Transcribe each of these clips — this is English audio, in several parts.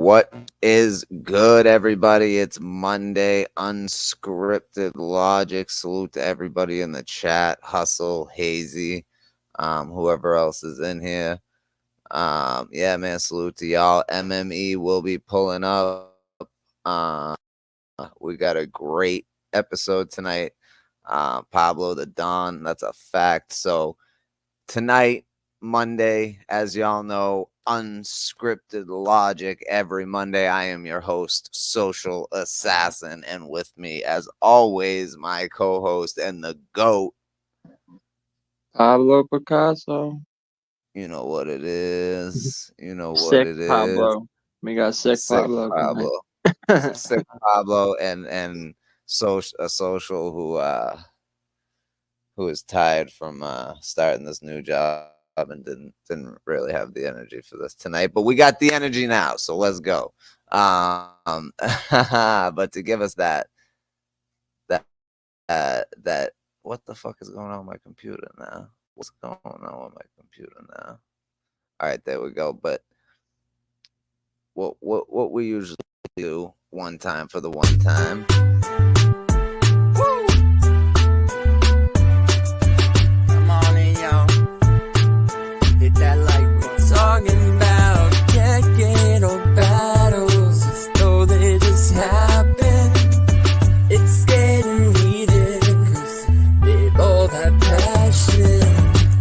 What is good, everybody? It's Monday, Unscripted Logic. Salute to everybody in the chat. Hustle, Hazy, whoever else is in here. Yeah, man, salute to y'all. MME will be pulling up. We got a great episode tonight. Pablo the Don, that's a fact. So tonight, Monday, as y'all know, Unscripted Logic. Every Monday, I am your host, Social Assassin, and with me, as always, my co-host and the GOAT, Pablo Pickasso. You know what it is. You know what Sick it is. Pablo. We got sick Pablo. Sick Pablo, and a social who is tired from starting this new job and didn't really have the energy for this tonight, but we got the energy now, so let's go. But to give us that what the fuck is going on with my computer now? What's going on with my computer now? All right, there we go. But what we usually do one time for the one time. Talking about decade-old battles as though they just happened. It's getting heated cause they both have passion.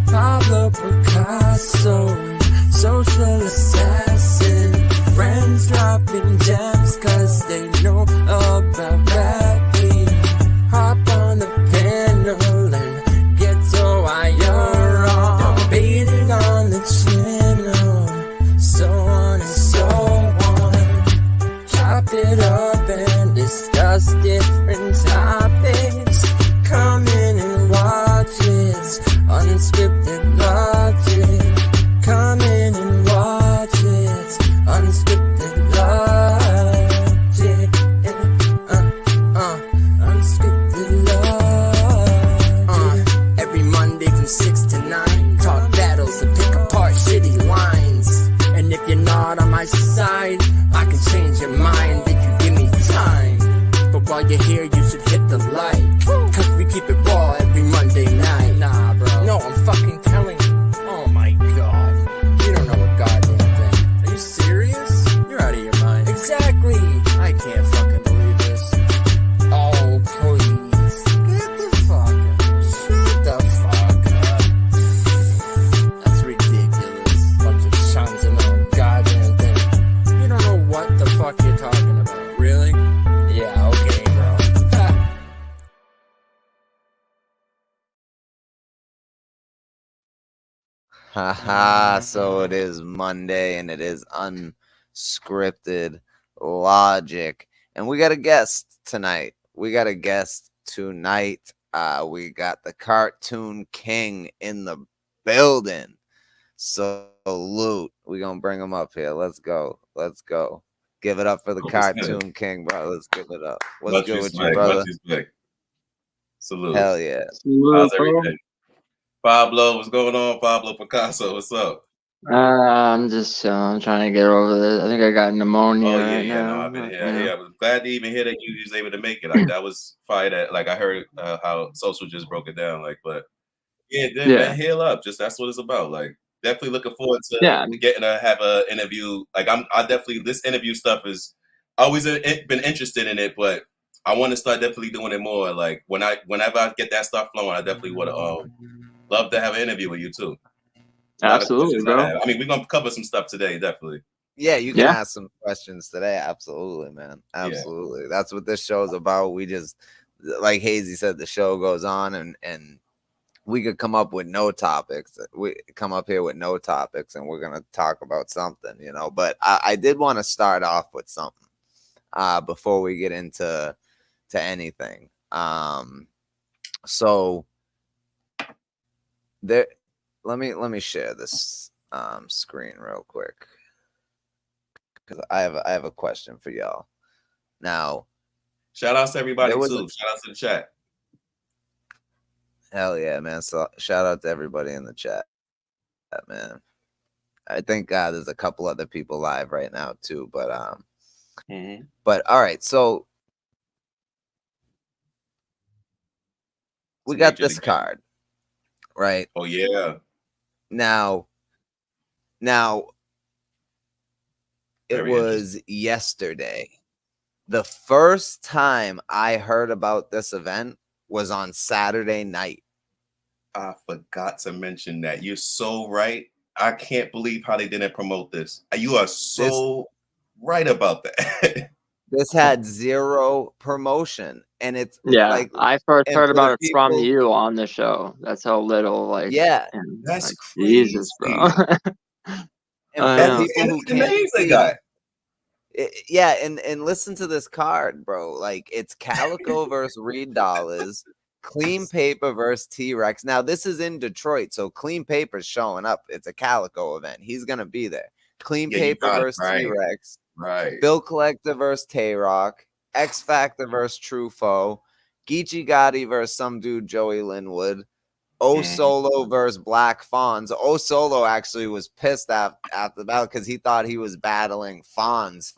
Pablo Pickasso, social assassin. Friends dropping gems cause they know about rapping. Hop on the panel and get so higher on. Debating on the channel, so on and so on. Chop it up and discuss different topics. Come in and watch it, Unscripted Logic. Come in and watch it, Unscripted Logic. Unscripted Logic. Every Monday from 6 to 9, talk battles and pick apart shitty lines. And if you're not on my side, I can change your mind if you give me time. But while you're here, you should hit the like, cause we keep it raw every Monday night. Nah, bro. No, I'm fucking telling you. Oh my god. You don't know a goddamn thing. Are you serious? You're out of your mind. Exactly. I can't fucking believe this. Oh, please. Get the fuck up. Shut the fuck up. That's ridiculous. Bunch of Chuns and no goddamn thing. You don't know what the fuck you're talking about. Really? Yeah, okay, bro. Haha, so it is Monday and it is Unscripted Logic. And we got a guest tonight. We got the Cartoon King in the building. Salute. We're gonna bring him up here. Let's go. Give it up for the Cartoon King, bro. Let's give it up. What's good with you, brother? Salute. Hell yeah. How's everything? Pablo, what's going on? Pablo Pickasso, what's up? I'm just I'm trying to get over this. I think I got pneumonia right now. No, I've been here. Yeah, I was glad to even hear that you was able to make it. Like that was fire. That like I heard how Social just broke it down. Like, but man, heal up. Just that's what it's about. Like, definitely looking forward to getting to have an interview. Like, I definitely this interview stuff is always been interested in it, but I want to start definitely doing it more. Like whenever I get that stuff flowing, I definitely would love to have an interview with you too. Absolutely, bro. I mean, we're gonna cover some stuff today, definitely. Yeah, you can ask some questions today. Absolutely, man. Absolutely. Yeah. That's what this show is about. We just, like Hazy said, the show goes on and we could come up with no topics. We come up here with no topics and we're gonna talk about something, you know. But I did want to start off with something before we get into anything. So there, let me share this screen real quick because I have a question for y'all. Now, shout out to everybody too. Shout out to the chat. Hell yeah, man! So shout out to everybody in the chat, man. I think there's a couple other people live right now too, but all right, so we got this card, right? Oh yeah. Now it was yesterday. The first time I heard about this event was on Saturday night. I forgot to mention that. You're so right. I can't believe how they didn't promote this. You are so right about that. This had zero promotion, and it's like I first heard about it from people, you on the show. That's how little, like, that's like, crazy. Jesus, bro. And for people who can't see, and listen to this card, bro. Like, it's Calico versus Reed Dollars, Clean Paper versus T-Rex. Now, this is in Detroit, so Clean Paper's showing up. It's a Calico event. He's gonna be there. Clean Paper versus T-Rex. Right. Bill Collector versus Tay-Rock. X Factor versus True Foe. Geechee Gotti versus some dude, Joey Linwood. Solo versus Black Fonz. Solo actually was pissed after the battle because he thought he was battling Fonz.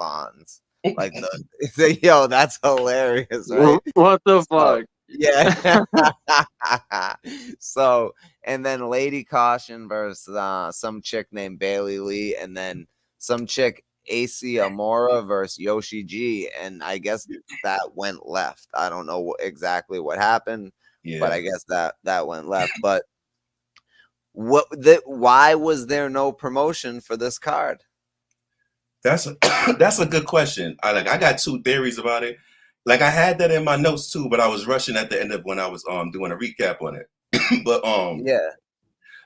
Like, yo, that's hilarious, right? What the fuck? Yeah. So, and then Lady Caution versus some chick named Bailey Lee, and then some chick AC Amora versus Yoshi G, and I guess that went left. I don't know exactly what happened, but I guess that went left. But why was there no promotion for this card? That's a good question. I got two theories about it. Like, I had that in my notes too, but I was rushing at the end of when I was doing a recap on it. But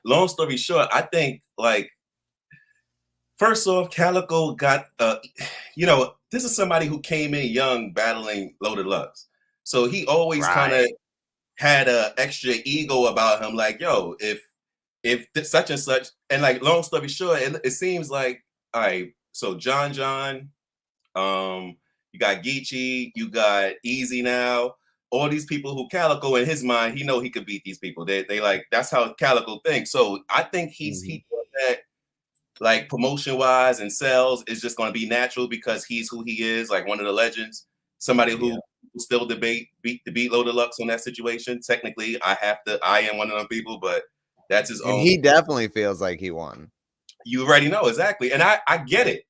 long story short, I think, like, first off, Calico got this is somebody who came in young battling Loaded Lux. So he always kind of had a extra ego about him, like, yo, if such and such, and like, long story short, it seems like, all right, so John, you got Geechee, you got Easy now, all these people who Calico, in his mind, he know he could beat these people. They like, that's how Calico thinks. So I think he thought that, like, promotion wise and sales is just going to be natural because he's who he is, like one of the legends, somebody who still beat Loaded Lux on that situation. Technically, I am one of them people, but that's his own. He definitely feels like he won. You already know, exactly. And I get it.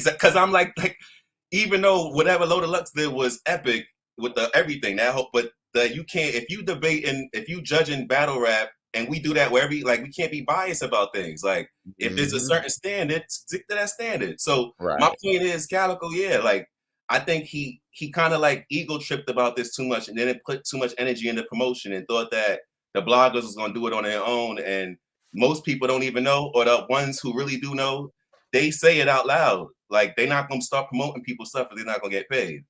Because I'm like, even though whatever Loaded Lux did was epic with the everything, but you can't, if you debate and if you judging battle rap, and we do that wherever, like, we can't be biased about things. Like, if there's a certain standard, stick to that standard. So my point is, Calico, like, I think he kind of like ego tripped about this too much, and then it put too much energy into promotion and thought that the bloggers was going to do it on their own. And most people don't even know, or the ones who really do know, they say it out loud. Like, they're not going to start promoting people's stuff if they're not going to get paid.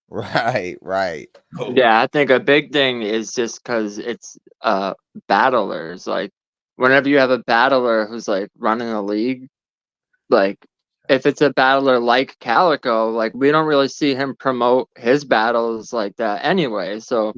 Right. Yeah, I think a big thing is just because it's battlers. Like, whenever you have a battler who's like running a league, like, if it's a battler like Calico, like, we don't really see him promote his battles like that anyway. So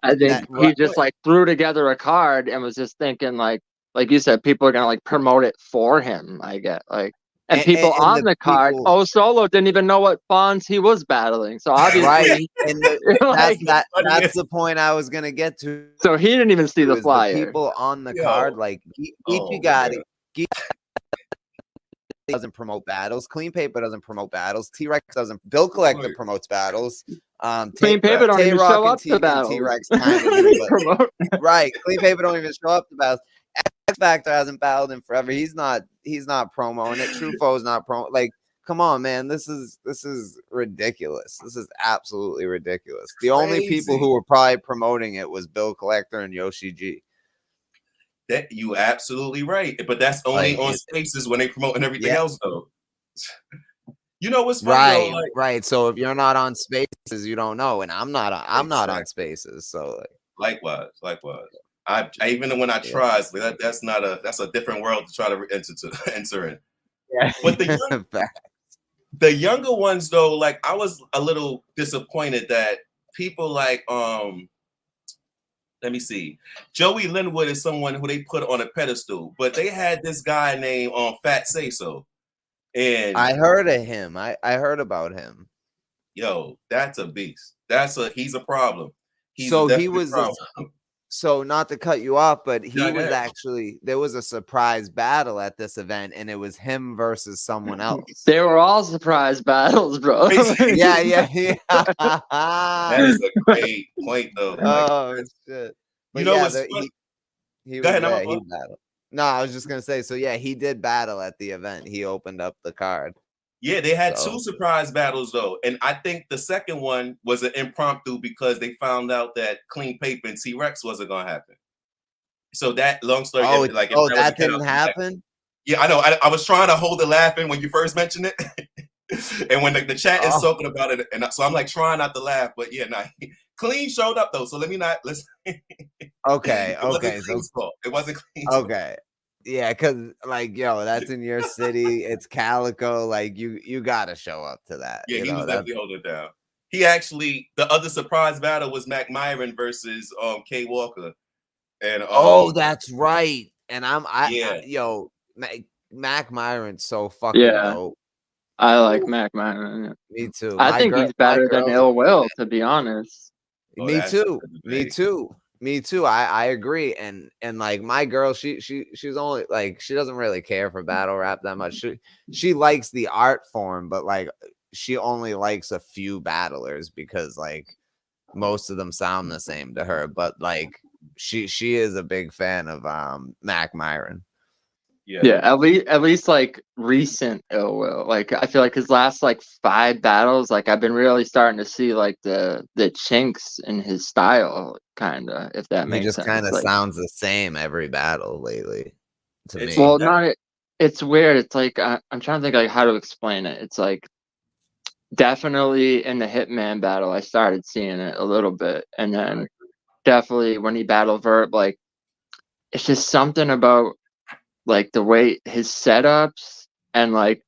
I think he just like threw together a card and was just thinking, like you said, people are gonna like promote it for him. I get, like. And people on the card, Solo didn't even know what Fonz he was battling. So obviously, and that's the point I was gonna get to. So he didn't even see the flyer. The people on the card, like Geechee Gotti, doesn't promote battles. Clean Paper doesn't promote battles. T-Rex doesn't. Bill Collector promotes battles. Clean Paper don't even show up to battles. T-Rex kind of do, but, Clean Paper don't even show up to battles. X Factor hasn't battled in forever. He's not promoting it. True Foe's not promo. Like, come on, man. This is ridiculous. This is absolutely ridiculous. The only people who were probably promoting it was Bill Collector and Yoshi G. That you absolutely right, but that's only on Spaces when they promoting everything else, though. You know what's funny, though, right. So if you're not on Spaces, you don't know, and I'm not on Spaces. So likewise. I even when I try, that's a different world to try to enter in. Yeah. But the younger ones, though, like, I was a little disappointed that people like let me see. Joey Linwood is someone who they put on a pedestal, but they had this guy named Fat Say So. And I heard of him. I heard about him. Yo, that's a beast. He's a problem. He's so a he was problem. So not to cut you off, but he No, was actually, there was a surprise battle at this event, and it was him versus someone else. They were all surprise battles, bro. yeah. That is a great point, though. Oh shit! But you know yeah, what's he Go was ahead, there. He battled. No, I was just gonna say. So yeah, he did battle at the event. He opened up the card. Yeah, they had two surprise battles though, and I think the second one was an impromptu because they found out that Clean Paper and T-Rex wasn't gonna happen. So that long story, that didn't happen. Yeah, I know. I was trying to hold it laughing when you first mentioned it, and when the chat is talking about it, and so I'm like trying not to laugh, but yeah, Clean showed up though, so let me not listen. Okay, It wasn't Clean's okay. Yeah, because like, yo, that's in your city. It's Calico. Like, you gotta show up to that. Yeah, he was definitely holding it down. He actually, the other surprise battle was Mac Myron versus K Walker. And that's right. And Mac Myron's so fucking dope. I like Mac Myron. Me too. I think he's better than Ill Will, to be honest. Me too. I agree. And like my girl, she's only like, she doesn't really care for battle rap that much. She likes the art form, but like she only likes a few battlers because like most of them sound the same to her. But like she is a big fan of Mac Myron. Yeah, at least like recent Ill Will. Like I feel like his last like 5 battles, like I've been really starting to see like the chinks in his style, kind of, if that makes sense. He just kind of sounds the same every battle lately to me. Well, it's weird. It's like I'm trying to think like how to explain it. It's like definitely in the Hitman battle, I started seeing it a little bit, and then definitely when he battled Vert, like it's just something about like the way his setups and like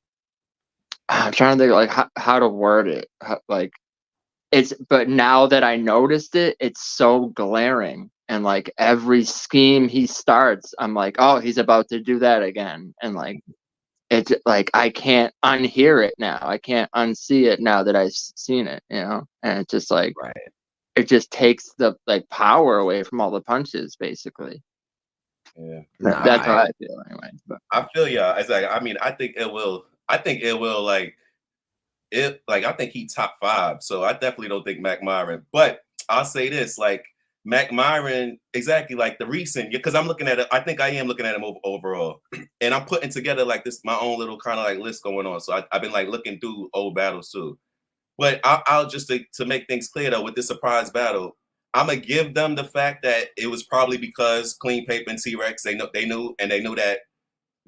I'm trying to think like how to word it. But now that I noticed it, it's so glaring, and like every scheme he starts, I'm like, oh, he's about to do that again, and like it's like I can't unhear it now. I can't unsee it now that I've seen it, you know. And it's just like it just takes the like power away from all the punches, basically. Yeah, that's how I feel anyway. But I feel it's like, I mean, I think it will like it, like I think he top 5. So I definitely don't think Mac Myron, but I'll say this, like Mac Myron, exactly like the recent, because I'm looking at it, I think I am looking at him overall, and I'm putting together like this my own little kind of like list going on. So I've been like looking through old battles too. But I'll just to make things clear though, with this surprise battle, I'm gonna give them the fact that it was probably because Clean Paper and T-Rex, they knew that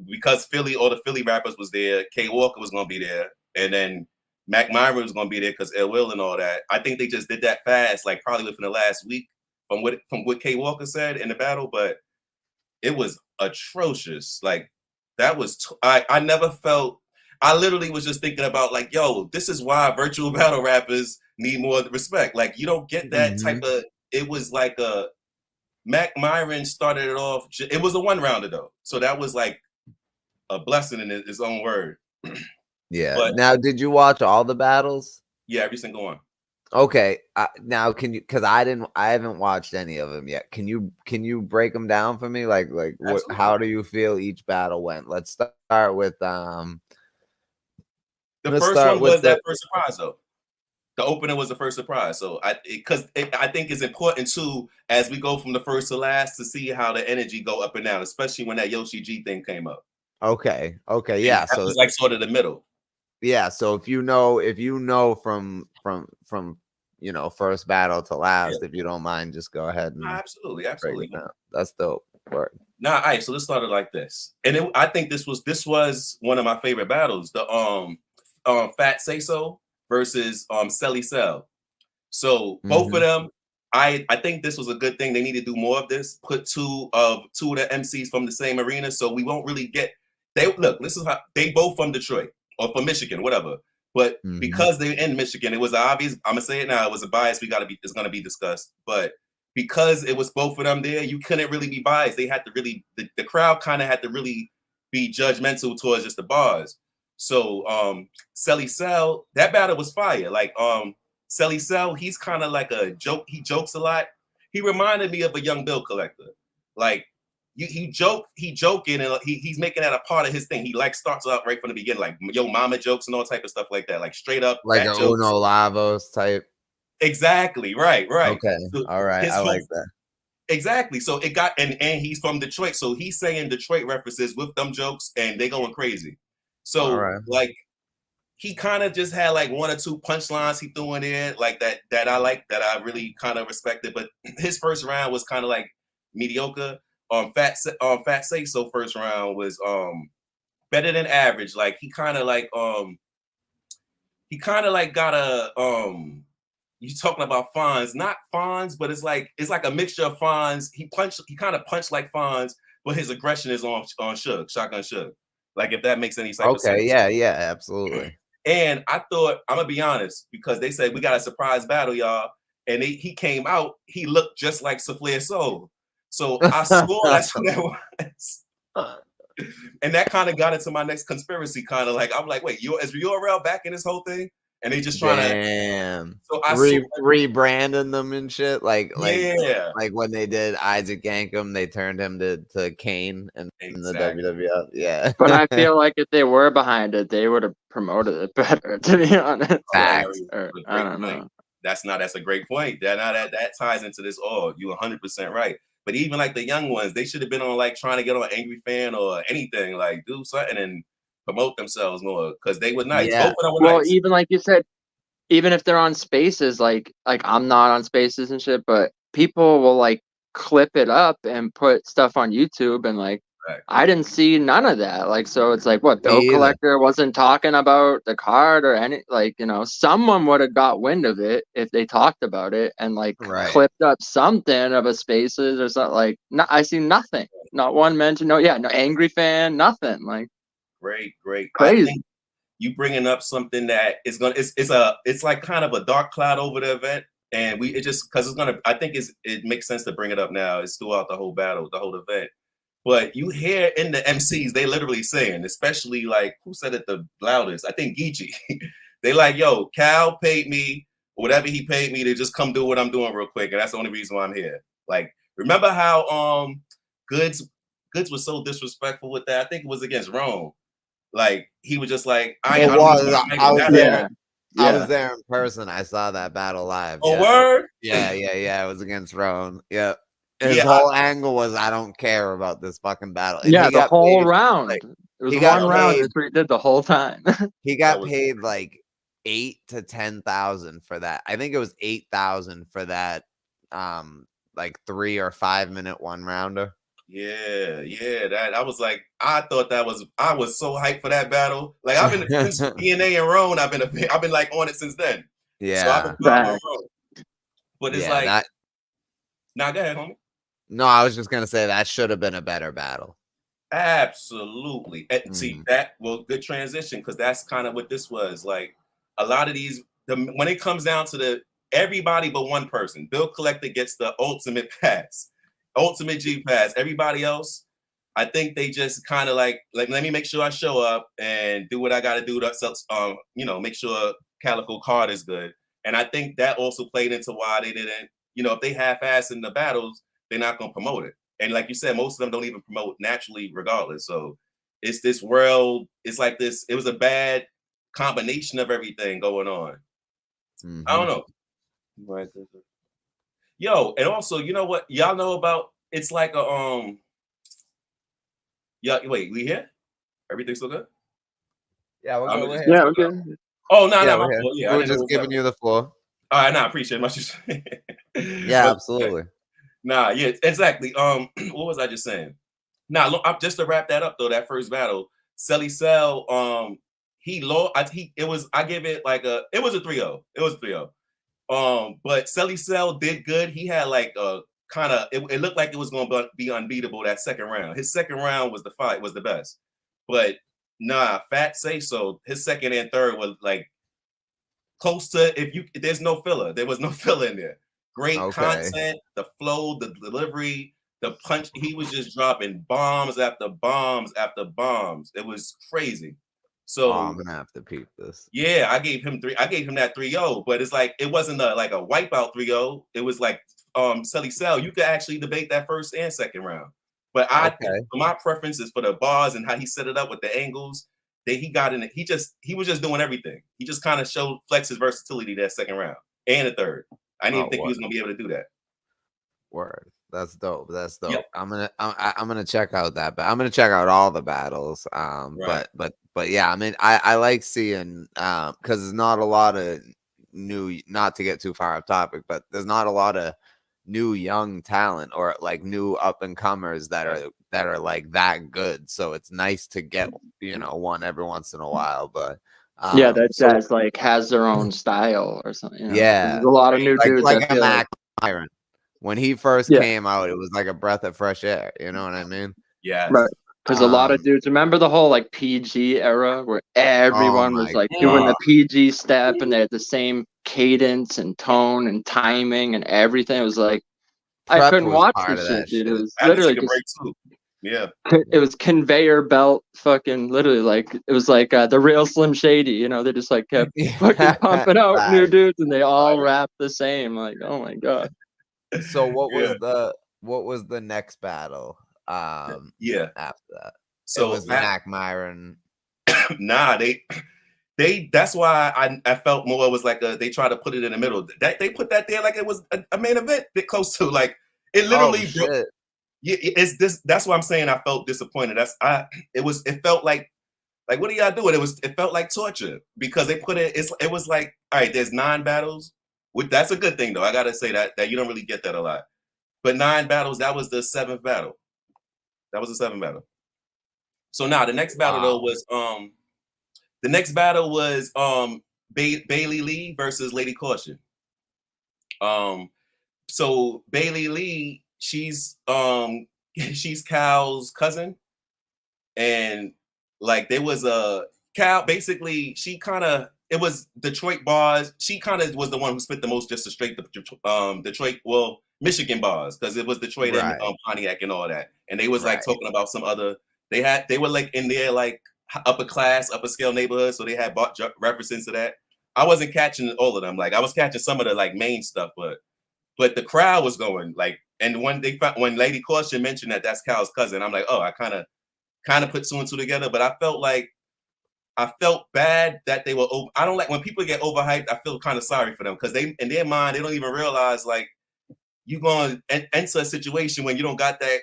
because all the Philly rappers was there, K Walker was gonna be there, and then Mac Myron was gonna be there because Ill Will and all that. I think they just did that fast, like probably within the last week, from what K Walker said in the battle, but it was atrocious. Like that was I never felt. I literally was just thinking about like, yo, this is why virtual battle rappers need more respect. Like you don't get that type of. It was like a Mac Myron started it off. It was a 1-rounder though, so that was like a blessing in his own word. Yeah. But now, did you watch all the battles? Yeah, every single one. Okay. Now, can you? Because I haven't watched any of them yet. Can you break them down for me? Like how do you feel each battle went? Let's start with The first one was that first surprise though. The opener was the first surprise. So I think it's important too, as we go from the first to last, to see how the energy go up and down, especially when that Yoshi G thing came up. Okay. Yeah. So it's like sort of the middle. Yeah. So if you know from first battle to last, if you don't mind, just go ahead and absolutely. That's dope. Word. Nah, all right. So let's start it like this. And I think this was one of my favorite battles. The Fat Say So versus Selly Cell. So both of them, I think this was a good thing. They need to do more of this. Put two of the MCs from the same arena, so we won't really get. This is how they both from Detroit or from Michigan, whatever. But because they're in Michigan, it was obvious. I'm gonna say it now. It was a bias. It's gonna be discussed. But because it was both of them there, you couldn't really be biased. They had to really, the crowd kind of had to really be judgmental towards just the bars. So Selly Cell, that battle was fire. Like Selly Cell, he's kind of like a joke. He jokes a lot. He reminded me of a young bill collector. Like he joking and he's making that a part of his thing. He like starts out right from the beginning, like yo mama jokes and all type of stuff like that, like straight up like a jokes. Uno Lavos type. Exactly, right. Okay, so all right, I like that. Exactly. So it got and he's from Detroit, so he's saying Detroit references with them jokes, and they going crazy. So like he kind of just had like one or two punchlines he threw in there, like that I like, that I really kind of respected. But his first round was kind of like mediocre. Fat Say So first round was better than average. Like he kind of like got a you talking about Fonz, not Fonz, but it's like a mixture of Fonz. He kind of punched like Fonz, but his aggression is on Suge, Shotgun Suge. Like if that makes any type of sense. Yeah, absolutely. And I thought, I'm gonna be honest, because they said we got a surprise battle, y'all, and he came out, he looked just like Soufflé Soul. So I swore that's what that was. And that kind of got into my next conspiracy, kind of like I'm like, wait, is URL back in this whole thing? And they just trying to so I rebranding them and shit. Like when they did Isaac Yankem, they turned him to Kane in the WWF. Yeah. But I feel like if they were behind it, they would have promoted it better, to be honest. Facts. I don't know. That's a great point. That ties into this all. You 100% right. But even like the young ones, they should have been on like trying to get on Angry Fan or anything, like do something and promote themselves more, because they were nice. Yeah. Both of them were well, nice. Even like you said, even if they're on Spaces, like I'm not on Spaces and shit, but people will like clip it up and put stuff on YouTube, and like I didn't see none of that. Like, so it's like, what, Bill Collector wasn't talking about the card or any, like, you know, someone would have got wind of it if they talked about it and like clipped up something of a Spaces or something. Like, no, I see nothing, not one mention. No Angry Fan, nothing. Like, great, crazy. I think you bringing up something that is gonna, it's like kind of a dark cloud over the event, and I think it makes sense to bring it up now. It's throughout the whole battle, the whole event. But you hear in the MCs, they literally saying, especially like, who said it the loudest? I think Geechee. They like, yo, Cal paid me, whatever he paid me to just come do what I'm doing real quick. And that's the only reason why I'm here. Like, remember how Goods was so disrespectful with that? I think it was against Rome. Like, he was just like, I was there. I was there in person. I saw that battle live. Oh, word? Yeah. It was against Roan. Yep. His whole angle was, I don't care about this fucking battle. And the whole round. Like, it was one round. That's what he did the whole time. He got paid like 8,000 to 10,000 for that. I think it was 8,000 for that, like 3 or 5 minute one rounder. Yeah. That I was like, I was so hyped for that battle. Like I've been since DNA and Roan. I've been like on it since then. Yeah. So I've been on Roan. But it's like, now go ahead, homie. No, I was just gonna say that should have been a better battle. Absolutely. See that? Well, good transition, because that's kind of what this was. Like a lot of these, when it comes down to everybody but one person, Bill Collector gets the ultimate pass, ultimate G pass. Everybody else, I think they just kind of like let me make sure I show up and do what I got to do to make sure Calico card is good. And I think that also played into why they didn't. If they half-ass in the battles, they're not going to promote it. And like you said, most of them don't even promote naturally regardless. So it's this world. It's like this. It was a bad combination of everything going on. I don't know. Yo, and also, you know what? Y'all know about, it's like a, wait, we here? Everything still good? Yeah, we're here. Yeah, we're good. Oh, no, we're just giving you the floor. All right, I appreciate it much. Yeah, absolutely. Yeah, exactly. What was I just saying? Look, just to wrap that up though, that first battle, Selly Cell, he lost. It was a 3-0. It was a 3-0. But Selly Cell did good. He had like it looked like it was gonna be unbeatable that second round. His second round was the best. But Fat Say So, his second and third was like close to, there's no filler. There was no filler in there. Great content, the flow, the delivery, the punch. He was just dropping bombs after bombs after bombs. It was crazy. So I'm gonna have to peep this. Yeah, I gave him that 3-0, but it's like it wasn't like a wipeout 3-0. It was like Selly Cell. You could actually debate that first and second round. But my preference is for the bars and how he set it up with the angles. That he got in it. He was just doing everything. He just kind of showed flex his versatility that second round and the third. I didn't even think he was gonna be able to do that. Word. That's dope. That's dope. Yep. I'm gonna check out that, but I'm gonna check out all the battles. Right. But yeah, I mean, I like seeing because there's not a lot of new. Not to get too far off topic, but there's not a lot of new young talent or like new up and comers that are like that good. So it's nice to get one every once in a while. But yeah, that's like has their own style or something. Yeah, there's a lot of new dudes. Like a Mac Myron. When he first came out, it was like a breath of fresh air. You know what I mean? Yeah. Right. Because a lot of dudes remember the whole like PG era where everyone was like doing the PG step and they had the same cadence and tone and timing and everything. It was like I couldn't watch this shit, dude. It was literally it was conveyor belt fucking literally like it was like the real Slim Shady, they just like kept fucking pumping out new dudes and they all rap the same. Like, oh my god. So what was the next battle? After that. So it was Mac Myron. Nah, they that's why I felt more was like they tried to put it in the middle. They put that there like it was a main event, bit close to like it literally broke. Yeah, it's this. That's why I'm saying I felt disappointed. It felt like what are y'all doing? It felt like torture because they put it. It was like, all right, there's 9 battles. That's a good thing though. I gotta say that you don't really get that a lot. But 9 battles, that was the 7th battle. That was the 7th battle. So now the next battle though was Bailey Lee versus Lady Caution. So Bailey Lee, she's Cal's cousin, and like there was a Cal. Basically, it was Detroit bars. She kind of was the one who spit the most, just a straight Detroit, Michigan bars, because it was Detroit and Pontiac and all that. And they was like talking about some other. They were like in their like upper scale neighborhood, so they had references to that. I wasn't catching all of them. Like I was catching some of the like main stuff, but the crowd was going like. And when Lady Caution mentioned that that's Cal's cousin, I'm like, oh, I kind of put 2 and 2 together. But I felt bad that they were over. I don't like when people get overhyped. I feel kind of sorry for them because they, in their mind, they don't even realize like you're going to enter a situation when you don't got that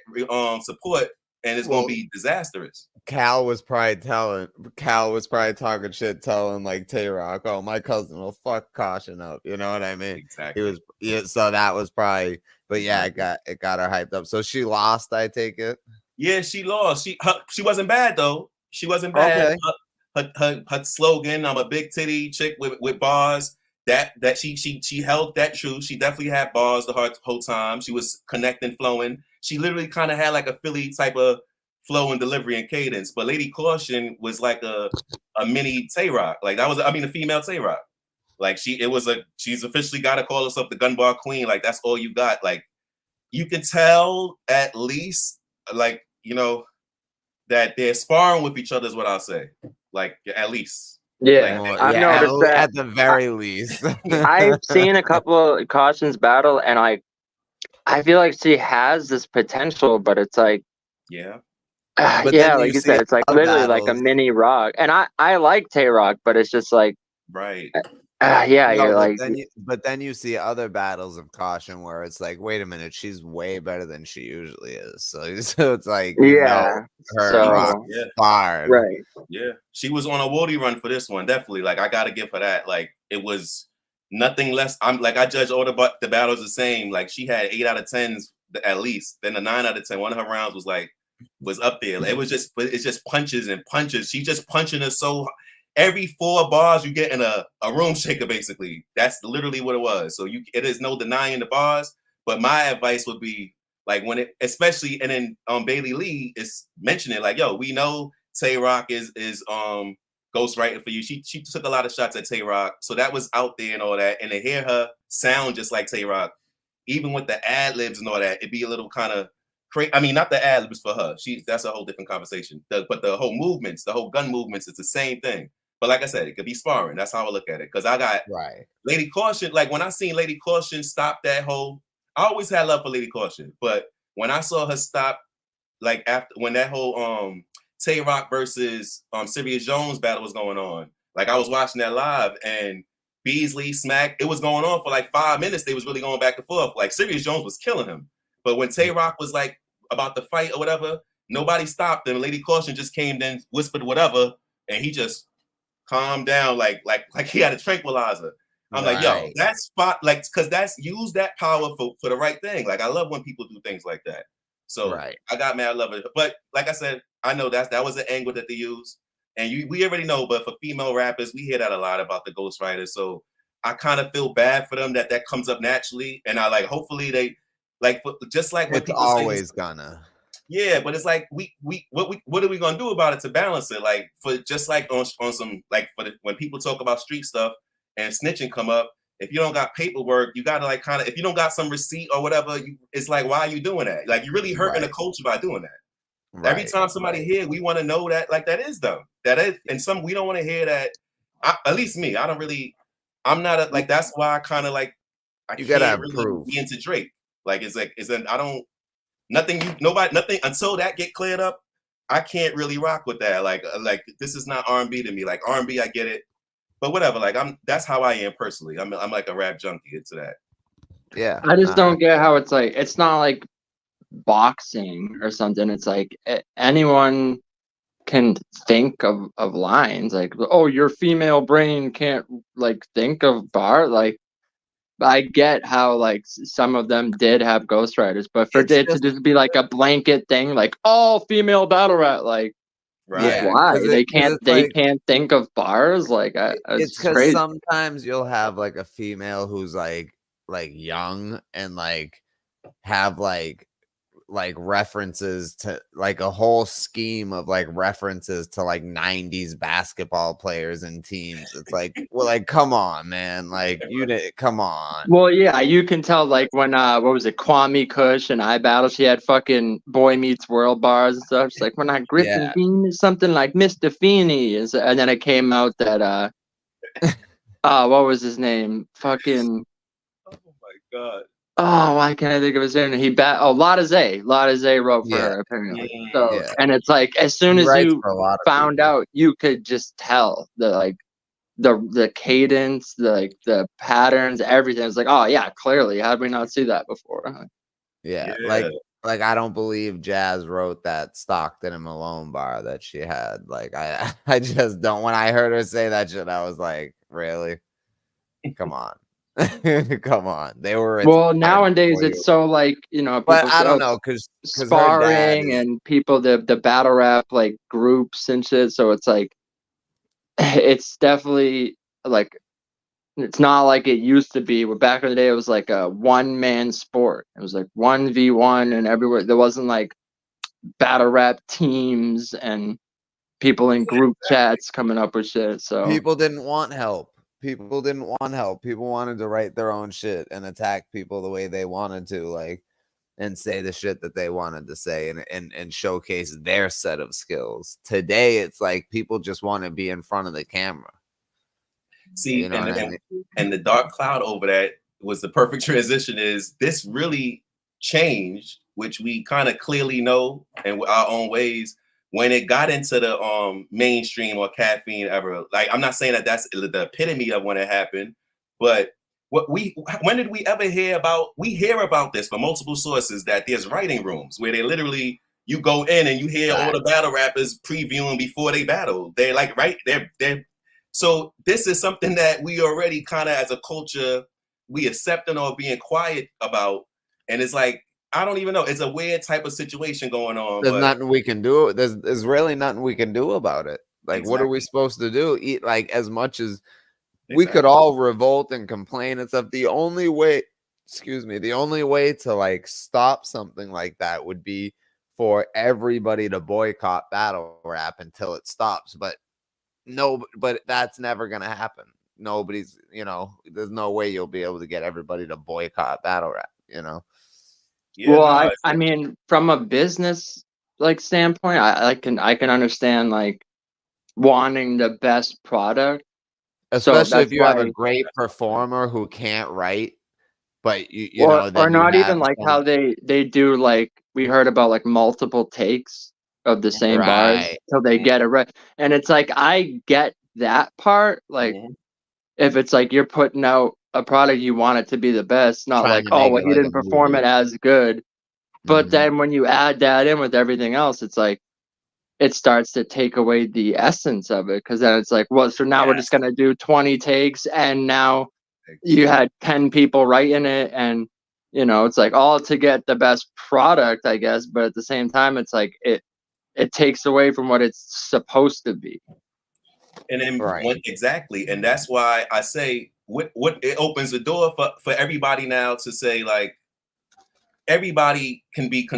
support, and it's going to be disastrous. Cal was probably talking shit, telling like Tay-Rock, oh, my cousin will fuck Caution up. You know what I mean? Exactly. So that was probably, but yeah, it got her hyped up. So she lost, I take it. Yeah, she lost. She wasn't bad though. She wasn't bad. Okay. Her slogan, I'm a big titty chick with bars. That she held that true. She definitely had bars the whole time. She was connecting, flowing. She literally kind of had like a Philly type of flow and delivery and cadence. But Lady Caution was like a mini Tay-Rock. Like that was, a female Tay-Rock. Like she's officially got to call herself the gun bar queen. Like that's all you got. Like you can tell at least like, that they're sparring with each other is what I'll say. Like at least. Yeah, I've noticed that at the very least. I've seen a couple of Caution's battle, and I feel like she has this potential, but it's like, like you said, it's like literally battles. Like a mini rock. And I like Tay-Rock, but it's just like, but then you see other battles of Caution where it's like, wait a minute, she's way better than she usually is. So it's like, fire. Right. Yeah. She was on a Woody run for this one, definitely. Like, I got to give her that. Like, it was nothing less. I judge all the battles the same. Like, she had 8 out of 10s at least. Then the 9 out of 10, one of her rounds was up there. It's just punches and punches. She just punching her so every 4 bars you get in a room shaker, basically. That's literally what it was. So it is no denying the bars. But my advice would be like especially, and then Bailey Lee is mentioning like, yo, we know Tay-Rock is ghostwriting for you. She took a lot of shots at Tay-Rock, so that was out there and all that. And to hear her sound just like Tay-Rock, even with the ad libs and all that, it'd be a little kind of crazy. I mean, not the ad libs for her. That's a whole different conversation. But the whole movements, the whole gun movements, it's the same thing. But like I said, it could be sparring. That's how I look at it. Because I got Lady Caution. Like when I seen Lady Caution stop that whole, I always had love for Lady Caution. But when I saw her stop, like after when that whole Tay Rock versus Sirius Jones battle was going on, like I was watching that live and Beasley, Smack, it was going on for like 5 minutes. They was really going back and forth. Like Sirius Jones was killing him. But when Tay Rock was like about to fight or whatever, nobody stopped him. Lady Caution just came then, whispered whatever, and he just calmed down like he had a tranquilizer. I'm like, yo, that's spot, like, because that's use that power for the right thing. Like I love when people do things like that. So I got mad, I love it. But like I said, I know that was an angle that they use. And we already know, but for female rappers, we hear that a lot about the ghostwriters. So I kind of feel bad for them that comes up naturally. And I like, hopefully they, like, just like when people always gonna. Yeah, but it's like what are we gonna do about it to balance it? Like for just like on some like when people talk about street stuff and snitching come up, if you don't got paperwork, you gotta like kind of, if you don't got some receipt or whatever, it's like, why are you doing that? Like you're really hurting the culture by doing that. Every time somebody here, we want to know that like that is dumb. That is, and we don't want to hear that. At least me, I don't really. I'm not like that's why I kind of like. You can't really be into Drake. Like I don't. Nothing until that get cleared up. I can't really rock with that. Like this is not R&B to me. Like R&B, I get it, but whatever. Like that's how I am personally. I'm like a rap junkie into that. Yeah, I just don't get how it's like. It's not like boxing or something. It's like anyone can think of lines. Like, oh, your female brain can't like think of bar. Like, I get how like some of them did have ghostwriters, but for it to just be like a blanket thing, like all female battle rap, like why they can't think of bars? Like it's because sometimes you'll have like a female who's like young and like have like references to like a whole scheme of like references to like 90s basketball players and teams. It's like, well, like come on, man, like come on. Well, yeah, you can tell like when what was it, Kwame Kush and I Battle, she had fucking Boy Meets World bars and stuff. She's like, when I Griffin Bean is something like Mr. Feeney is, and then it came out that what was his name? Fucking oh my god. Oh, why can't I think of his name? Lotta Zay wrote for her apparently. So and it's like as soon as you found out, you could just tell the cadence, the patterns, everything. It's like, oh yeah, clearly. How did we not see that before? Yeah. Like I don't believe Jazz wrote that Stockton and Malone bar that she had. Like I just don't. When I heard her say that shit, I was like, really? Come on. Come on, they were. Well, nowadays it's so like but I don't know because sparring and people the battle rap like groups and shit. So it's like it's definitely like it's not like it used to be. Where back in the day it was like a one-man sport. It was like 1v1 and everywhere. There wasn't like battle rap teams and people in group chats coming up with shit. So people didn't want help. People didn't want help. People wanted to write their own shit and attack people the way they wanted to, like, and say the shit that they wanted to say and showcase their set of skills. Today, it's like people just want to be in front of the camera. See, and the dark cloud over that was the perfect transition. Is this really changed, which we kind of clearly know in our own ways. When it got into the mainstream or caffeine ever, like I'm not saying that that's the epitome of when it happened, but when did we ever hear about? We hear about this from multiple sources that there's writing rooms where they literally you go in and you hear all the battle rappers previewing before they battle. They're like they're so this is something that we already kind of as a culture we accepting or being quiet about, and it's like. I don't even know. It's a weird type of situation going on. There's nothing we can do. There's really nothing we can do about it. Like, what are we supposed to do? Eat like as much as we could all revolt and complain and stuff. The only way to like stop something like that would be for everybody to boycott battle rap until it stops. But that's never gonna happen. Nobody's, there's no way you'll be able to get everybody to boycott battle rap. you know. Yeah, Well, no, I mean, from a business like standpoint, I can understand like wanting the best product. So Especially that's if you have a why, great performer who can't write, but you or know, then you not have even like some, how they do, like we heard about like multiple takes of the same bars right, till they get it right. And it's like I get that part. Like if it's like you're putting out a product, you want it to be the best, not trying like, to oh, make well, it he like a didn't perform it movie. as good. But Mhm. then when you add that in with everything else, it's like it starts to take away the essence of it, because then it's like, well, so now we're just gonna do 20 takes, and now you had 10 people writing it, and you know, it's like all to get the best product, I guess, but at the same time, it's like it takes away from what it's supposed to be. And then Right. exactly, and that's why I say what it opens the door for everybody now to say like everybody can be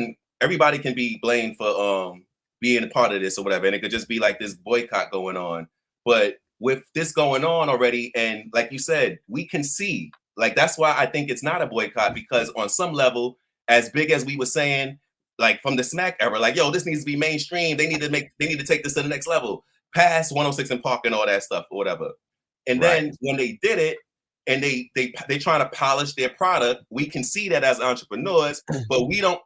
everybody can be blamed for being a part of this or whatever, and it could just be like this boycott going on. But with this going on already, and like you said, we can see like that's why I think it's not a boycott, because on some level, as big as we were saying, like from the Smack era, like yo, this needs to be mainstream. They need to take this to the next level, past 106 and Park and all that stuff or whatever. And Right. then when they did it, and they trying to polish their product, we can see that as entrepreneurs, but we don't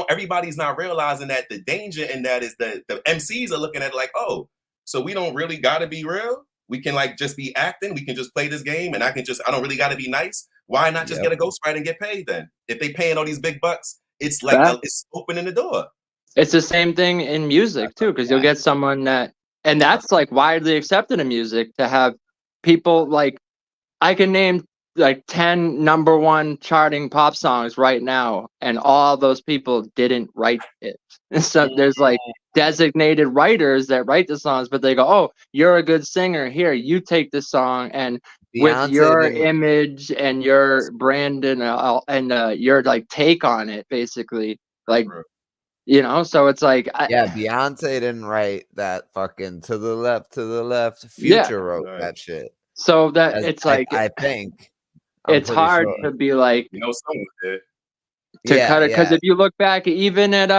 everybody's not realizing that the danger in that is the MCs are looking at it like, oh, so we don't really gotta be real. We can like just be acting, we can just play this game, and I don't really gotta be nice. Why not just Yep. get a ghostwriter and get paid then? If they paying all these big bucks, it's like Fact. it's opening the door. It's the same thing in music too, because you'll get someone that, and that's like widely accepted in music, to have people like, I can name like 10 #1 charting pop songs right now, and all those people didn't write it. So there's like designated writers that write the songs, but they go, oh, you're a good singer, here, you take this song, and with Beyonce your didn't. image and your brand and your like take on it, basically, like, you know. So it's like Yeah, Beyonce didn't write that fucking to the left. yeah. Future wrote that shit. So that As it's like I think. I'm it's pretty hard sure. to be like, You know, someone did. to cut it, because Yeah. if you look back even at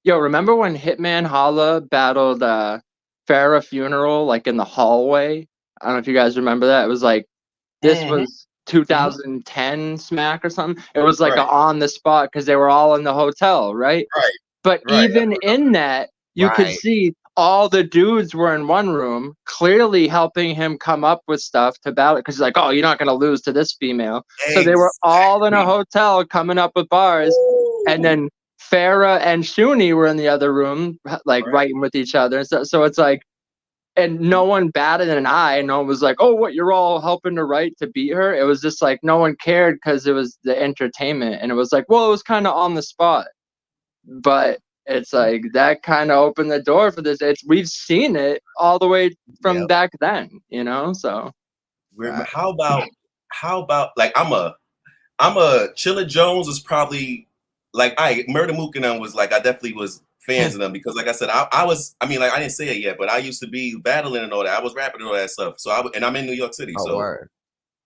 remember when Hitman Holla battled Farrah Funeral like in the hallway? I don't know if you guys remember that. It was like, this was 2010 Smack or something. It was like Right. on the spot because they were all in the hotel, right? Right. But Right. even in that, you could Right. see all the dudes were in one room, clearly helping him come up with stuff to battle, because he's like, oh, you're not going to lose to this female. So they were all in a hotel coming up with bars. And then Farrah and Shuni were in the other room, like writing with each other. So it's like, and no one batted an eye. No one was like, oh, what, you're all helping to write to beat her? It was just like, no one cared because it was the entertainment. And it was like, well, it was kind of on the spot. But it's like that kind of opened the door for this. We've seen it all the way from back then, you know. So how about like I'm a Chilla Jones is probably like Murder Mook and them was like, I definitely was fans of them, because like I said, I mean like I didn't say it yet, but I used to be battling and all that. I was rapping and all that stuff. So and I'm in New York City, so Word.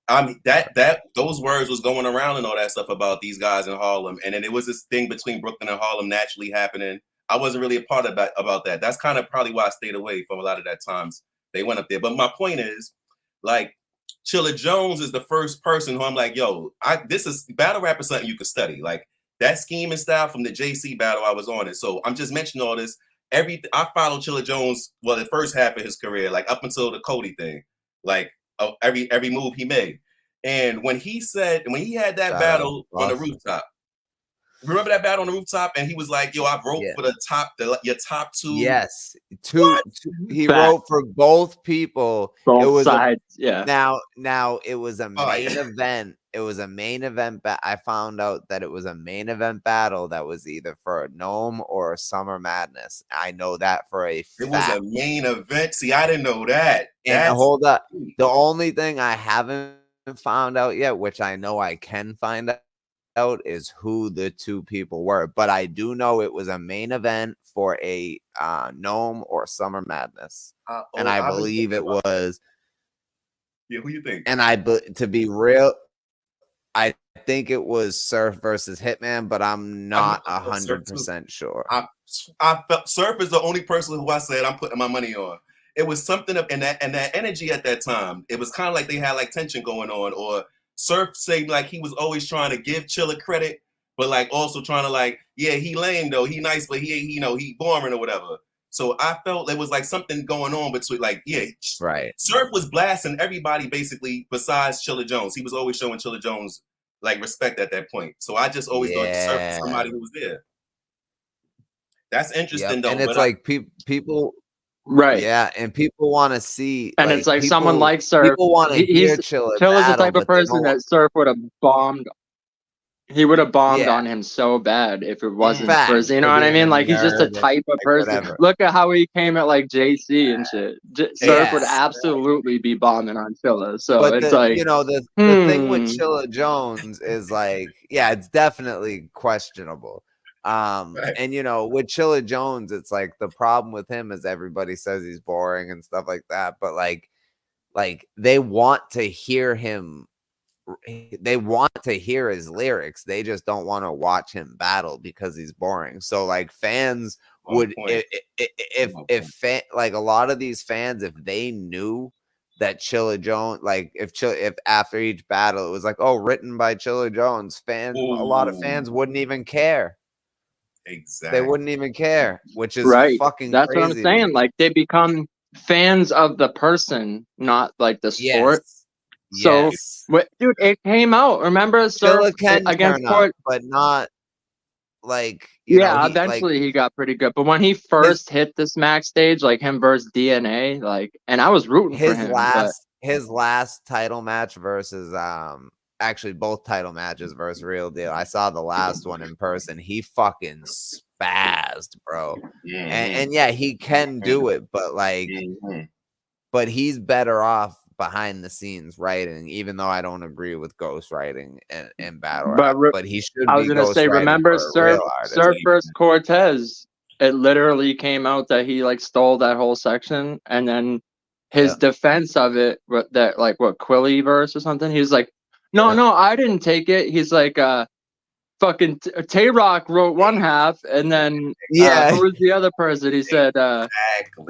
I mean that those words was going around and all that stuff about these guys in Harlem, and then it was this thing between Brooklyn and Harlem naturally happening. I wasn't really a part of about that. That's kind of probably why I stayed away from a lot of that times they went up there. But my point is, like, Chilla Jones is the first person who I'm like, yo, this is battle rap is something you could study. Like that scheme and style from the JC battle I was on it. So I'm just mentioning all this. I followed Chilla Jones, well, the first half of his career, like up until the Cody thing, like every move he made. And when he had that battle on the rooftop, remember that battle on the rooftop? And he was like, yo, I wrote for your top two. Yes. He wrote for both people. Both sides. Now it was a main event. It was a main event. I found out that it was a main event battle that was either for a Gnome or a Summer Madness. I know that for a fact. It was a main event. See, I didn't know that. And hold up. The only thing I haven't found out yet, which I know I can find out, is who the two people were. But I do know it was a main event for a Gnome or Summer Madness. And I believe it was. Yeah, who you think? And to be real, I think it was Surf versus Hitman, but I'm not 100% sure. I felt Surf is the only person who I said I'm putting my money on. It was something up in that energy at that time. It was kind of like they had like tension going on, or Surf said like he was always trying to give Chilla credit, but like also trying to like, yeah, he lame though, he nice, but he he boring or whatever. So I felt there was like something going on between like, yeah, right. Surf was blasting everybody basically besides Chilla Jones. He was always showing Chilla Jones like respect at that point. So I just always thought Surf was somebody who was there. That's interesting though. And it's like people. Right. Yeah, and people want to see, and it's like someone like Surf. People want to hear Chilla. Chilla's the type of person that Surf would have bombed. He would have bombed on him so bad if it wasn't for, you know what I mean? Like he's just a type of person. Whatever. Look at how he came at like JC and shit. Surf would absolutely be bombing on Chilla. So but it's like, you know, the thing with Chilla Jones is like, yeah, it's definitely questionable. And you know, with Chilla Jones, it's like the problem with him is everybody says he's boring and stuff like that, but like they want to hear him, they want to hear his lyrics, they just don't want to watch him battle because he's boring. So like fans would if like a lot of these fans, if they knew that Chilla Jones, like if after each battle it was like, oh, written by Chilla Jones, fans, a lot of fans wouldn't even care. Exactly. They wouldn't even care, which is fucking That's crazy. what I'm saying. Like they become fans of the person, not like the sport. So, dude, it came out. Remember, Surf against Court, but not like eventually he got pretty good. But when he first hit this max stage, like him versus DNA, like, and I was rooting for him. His last title match versus actually both title matches versus Real Deal. I saw the last one in person. He fucking spazzed, bro. And yeah, he can do it, but like, but he's better off behind the scenes writing, even though I don't agree with ghost writing and battle rap, but he should. I was gonna say, remember Surf versus Cortez? It literally came out that he like stole that whole section, and then his defense of it, that like what Quilly verse or something. He was like, no, I didn't take it. He's like, fucking Tay-Rock wrote one half, and then who was the other person? He said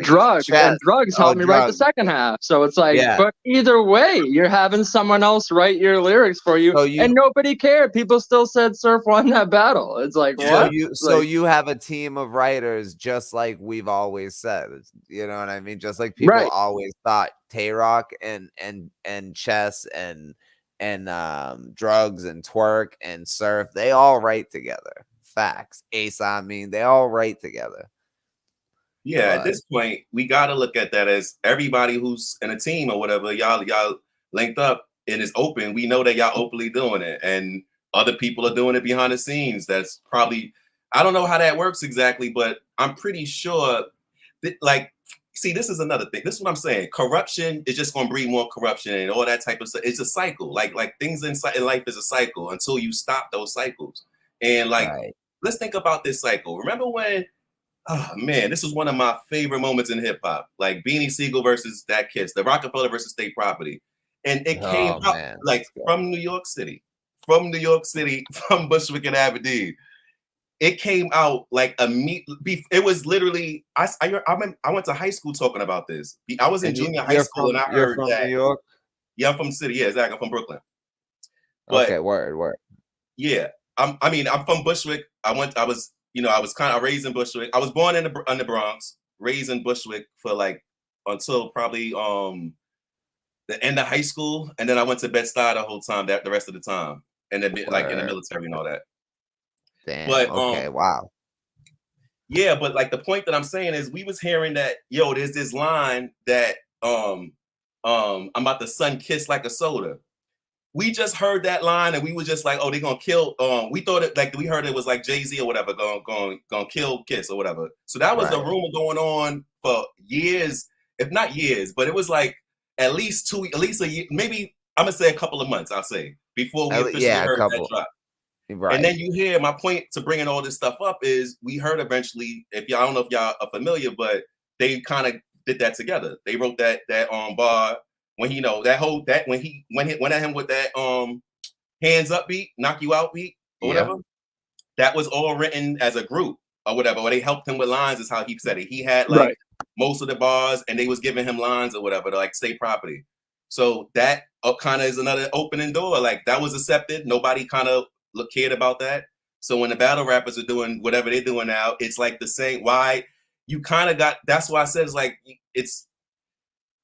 Drugs, and Drugs helped me write the second half. So it's like, but either way, you're having someone else write your lyrics for you, and nobody cared. People still said Surf won that battle. It's like, what? So you have a team of writers, just like we've always said. You know what I mean? Just like people always thought Tay-Rock and Chess and Drugs and Twerk and Surf, they all write together. Facts. Ace, I mean, they all write together. Yeah, at this point, we got to look at that as everybody who's in a team or whatever, y'all linked up and it's open. We know that y'all openly doing it, and other people are doing it behind the scenes. That's probably, I don't know how that works exactly, but I'm pretty sure that, like, see, this is another thing. This is what I'm saying. Corruption is just going to breed more corruption and all that type of stuff. It's a cycle. Like things in life is a cycle until you stop those cycles. And like, let's think about this cycle. Remember when, oh man, this was one of my favorite moments in hip hop. Like Beanie Siegel versus That Kiss, the Rockefeller versus State Property. And it came up like from New York City, from Bushwick and Aberdeen. It came out like it was literally, I went to high school talking about this. I was in junior high school and I heard that. New York? Yeah, I'm from the city. Yeah, exactly. I'm from Brooklyn. But, okay, word. Yeah, I'm from Bushwick. I was kind of raised in Bushwick. I was born in the Bronx, raised in Bushwick for like until probably the end of high school, and then I went to Bed-Stuy the whole time, the rest of the time, and then like in the military and all that. Damn. But okay, wow. Yeah, but like the point that I'm saying is we was hearing that, yo, there's this line that I'm about to sun kiss like a soda. We just heard that line and we were just like, oh, they're gonna kill. We thought it like we heard it was like Jay-Z or whatever, gonna kill Kiss or whatever. So that was the rumor going on for years, if not years, but it was like at least a year, maybe I'm gonna say a couple of months, I'll say, before we officially heard that drop. Right. And then you hear my point to bringing all this stuff up is we heard eventually, I don't know if y'all are familiar, but they kind of did that together. They wrote that bar when he when he went at him with that hands up beat, knock you out beat, or whatever. That was all written as a group or whatever. Or they helped him with lines, is how he said it. He had like most of the bars, and they was giving him lines or whatever to like state property. So that kind of is another opening door. Like that was accepted. Nobody kind of cared about that. So when the battle rappers are doing whatever they're doing now, it's like the same. Why you kind of got? That's why I said it's like it's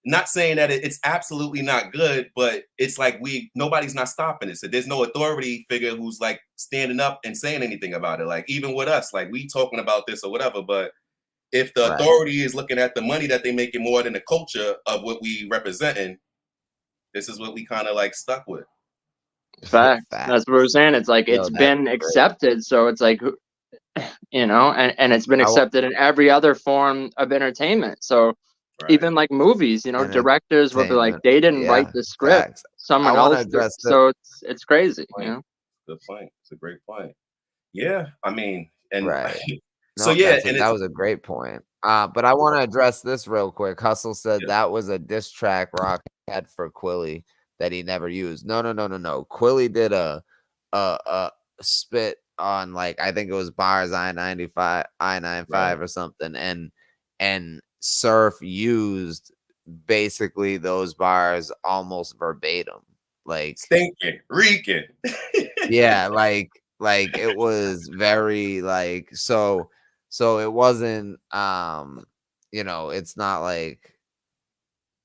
not saying that it's absolutely not good, but it's like nobody's not stopping it. So there's no authority figure who's like standing up and saying anything about it. Like even with us, like we talking about this or whatever, but if the authority is looking at the money that they making more than the culture of what we representing, this is what we kind of like stuck with. Fact. That's what we're saying. It's like it's been accepted, so it's like, you know, and it's been accepted in every other form of entertainment. So even like movies, you know, directors will be like, they didn't write the script, someone else did. So it's crazy, you know. Good point. It's a great point. Yeah, I mean, and so that was a great point. But I want to address this real quick. Hustle said that was a diss track Rock had for Quilly that he never used. No. Quilly did a spit on, like, I think it was bars I-95 or something, and Surf used basically those bars almost verbatim, like stinking, reeking. Yeah, like it was very like so it wasn't you know, it's not like,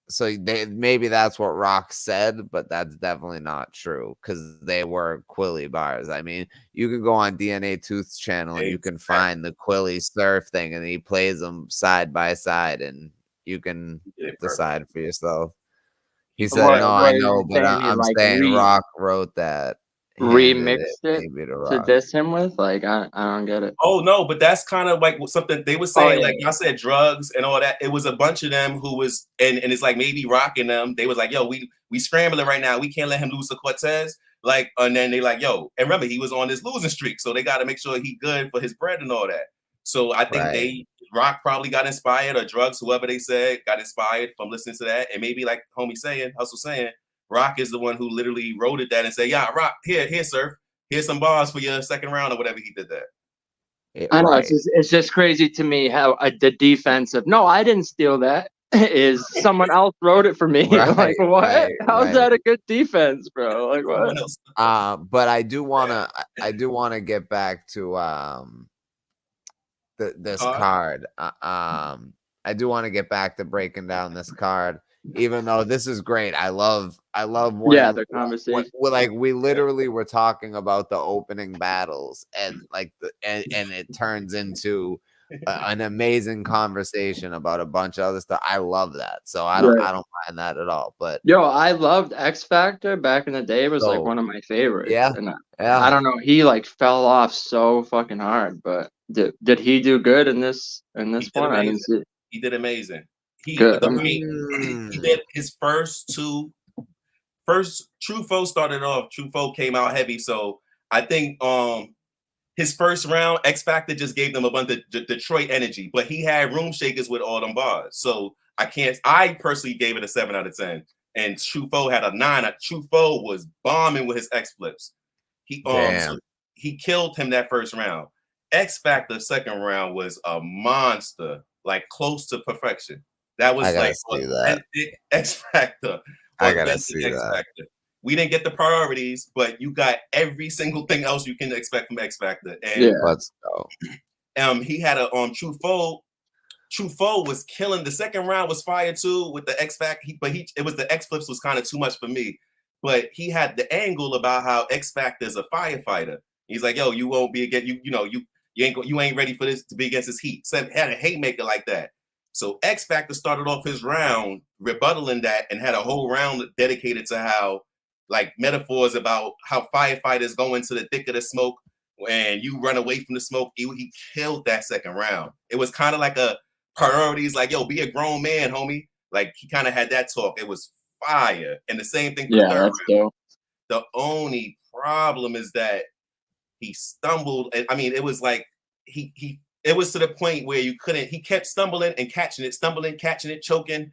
so maybe that's what Rock said, but that's definitely not true because they were Quilly bars. I mean, you can go on DNA Tooth's channel and you can find the Quilly Surf thing, and he plays them side by side, and you can decide for yourself. He said, "No, I know, but I'm like saying Rock wrote that." Remixed it to diss him with, like I don't get it. Oh no, but that's kind of like something they were saying. Like I said, drugs and all that. It was a bunch of them who was, and it's like maybe rocking them. They was like, yo, we scrambling right now. We can't let him lose to Cortez. Like, and then they like, yo, and remember he was on this losing streak, so they got to make sure he good for his bread and all that. So I think Rock probably got inspired, or drugs, whoever they said got inspired from listening to that, and maybe like homie Hustle saying. Rock is the one who literally wrote it that and said, yeah, Rock, here, Surf. Here's some bars for your second round or whatever he did that. I know, it's just crazy to me how the defense of, no, I didn't steal that, is someone else wrote it for me. Like, what? How's that a good defense, bro? Like, what? But I do wanna get back to this card. I do want to get back to breaking down this card. Even though this is great, I love when, the conversation. We literally were talking about the opening battles, and and it turns into an amazing conversation about a bunch of other stuff. I love that, so I don't mind that at all. But I loved X Factor back in the day. It was like one of my favorites. I don't know, he like fell off so fucking hard. But did he do good in this one? I didn't see it. He did amazing. He did his first True Foe started off. True Foe came out heavy, so I think his first round X Factor just gave them a bunch of Detroit energy, but he had room shakers with all them bars. So I personally gave it a 7 out of 10, and True Foe had a 9. True Foe was bombing with his X flips. So he killed him that first round. X Factor second round was a monster, like close to perfection. That was like X Factor. I gotta see that. We didn't get the priorities, but you got every single thing else you can expect from X Factor. And let's go. He had a True Foe. True Foe was killing. The second round was fire too with the X Factor. It was the X flips was kind of too much for me. But he had the angle about how X Factor is a firefighter. He's like, yo, you won't be against you ain't ready for this to be against his heat. So had a haymaker like that. So X Factor started off his round rebuttaling that and had a whole round dedicated to how, like, metaphors about how firefighters go into the thick of the smoke and you run away from the smoke. He killed that second round. It was kind of like a priorities, like, yo, be a grown man, homie. Like, he kind of had that talk. It was fire. And the same thing for the third round. The only problem is that he stumbled. I mean, it was like it was to the point where he kept stumbling and catching it, choking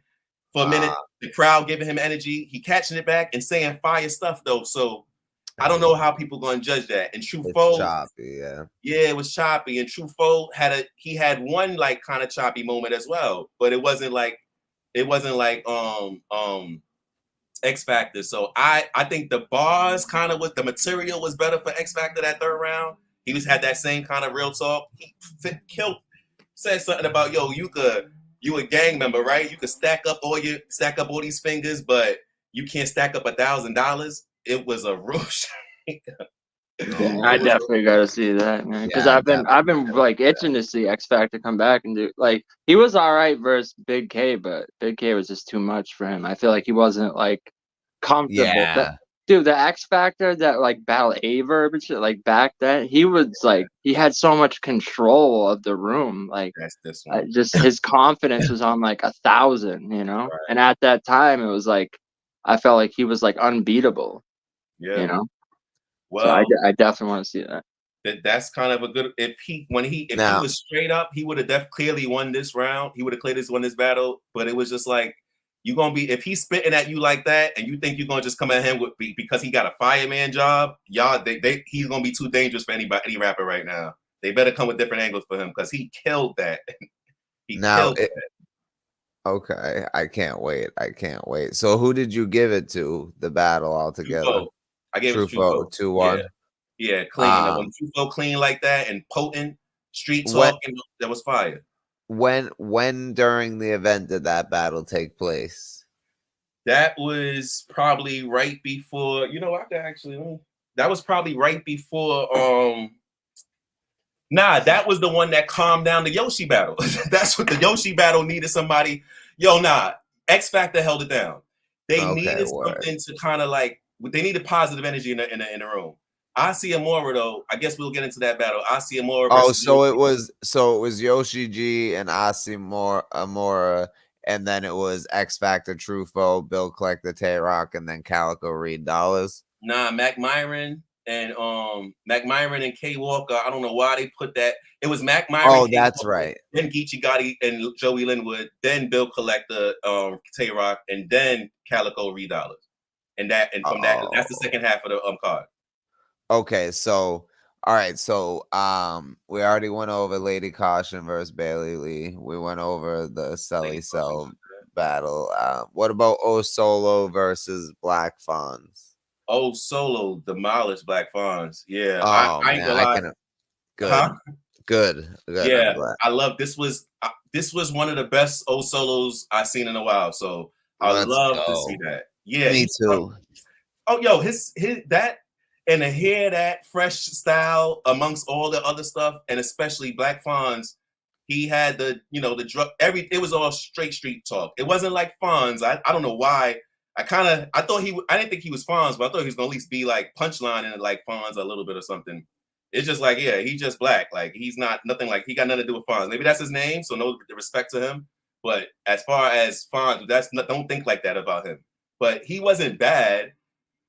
for a minute. The crowd giving him energy. He catching it back and saying fire stuff though. So I don't know how people gonna judge that. And True It's Foe, choppy, yeah. Yeah, it was choppy. And True Foe had one like kind of choppy moment as well, but it wasn't like X Factor. So I think the bars kind of the material was better for X Factor that third round. He had that same kind of real talk. He said something about, yo, you a gang member, right? You could stack up all these fingers, but you can't stack up $1,000. It was a real Yeah, I definitely got to see that, man. Because Yeah, I've been like itching to see X Factor come back and do like he was all right versus Big K, but Big K was just too much for him. I feel like he wasn't like comfortable. Yeah. Dude, the X Factor that like battle Averb and shit, like back then, he was like he had so much control of the room. Like That's this one. just his confidence was on like 1,000, you know. Right. And at that time, it was like I felt like he was like unbeatable. Yeah. You know. Well, So I definitely want to see that. That's kind of a good. If he was straight up, he would have clearly won this round. He would have clearly won this battle. But it was just like you gonna be if he's spitting at you like that, and you think you're gonna just come at him because he got a fireman job. Y'all, he's gonna be too dangerous for any rapper right now. They better come with different angles for him because he killed that. Killed that. Okay, I can't wait. So who did you give it to? The battle altogether. I gave it to True Foe 2-1. Yeah, clean. When True Foe clean like that and potent street talk, that was fire. When during the event did that battle take place? That was probably right before. That was probably right before. That was the one that calmed down the Yoshi battle. That's what the Yoshi battle needed. Somebody, X Factor held it down. They needed something to kind of like. They needed positive energy in the room. Asiamura, though, I guess we'll get into that battle. Asiamura. So it was Yoshi G and Asiamura, and then it was X Factor, True Foe, Bill Collector, Tay Rock, and then Calico Reed Dollars. Mac Myron and K Walker. I don't know why they put that. It was Mac Myron. Oh, that's right. Then Geechee Gotti and Joey Linwood. Then Bill Collector, Tay Rock, and then Calico Reed Dollars. And that's the second half of the card. Okay, so all right, so we already went over Lady Caution versus Bailey Lee. We went over the Selly Cell battle. What about O Solo versus Black Fonz? O Solo demolished Black Fonz. Yeah. Oh, I ain't gonna lie. Good. Yeah, I love this was one of the best O Solos I've seen in a while. So I love to see that. Yeah, me too. His that and to hear that fresh style amongst all the other stuff, and especially Black Fonz, he had the drug. It was all straight street talk. It wasn't like Fonz. I don't know why. I didn't think he was Fonz, but I thought he was gonna at least be like punchline and like Fonz a little bit or something. It's just like, yeah, he's just black. Like he's not nothing like he got nothing to do with Fonz. Maybe that's his name, so no respect to him. But as far as Fonz, don't think like that about him. But he wasn't bad.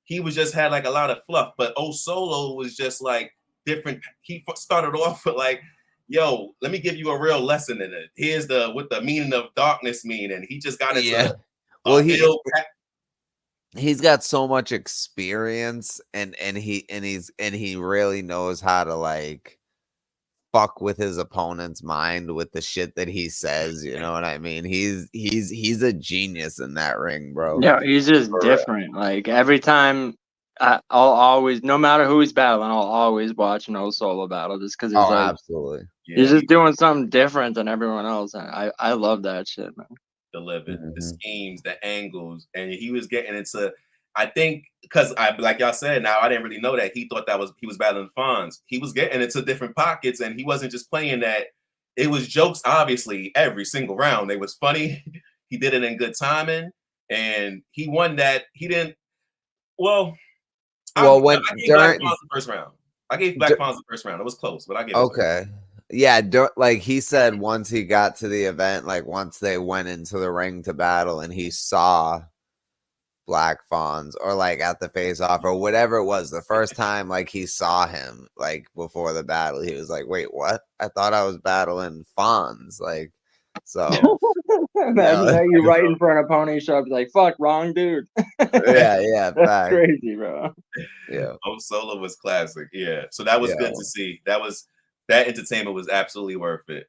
He was just had like a lot of fluff. But O Solo was just like different. He started off with like, yo, let me give you a real lesson in it. Here's what the meaning of darkness mean. And he just got into he's got so much experience and he really knows how to like fuck with his opponent's mind with the shit that he says, you know what I mean? He's a genius in that ring, bro. Yeah, he's just different. Like every time I'll always, no matter who he's battling, I'll always watch an O Solo battle just because he's absolutely. He's just doing something different than everyone else. And I love that shit, man. The living, the schemes, the angles, and he was getting into. I think because like y'all said, now I didn't really know that he thought he was battling Fonz. He was getting into different pockets, and he wasn't just playing that. It was jokes, obviously, every single round. They was funny. He did it in good timing, and he won that. He didn't. Well, I gave Black Fonz the first round. I gave Black Fonz the first round. It was close, but I gave. Okay. Yeah, like he said, once he got to the event, like once they went into the ring to battle and he saw Black Fonz or like at the face off or whatever it was, the first time like he saw him like before the battle, he was like, wait, what? I thought I was battling Fonz. Like So imagine that you right in front of Pony Shop, like fuck, wrong dude. yeah, that's crazy, bro. Yeah, Solo was classic. Yeah, so that was good to see. That entertainment was absolutely worth it.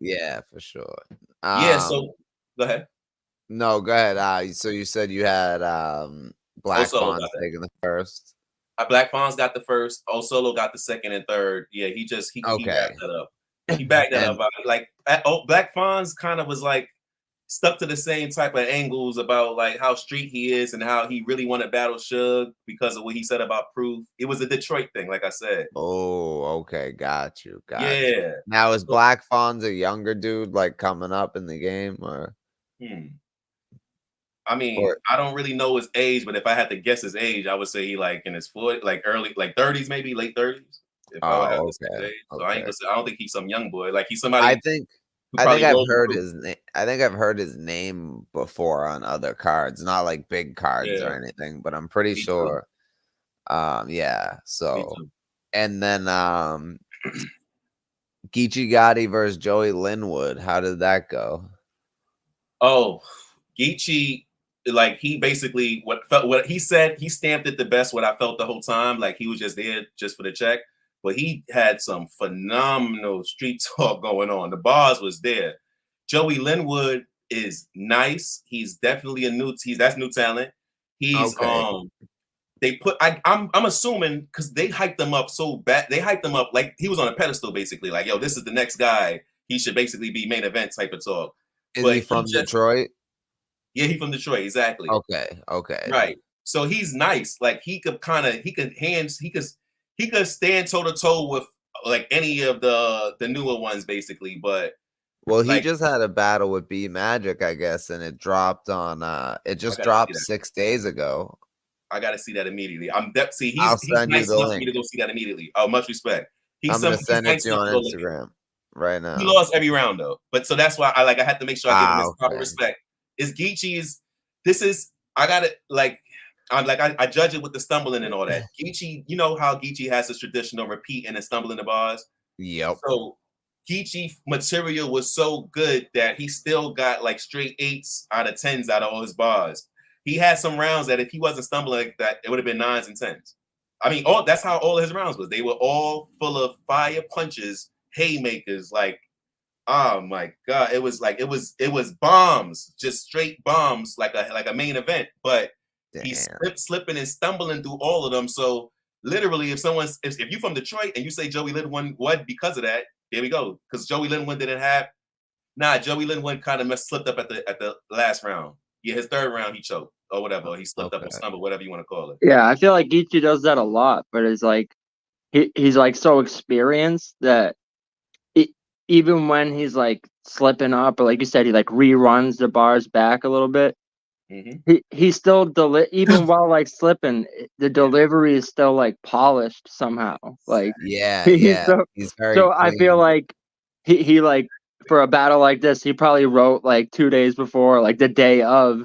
Yeah, for sure. Yeah. So go ahead. No, go ahead. So you said you had Black Solo Fawn got that. taking the first. Black Fawn's got the first. Solo got the second and third. Yeah, he Okay. wrapped that up. He backed that up. Like Black Fawn's kind of was like stuck to the same type of angles about like how street he is and how he really wanted battle Suge because of what he said about Proof. It was a Detroit thing, like I said. Oh, okay, got you. Yeah. Now is Black Fawn's a younger dude like coming up in the game or? I mean, I don't really know his age, but if I had to guess his age, I would say he like in his like early, like 30s, maybe late 30s. If I would have to say his age. So I don't think he's some young boy. Like he's somebody. I think I've heard his name. I think I've heard his name before on other cards, not like big cards or anything, but I'm pretty sure. Yeah. So, and then Geechee Gotti versus Joey Linwood. How did that go? Oh, Geechee, like he basically what he said, he stamped it the best what I felt the whole time. Like he was just there just for the check. But he had some phenomenal street talk going on. The bars was there. Joey Linwood is nice. He's definitely that's new talent. He's they put I'm assuming because they hyped him up so bad. They hyped him up like he was on a pedestal, basically. Like, yo, this is the next guy. He should basically be main event type of talk. Is he from Detroit? Yeah, he's from Detroit, exactly. Okay. Right. So he's nice. Like he could stand toe to toe with like any of the newer ones, basically. But he just had a battle with B Magic, I guess, and it dropped on. It just dropped 6 days ago. I gotta see that immediately. He's send nice you the enough link. for me to go see that immediately. Oh, much respect. I'm gonna send it to you on Instagram right now. He lost every round though, but so that's why I had to make sure I give him his proper respect. Is Geechee's? I judge it with the stumbling and all that. Geechee, you know how Geechee has his traditional repeating and stumbling the bars. Yep. So Geechee material was so good that he still got like straight 8s out of 10s out of all his bars. He had some rounds that if he wasn't stumbling like that, it would have been 9s and 10s. I mean, that's how all of his rounds was. They were all full of fire punches, haymakers. Like, oh my god, it was bombs, just straight bombs, like a main event. But he's slipping and stumbling through all of them. So literally, if you're from Detroit and you say Joey Linwood won because of that, there we go. Because Joey Linwood Joey Linwood kind of slipped up at the last round. Yeah, his third round he choked or whatever. He slipped up or stumbled, whatever you want to call it. Yeah, I feel like Geechee does that a lot, but it's like he's like so experienced that even when he's like slipping up, or like you said, he like reruns the bars back a little bit. Mm-hmm. He still even while like slipping, the delivery is still like polished somehow. Like he's very so clean. I feel like he like for a battle like this, he probably wrote like 2 days before, like the day of,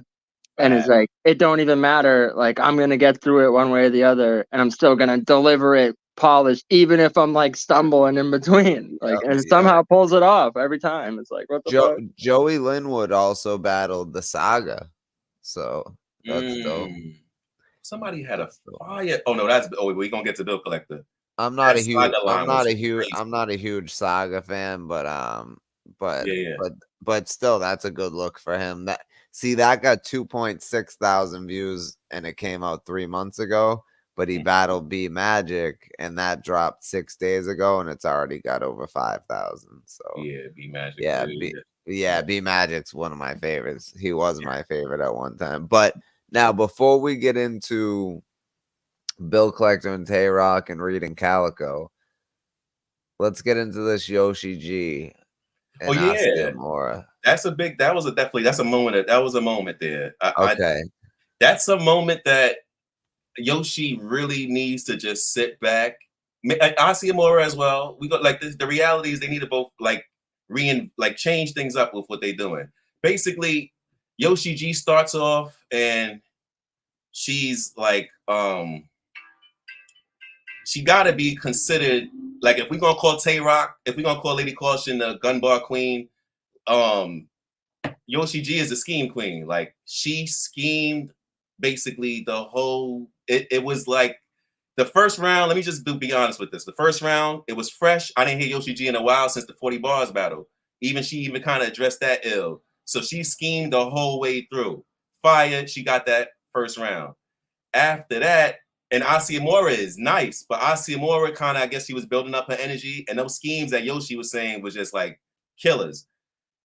and it's like it don't even matter. Like I'm gonna get through it one way or the other, and I'm still gonna deliver it polished, even if I'm like stumbling in between. Like and somehow pulls it off every time. It's like what the fuck? Joey Linwood also battled the Saga. So that's dope. Somebody had a fire. Oh no, we're gonna get to Bill Collector. I'm not a huge Saga fan, but still that's a good look for him. That got 2.6 thousand views and it came out 3 months ago, but he battled B Magic and that dropped 6 days ago and it's already got over 5,000. So yeah, B Magic. B Magic's one of my favorites. He was my favorite at one time. But now before we get into Bill Collector and Tay Rock and Reed and Calico, let's get into this Yoshi G. And that's a moment. That was a moment there. That's a moment that Yoshi really needs to just sit back. Asiamura as well. We got like this, the reality is they need to both change things up with what they're doing. Basically, Yoshi G starts off and she's like she gotta be considered like if we're gonna call Tay Rock, if we're gonna call Lady Caution the gun bar queen, Yoshi G is a scheme queen. Like she schemed basically the whole. It was like the first round. Let me just be honest with this. The first round, it was fresh. I didn't hear Yoshi G in a while since the 40 bars battle. She even kind of addressed that ill. So she schemed the whole way through. Fire. She got that first round. After that, and Asiamora is nice, but Asiamora kind of, I guess she was building up her energy, and those schemes that Yoshi was saying was just like killers.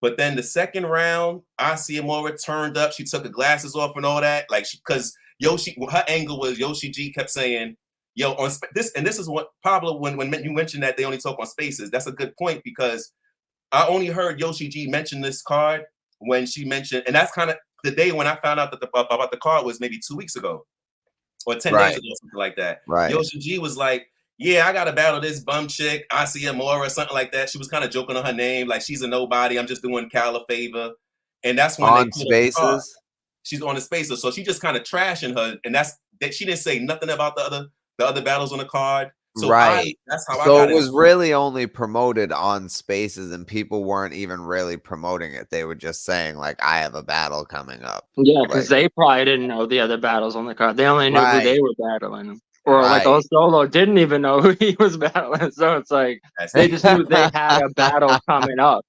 But then the second round, Asiamora turned up. She took her glasses off and all that, like because Yoshi, her angle was Yoshi G kept saying, "Yo, on this," and this is what Pablo, when you mentioned that they only talk on spaces, that's a good point because I only heard Yoshi G mention this card when she mentioned, and that's kind of the day when I found out that about the card was maybe 2 weeks ago. Or 10 days ago, something like that. Right. Yoshi G was like, yeah, I got to battle this bum chick, Asiamora, or something like that. She was kind of joking on her name, like she's a nobody. I'm just doing Cal a favor. And that's when on spaces. She's on the spaces. So she just kind of trashing her. And that's that she didn't say nothing about the other battles on the card. So right. That's how so I got it was really only promoted on spaces and people weren't even really promoting it. They were just saying like, I have a battle coming up. Yeah, because they probably didn't know the other battles on the card. They only knew who they were battling. Or like Solo didn't even know who he was battling. So it's like they just knew they had a battle coming up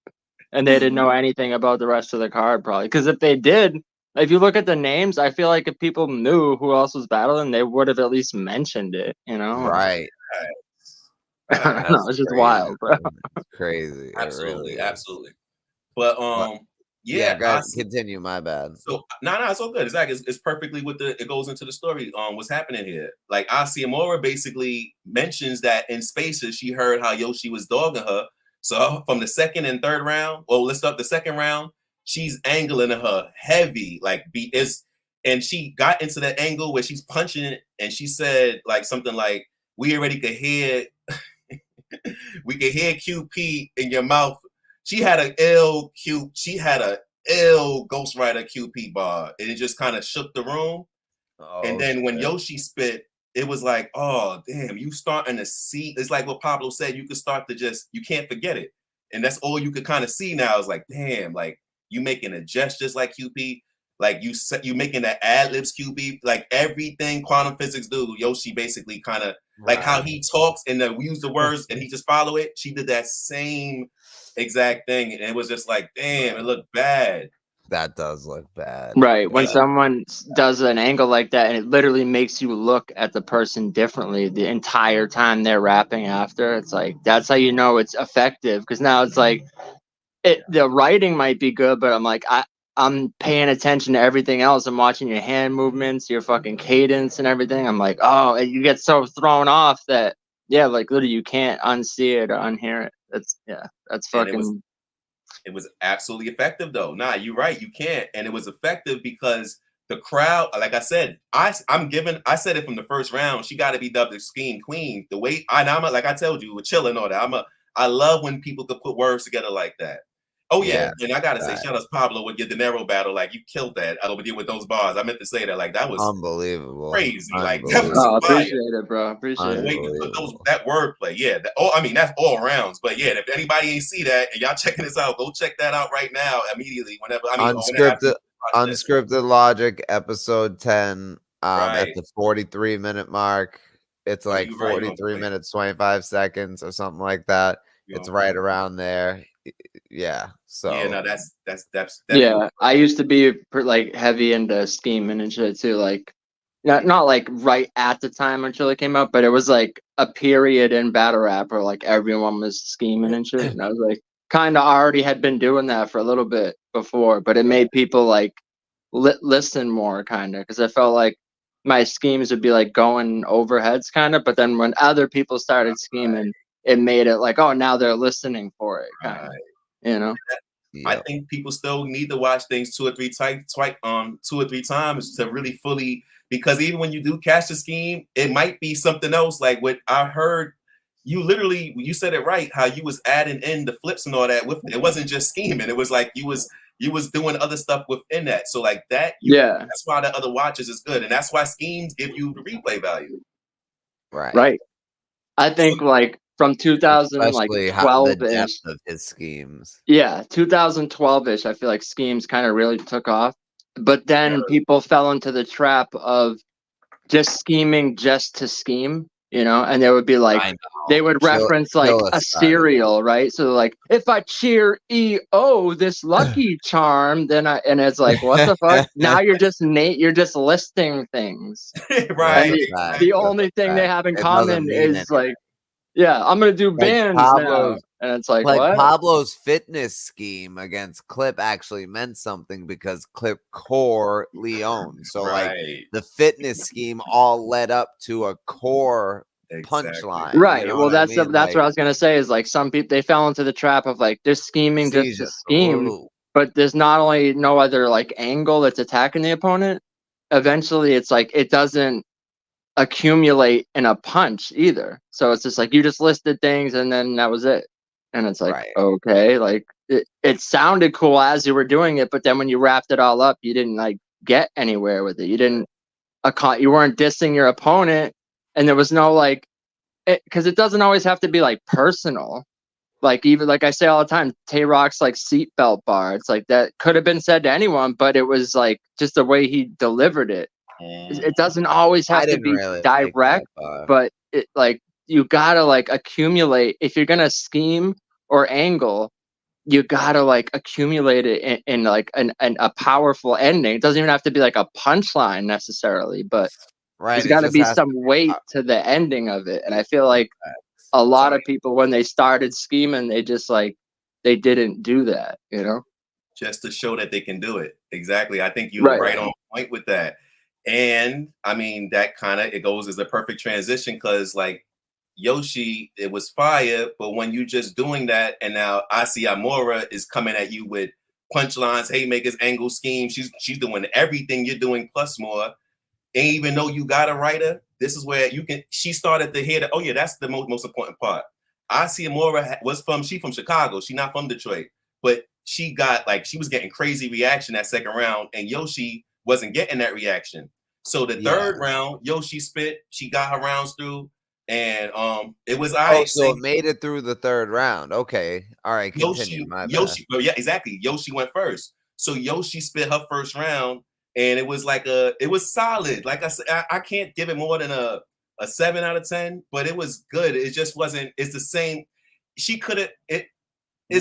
and they didn't know anything about the rest of the card probably. Because if they did, if you look at the names, I feel like if people knew who else was battling, they would have at least mentioned it, you know? Right. No, it's just wild, bro. It's crazy. Absolutely, really absolutely. But yeah, guys, continue. My bad. So it's all good. It's perfectly with it goes into the story. What's happening here? Like Asiamora basically mentions that in spaces she heard how Yoshi was dogging her. So from the second and third round, well, let's start the second round. She's angling her heavy, like and she got into that angle where she's punching it, and she said like something like, "We already could hear." We could hear QP in your mouth. She had an ill Ghost Rider QP bar, and it just kind of shook the room. And then when Yoshi spit, it was like, oh damn, you starting to see. It's like what Pablo said. You could start to you can't forget it, and that's all you could kind of see now. Is like, damn, like you making a gestures like QP, like you making the ad libs QP, like everything quantum physics do. Yoshi basically kind of. Like how he talks and we use the words and he just follow it. She did that same exact thing. And it was just like, damn, it looked bad. That does look bad. Right. When someone does an angle like that and it literally makes you look at the person differently the entire time they're rapping after, it's like, that's how you know it's effective. Because now it's like, the writing might be good, but I'm like, I'm paying attention to everything else. I'm watching your hand movements, your fucking cadence and everything. I'm like, oh, and you get so thrown off that, yeah, like literally you can't unsee it or unhear it. That's fucking. It was absolutely effective though. Nah, you're right. You can't. And it was effective because the crowd, like I said, I said it from the first round. She got to be dubbed the scheme queen. The way like I told you, we're chilling all that. I love when people could put words together like that. Oh yeah, and I gotta say, shout out to Pablo with your De Niro battle. Like you killed that over there with those bars. I meant to say that. Like that was unbelievable, crazy. Like that was appreciate it, bro. Appreciate it. That wordplay, yeah. I mean, that's all rounds. But yeah, if anybody ain't see that and y'all checking this out, go check that out right now immediately. Whenever Unscripted Logic episode 10 at the 43-minute mark. It's like 43 minutes 25 seconds or something like that. It's right around there. Yeah. So yeah, no, that's yeah. I used to be like heavy into scheming and shit too. Like, not like right at the time until it came out, but it was like a period in battle rap where like everyone was scheming and shit. And I was like, kind of already had been doing that for a little bit before, but it made people like listen more, kind of, because I felt like my schemes would be like going over heads, kind of. But then when other people started scheming. It made it like, oh, now they're listening for it, kind of, you know. I think people still need to watch things two or three times to really fully, because even when you do catch the scheme, it might be something else. Like what I heard, you said it right, how you was adding in the flips and all that with it. It wasn't just scheming. It was like you was doing other stuff within that. So like that, that's why the other watches is good, and that's why schemes give you the replay value. Right. I think like from Especially the 2012 ish. depth of his schemes. Yeah, 2012 ish. I feel like schemes kind of really took off, but then people fell into the trap of just scheming just to scheme, you know, and there would be like they would reference like a cereal, right? So like, if I cheer EO this lucky charm, then and it's like, what the fuck? Now you're just listing things. Right. And the only thing they have in common is like, yeah, I'm gonna do bands now. And it's like what? Pablo's fitness scheme against Clip actually meant something because Clip core Leon. So like the fitness scheme all led up to a core punchline. Right. You know well, that's what I was gonna say is like some people they fell into the trap of like just scheming just to scheme, but there's not only no other like angle that's attacking the opponent. Eventually, it's like it doesn't accumulate in a punch either. So it's just like you just listed things and then that was it. And it's like, okay, like it sounded cool as you were doing it, but then when you wrapped it all up, you didn't like get anywhere with it. You didn't you weren't dissing your opponent, and there was no like because it doesn't always have to be like personal. Like even like I say all the time, Tay Rock's like seatbelt bar. It's like that could have been said to anyone, but it was like just the way he delivered it. It doesn't always have to be direct, but it like you gotta like accumulate if you're gonna scheme or angle. You gotta like accumulate it in like a powerful ending. It doesn't even have to be like a punchline necessarily, but there's got to be some weight to the ending of it. And I feel like a lot of people when they started scheming, they just like they didn't do that, you know, just to show that they can do it. Exactly. I think you were right on point with that. And I mean, that kind of, it goes as a perfect transition because like Yoshi, it was fire, but when you just doing that and now Asi Amora is coming at you with punchlines, haymakers, angle schemes, she's doing everything you're doing plus more. And even though you got a writer, this is where you can, she started to hear that, oh yeah, that's the most important part. Asi Amora she from Chicago, she not from Detroit, but she got like, she was getting crazy reaction that second round and Yoshi wasn't getting that reaction. So the third round, Yoshi spit, she got her rounds through, and it was so it made it through the third round. Okay. All right, continue. Yoshi, yeah, exactly. Yoshi went first. So Yoshi spit her first round, and it was like it was solid. Like I said, I can't give it more than a 7 out of 10, but it was good. It just wasn't, it's the same. She could have it's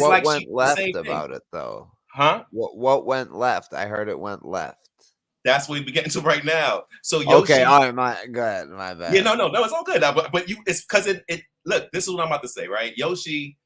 what like went left about it though? Huh? What went left? I heard it went left. That's what we're getting to right now. So Yoshi, okay, all right, go ahead, my bad. Yeah, no, it's all good. But it's because it. Look, this is what I'm about to say, right? Yoshi,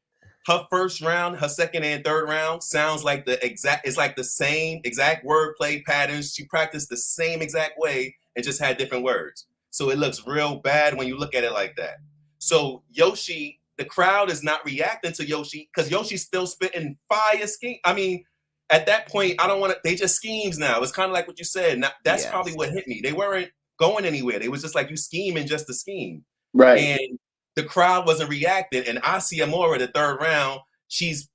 her first round, her second and third round sounds like it's like the same exact wordplay patterns. She practiced the same exact way and just had different words. So it looks real bad when you look at it like that. So Yoshi, the crowd is not reacting to Yoshi because Yoshi's still spitting fire scheme. I mean, at that point, I don't want to, they just schemes now. It's kind of like what you said. Now, that's probably what hit me. They weren't going anywhere. They was just like, you scheming just to scheme. Right. And the crowd wasn't reacting. And Asi Amora, the third round, she's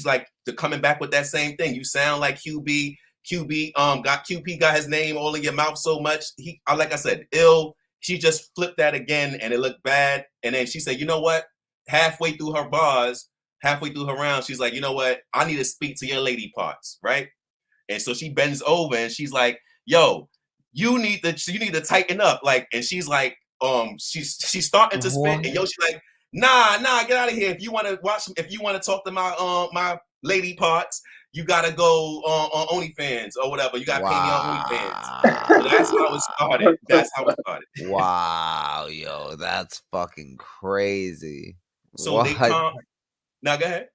like coming back with that same thing. You sound like QB. QP got his name all in your mouth so much. Like I said, ill. She just flipped that again and it looked bad. And then she said, you know what? Halfway through her round, she's like, you know what? I need to speak to your lady parts, right? And so she bends over and she's like, yo, you need to tighten up. Like, and she's like, she's starting to spit, and Yoshi like, nah, get out of here. If you want to talk to my lady parts, you gotta go on OnlyFans or whatever. You gotta pay me on OnlyFans. So that's how it started. Wow, yo, that's fucking crazy. So they come. Now go ahead.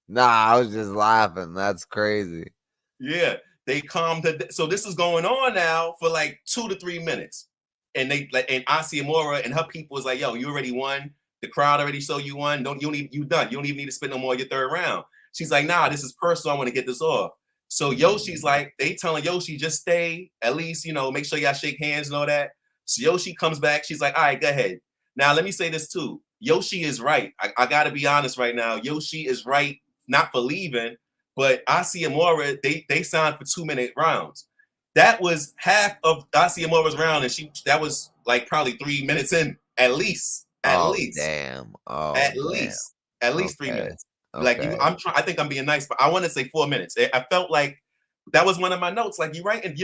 Nah, I was just laughing. That's crazy. Yeah, they calmed her. So this is going on now for like 2 to 3 minutes, and and Asi Amora and her people is like, "Yo, you already won. The crowd already saw you won. You done. You don't even need to spend no more of your third round." She's like, "Nah, this is personal. I want to get this off." So Yoshi's like, they telling Yoshi, just stay. At least make sure y'all shake hands and all that. So Yoshi comes back. She's like, "All right, go ahead." Now let me say this too. Yoshi is right. I got to be honest right now. Yoshi is right, not for leaving, but Asi Amora, they signed for 2-minute rounds. That was half of Asi Amora's round, and that was like probably 3 minutes in at least. At least. Damn. At least 3 minutes. Like I'm trying. I think I'm being nice, but I want to say 4 minutes. I felt like that was one of my notes. Like, you right, and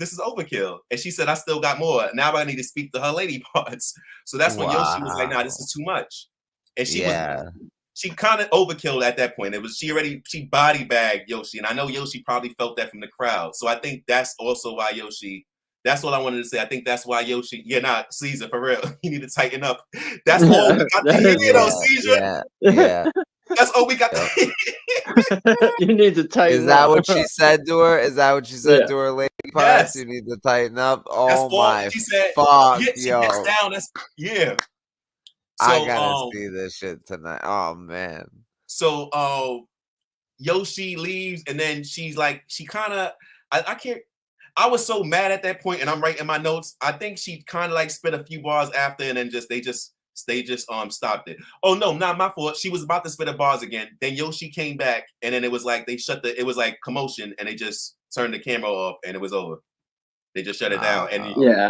this is overkill. And she said, I still got more. Now I need to speak to her lady parts. So that's when Yoshi was like, nah, this is too much. And she kind of overkilled at that point. She body bagged Yoshi. And I know Yoshi probably felt that from the crowd. So I think that's also why Yoshi, that's all I wanted to say. I think that's why Yoshi, Caesar, for real. You need to tighten up. That's all we got to hear, Caesar. Yeah. That's all we got to hear. You need to tighten up. Is that what she said to her? Is that what she said to her lady parts? Yes. You need to tighten up. Oh that's my she said, fuck, she gets down. So, I gotta see this shit tonight. Oh man. So Yoshi leaves, and then she's like, she kind of, I can't. I was so mad at that point, and I'm writing my notes. I think she kind of like spit a few bars after, and then they just stopped it. Oh no, not my fault. She was about to spit the bars again. Then Yoshi came back, and then it was like it was like commotion, and they just turned the camera off, and it was over. They just shut it down. And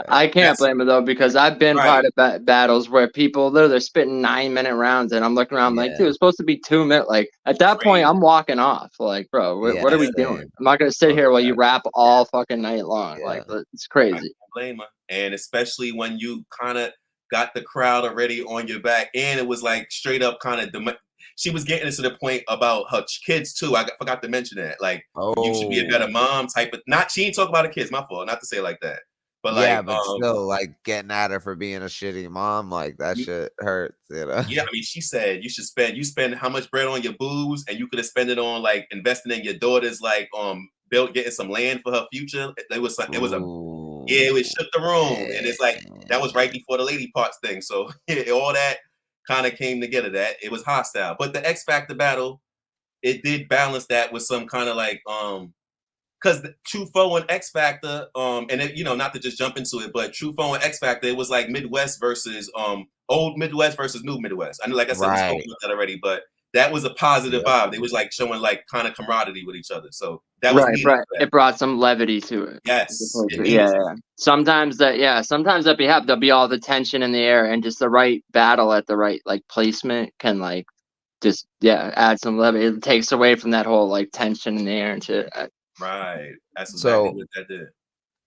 I can't blame it though, because I've been part of battles where people they're spitting 9-minute rounds, and I'm looking around like, dude, it's supposed to be 2 minutes. Like at that point, I'm walking off. Like, bro, what are we doing? I'm not gonna sit here while you rap all fucking night long. Like, it's crazy. I can't blame her, and especially when you kind of got the crowd already on your back, and it was like straight up kind of. She was getting to the point about her kids too. I forgot to mention that. Like, you should be a better mom type of. She didn't talk about her kids. My fault. Not to say it like that. But still, like getting at her for being a shitty mom, like that shit hurts. Yeah, I mean, she said you spend how much bread on your booze, and you could have spent it on like investing in your daughter's like getting some land for her future. It was shook the room, and it's like that was right before the lady parts thing. So all that kind of came together. That it was hostile, but the X Factor battle, it did balance that with some kind of like because True Foe and X Factor, and it, not to just jump into it, but True Foe and X Factor, it was like Midwest versus old Midwest versus new Midwest. I know, like I said, we spoke about that already, but that was a positive vibe. They was like showing like kind of camaraderie with each other. So that was needed. It brought some levity to it. Yes. Sometimes that there'll be all the tension in the air, and just the right battle at the right like placement can like just add some levity. It takes away from that whole like tension in the air and shit. Right. That's exactly what that did.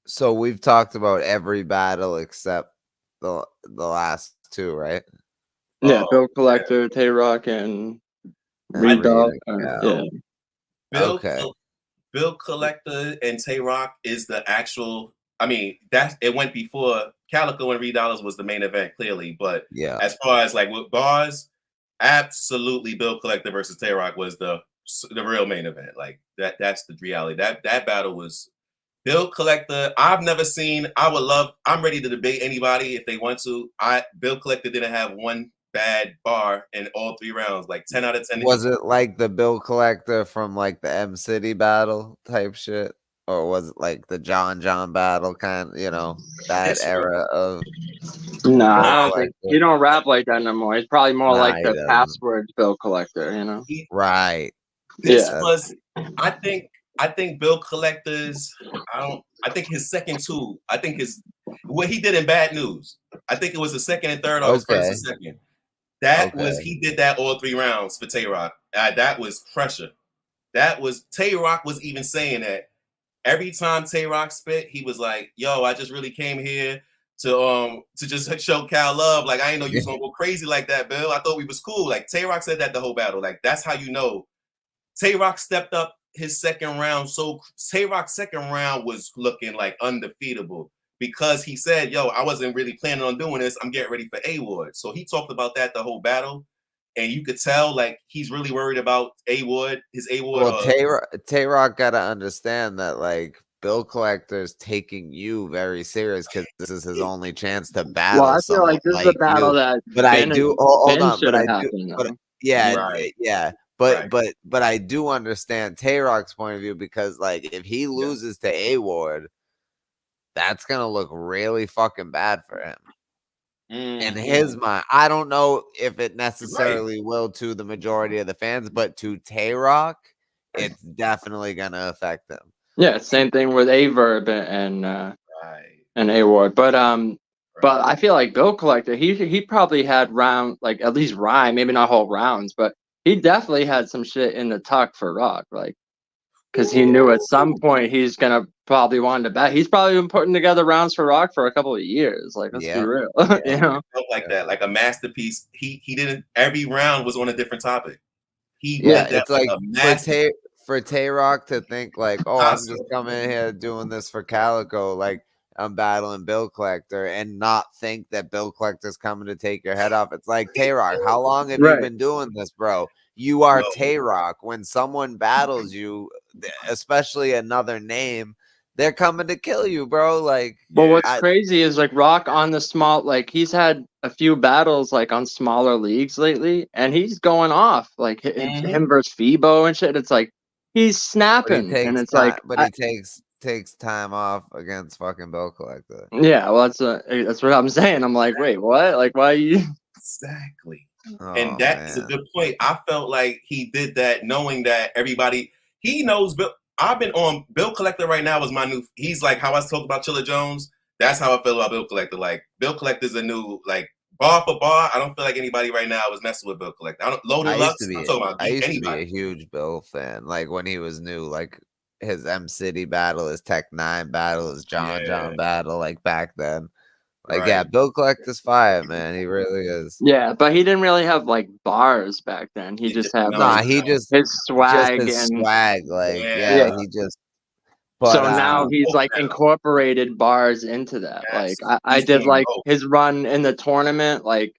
So we've talked about every battle except the last two, right? Yeah, Bill Collector, Tay Rock, and Reed Dog. Bill Collector and Tay Rock is the actual. I mean, it went before Calico and Reed Dollars was the main event, clearly. But as far as like with bars, absolutely, Bill Collector versus Tay Rock was the real main event. Like that's the reality. That battle was Bill Collector. I've never seen. I'm ready to debate anybody if they want to. Bill Collector didn't have one bad bar in all 3 rounds, like 10 out of 10. Was it like the Bill Collector from like the M City battle type shit, or was it like the John battle kind? That era of. No, I don't think he don't rap like that no more. He's probably more like the password Bill Collector. Right. This was, I think Bill Collector's. I think his second two. I think what he did in Bad News. I think it was the second and third, or his first and second. He did that all 3 rounds for Tay Rock. That was pressure. Tay Rock was even saying that every time Tay Rock spit, he was like, "Yo, I just really came here to just show Cal love. Like, I didn't know you was gonna go crazy like that, Bill. I thought we was cool." Like Tay Rock said that the whole battle. Like that's how you know Tay Rock stepped up his second round. So Tay Rock's second round was looking like undefeatable. Because he said, "Yo, I wasn't really planning on doing this. I'm getting ready for A-Ward." So he talked about that the whole battle, and you could tell like he's really worried about A-Ward, his A-Ward. Well, Tay Rock gotta understand that like Bill Collector's taking you very serious because this is his only chance to battle. Well, I feel like this is a battle that. But I do hold on. But I do. But I do understand Tay Rock's point of view because like if he loses to A-Ward, that's gonna look really fucking bad for him. In his mind, I don't know if it necessarily will to the majority of the fans, but to Tay Rock, it's definitely gonna affect him. Yeah, same thing with Averb and A-Ward. But But I feel like Bill Collector, he probably had like at least rhyme, maybe not whole rounds, but he definitely had some shit in the tuck for Rock, like, because he knew at some point he's gonna probably want to bet. He's probably been putting together rounds for Rock for a couple of years. Like, let's be real, you know, like that, like a masterpiece. He didn't. Every round was on a different topic. He Yeah, did that it's like a masterpiece. for Tay Rock to think like, oh, I'm just coming in here doing this for Calico, like I'm battling Bill Collector, and not think that Bill Collector's coming to take your head off. It's like, Tay Rock, how long have you been doing this, bro? You are Tay Rock. When someone battles you, especially another name, they're coming to kill you, bro. Like, but what's crazy is like Rock on the small, like he's had a few battles like on smaller leagues lately, and he's going off like him versus Febo and shit. It's like he's snapping, and it's like, but he takes time off against fucking Bill Collector. Yeah, well, that's what I'm saying. I'm like, wait, what? Like, why are you? Exactly. Oh, and that is a good point. I felt like he did that knowing that everybody, he knows Bill. I've been on Bill Collector right now is my new, he's like how I talked about Chilla Jones. That's how I feel about Bill Collector. Like Bill Collector's a new, like bar for bar. I don't feel like anybody right now is messing with Bill Collector. I don't Loaded Lux. I'm talking about I used to anybody. be a huge Bill fan. Like when he was new, like his M City battle, his Tech 9 battle, his John battle, like back then. Like, yeah, Bill Collector's fire, man. He really is. Yeah, but he didn't really have like bars back then. He just had his swag swag. Like, he just. But, so now he's like incorporated bars into that. Like I did like his run in the tournament. Like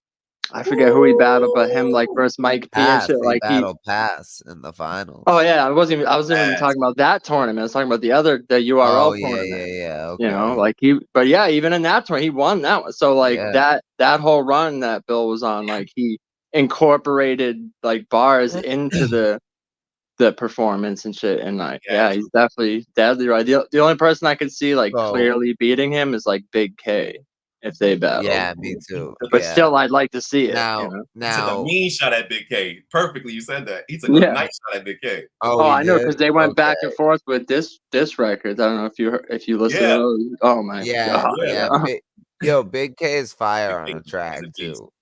I forget who he battled, but him like versus Mike P and shit. Like he battled Pass in the finals. Oh yeah, I wasn't even talking about that tournament. I was talking about the URL tournament. Okay. You know, like even in that tournament, he won that one. So like that whole run that Bill was on, like he incorporated like bars into the performance and shit. And like, he's definitely deadly right. The only person I could see like clearly beating him is like Big K if they battle. Yeah, me too. But still, I'd like to see it. Now, he took a mean shot at Big K. Perfectly, you said that. He took a nice shot at Big K. Oh, I know, because they went back and forth with this records. I don't know if you listen to those. Oh my god. Big K is fire on the track too.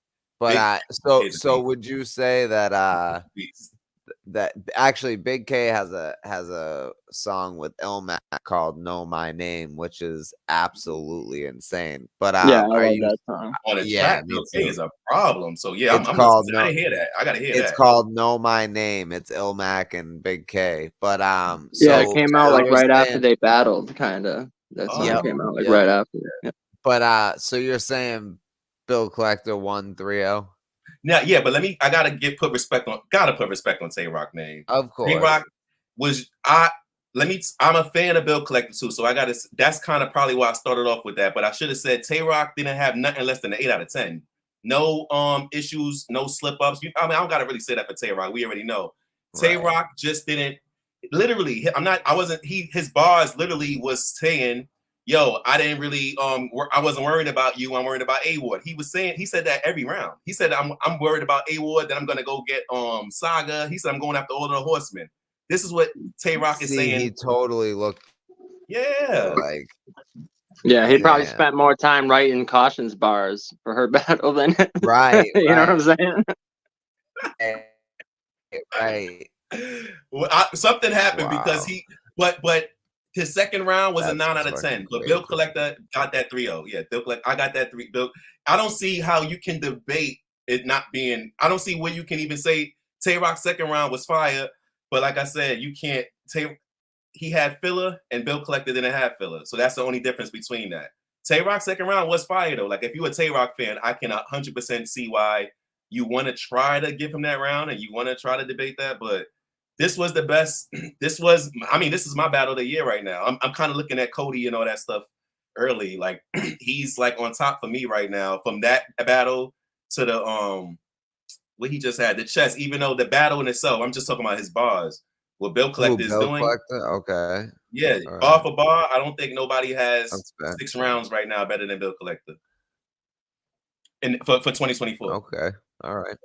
But so would you say that that actually Big K has a song with Ilmac called Know My Name, which is absolutely insane. But I love that song. On the track, Big K is a problem. So I didn't hear that. I gotta hear that. It's called Know My Name. It's Ilmac and Big K. But it came out like right after they battled, kind of. That song came out like right after. Yeah. But so you're saying Bill Collector won 3-0? Now, but I gotta put respect on Tay Rock name. Of course. Tay Rock I'm a fan of Bill Collector too, so that's kind of probably why I started off with that. But I should have said Tay Rock didn't have nothing less than an 8 out of 10. No issues, no slip ups. I don't gotta really say that for Tay Rock. We already know. Tay Rock just didn't literally. His bars literally was saying, yo, I didn't really I wasn't worried about you. I'm worried about A-Ward. He said that every round. He said, I'm worried about A-Ward, then I'm gonna go get Saga. He said, I'm going after all the horsemen. This is what Tay Rock is saying. He totally looked like he probably spent more time writing cautions bars for her battle than you know what I'm saying? Right. Well, something happened because but his second round was a 9 out of 10. But Bill Collector got that 3-0. Yeah, Bill Collector, I got that 3. Bill, I don't see how you can debate it not being. I don't see where you can even say Tay Rock's second round was fire. But like I said, you can't. He had filler, and Bill Collector didn't have filler. So that's the only difference between that. Tay Rock's second round was fire though. Like if you're a Tay Rock fan, I can 100% see why you want to try to give him that round and you want to try to debate that, but. This was the best. This is my battle of the year right now. I'm kind of looking at Cody and all that stuff early. Like he's like on top for me right now from that battle to the what he just had, the chess, even though the battle in itself, I'm just talking about his bars. What Bill Collector is doing. Okay. Yeah, bar for bar. I don't think nobody has 6 rounds right now better than Bill Collector. And for 2024. Okay. All right.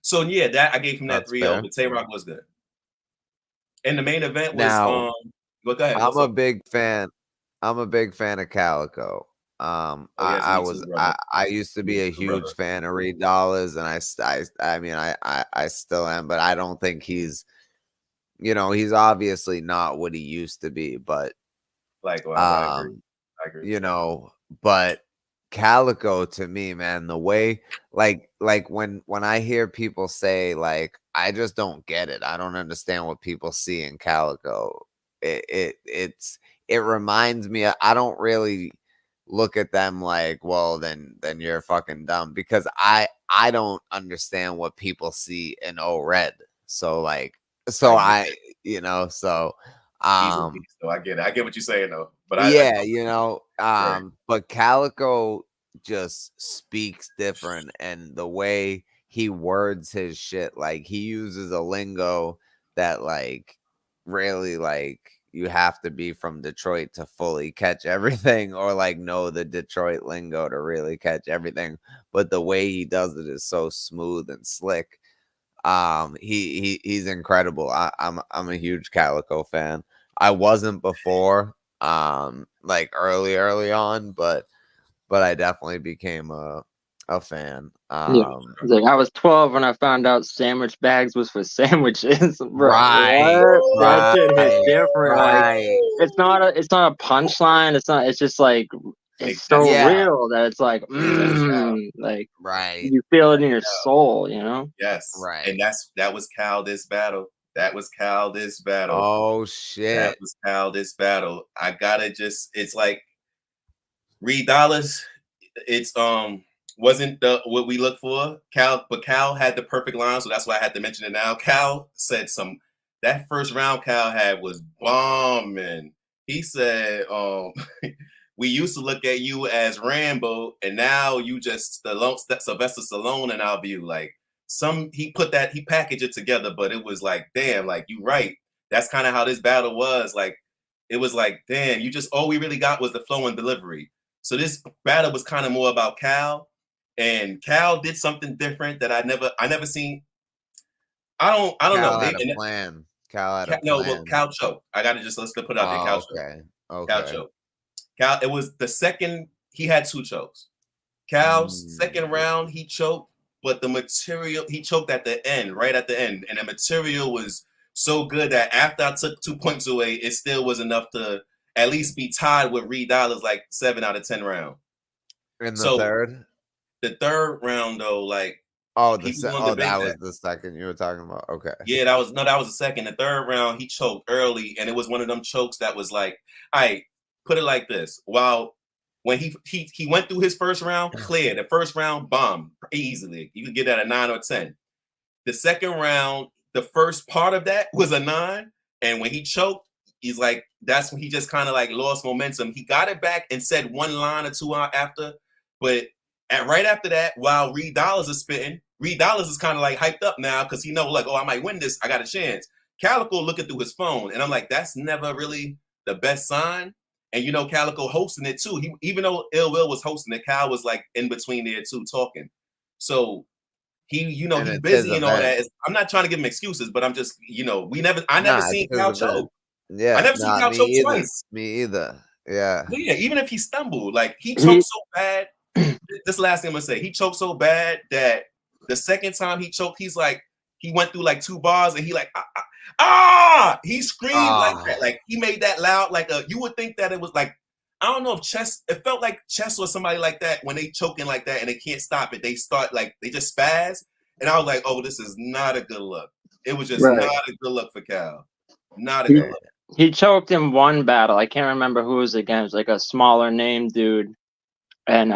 So that I gave him that 3-0, but Tay Rock was good. And the main event was go ahead. I'm a big fan of Calico. I used to be a huge fan of Reed Dollars, and I mean I still am, but I don't think he's, you know, he's obviously not what he used to be, but likewise, I agree. You know, but Calico, to me, man, the way like when I hear people say like, I just don't get it, I don't understand what people see in Calico, it reminds me, I don't really look at them like, well, then you're fucking dumb, because I don't understand what people see in O-Red. So like, so I you know, so he's a beast, though. I get it. I get what you're saying, though. But yeah, you know, but Calico just speaks different, and the way he words his shit, like he uses a lingo that like really, like, you have to be from Detroit to fully catch everything, or like know the Detroit lingo to really catch everything. But the way he does it is so smooth and slick. He's incredible. I'm a huge Calico fan. I wasn't before, like early on, but I definitely became a fan. Like I was 12 when I found out sandwich bags was for sandwiches. Bro, right, that shit hit different. right. Like it's not a punchline. It's just like it's so real that it's like like right. you feel it in your soul, you know? Yes. Right. And that was Cal this battle. That was Cal this battle. Oh shit. That was Cal this battle. I gotta just, it's like Reed Dollars, it's wasn't what we look for. But Cal had the perfect line, so that's why I had to mention it now. Cal said that first round Cal had was bombing. He said, we used to look at you as Rambo, and now you just Sylvester Stallone in our view. Like he packaged it together, but it was like, damn, like you right. That's kind of how this battle was. Like it was like, damn, you just all we really got was the flow and delivery. So this battle was kind of more about Cal, and Cal did something different that I never seen. I don't know. Had a plan. Cal had a plan. No, well, Cal choked. I gotta just let's put it out there. Cal choked. Cal choked. Cal, it was the second he had 2 chokes. Cal's second round he choked, but the material he choked at the end, right at the end, and the material was so good that after I took 2 points away, it still was enough to at least be tied with Reed Dollars, like 7 out of 10 round. In the third? The third round though, like that was the second you were talking about. Okay. Yeah, that was the second. The third round he choked early, and it was one of them chokes that was like, all right, put it like this. When he went through his first round, clear. The first round, bomb easily. You could get that a 9 or 10. The second round, the first part of that was a 9, and when he choked, he's like, that's when he just kind of like lost momentum. He got it back and said 1 line or 2 out after, but right after that, while Reed Dollars is spitting, Reed Dollars is kind of like hyped up now because he know like, oh, I might win this. I got a chance. Calico looking through his phone, and I'm like, that's never really the best sign. And you know, Calico hosting it too. Even though Ill Will was hosting it, Cal was like in between there too talking. So he's busy and all that. I'm not trying to give him excuses, but I'm just, I never seen Cal choke. Yeah, I never seen Cal choke twice. Me either. Yeah. But yeah, even if he stumbled, like he choked so bad. This last thing I'm gonna say, he choked so bad that the second time he choked, he's like, he went through like 2 bars and he like, he screamed like that. Like he made that loud, like you would think that it was like, I don't know if Chess, it felt like Chess or somebody like that when they choking like that and they can't stop it. They start like, they just spaz. And I was like, oh, this is not a good look. It was just not a good look for Cal. Not a good look. He choked in one battle. I can't remember who it was against, like a smaller name dude. And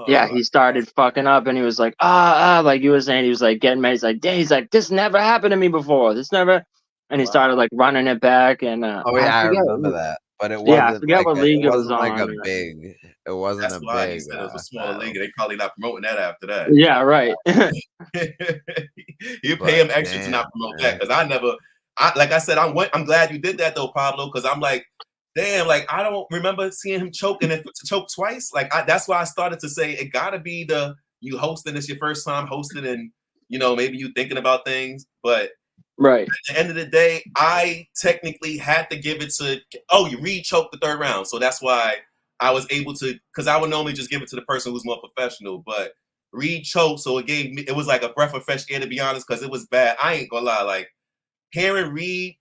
he started fucking up and he was like, like you were saying, he was like getting mad. He's like, this never happened to me before. This never. And he started like running it back. And I remember that. But it wasn't. I forget what league it was on. Like a big. It wasn't That's a why big. He said it was a small league. They probably not promoting that after that. Yeah, right. You pay him extra to not promote that because like I said, I'm glad you did that though, Pablo, because I'm like, damn, like I don't remember seeing him choking and to choke twice. Like that's why I started to say it gotta be you hosting this your first time hosting and maybe you thinking about things, but right at the end of the day, I technically had to give it to you re-choked the third round. So that's why I was able to, because I would normally just give it to the person who's more professional, but Reed choked, so it was like a breath of fresh air, to be honest, because it was bad. I ain't gonna lie, like hearing Reed,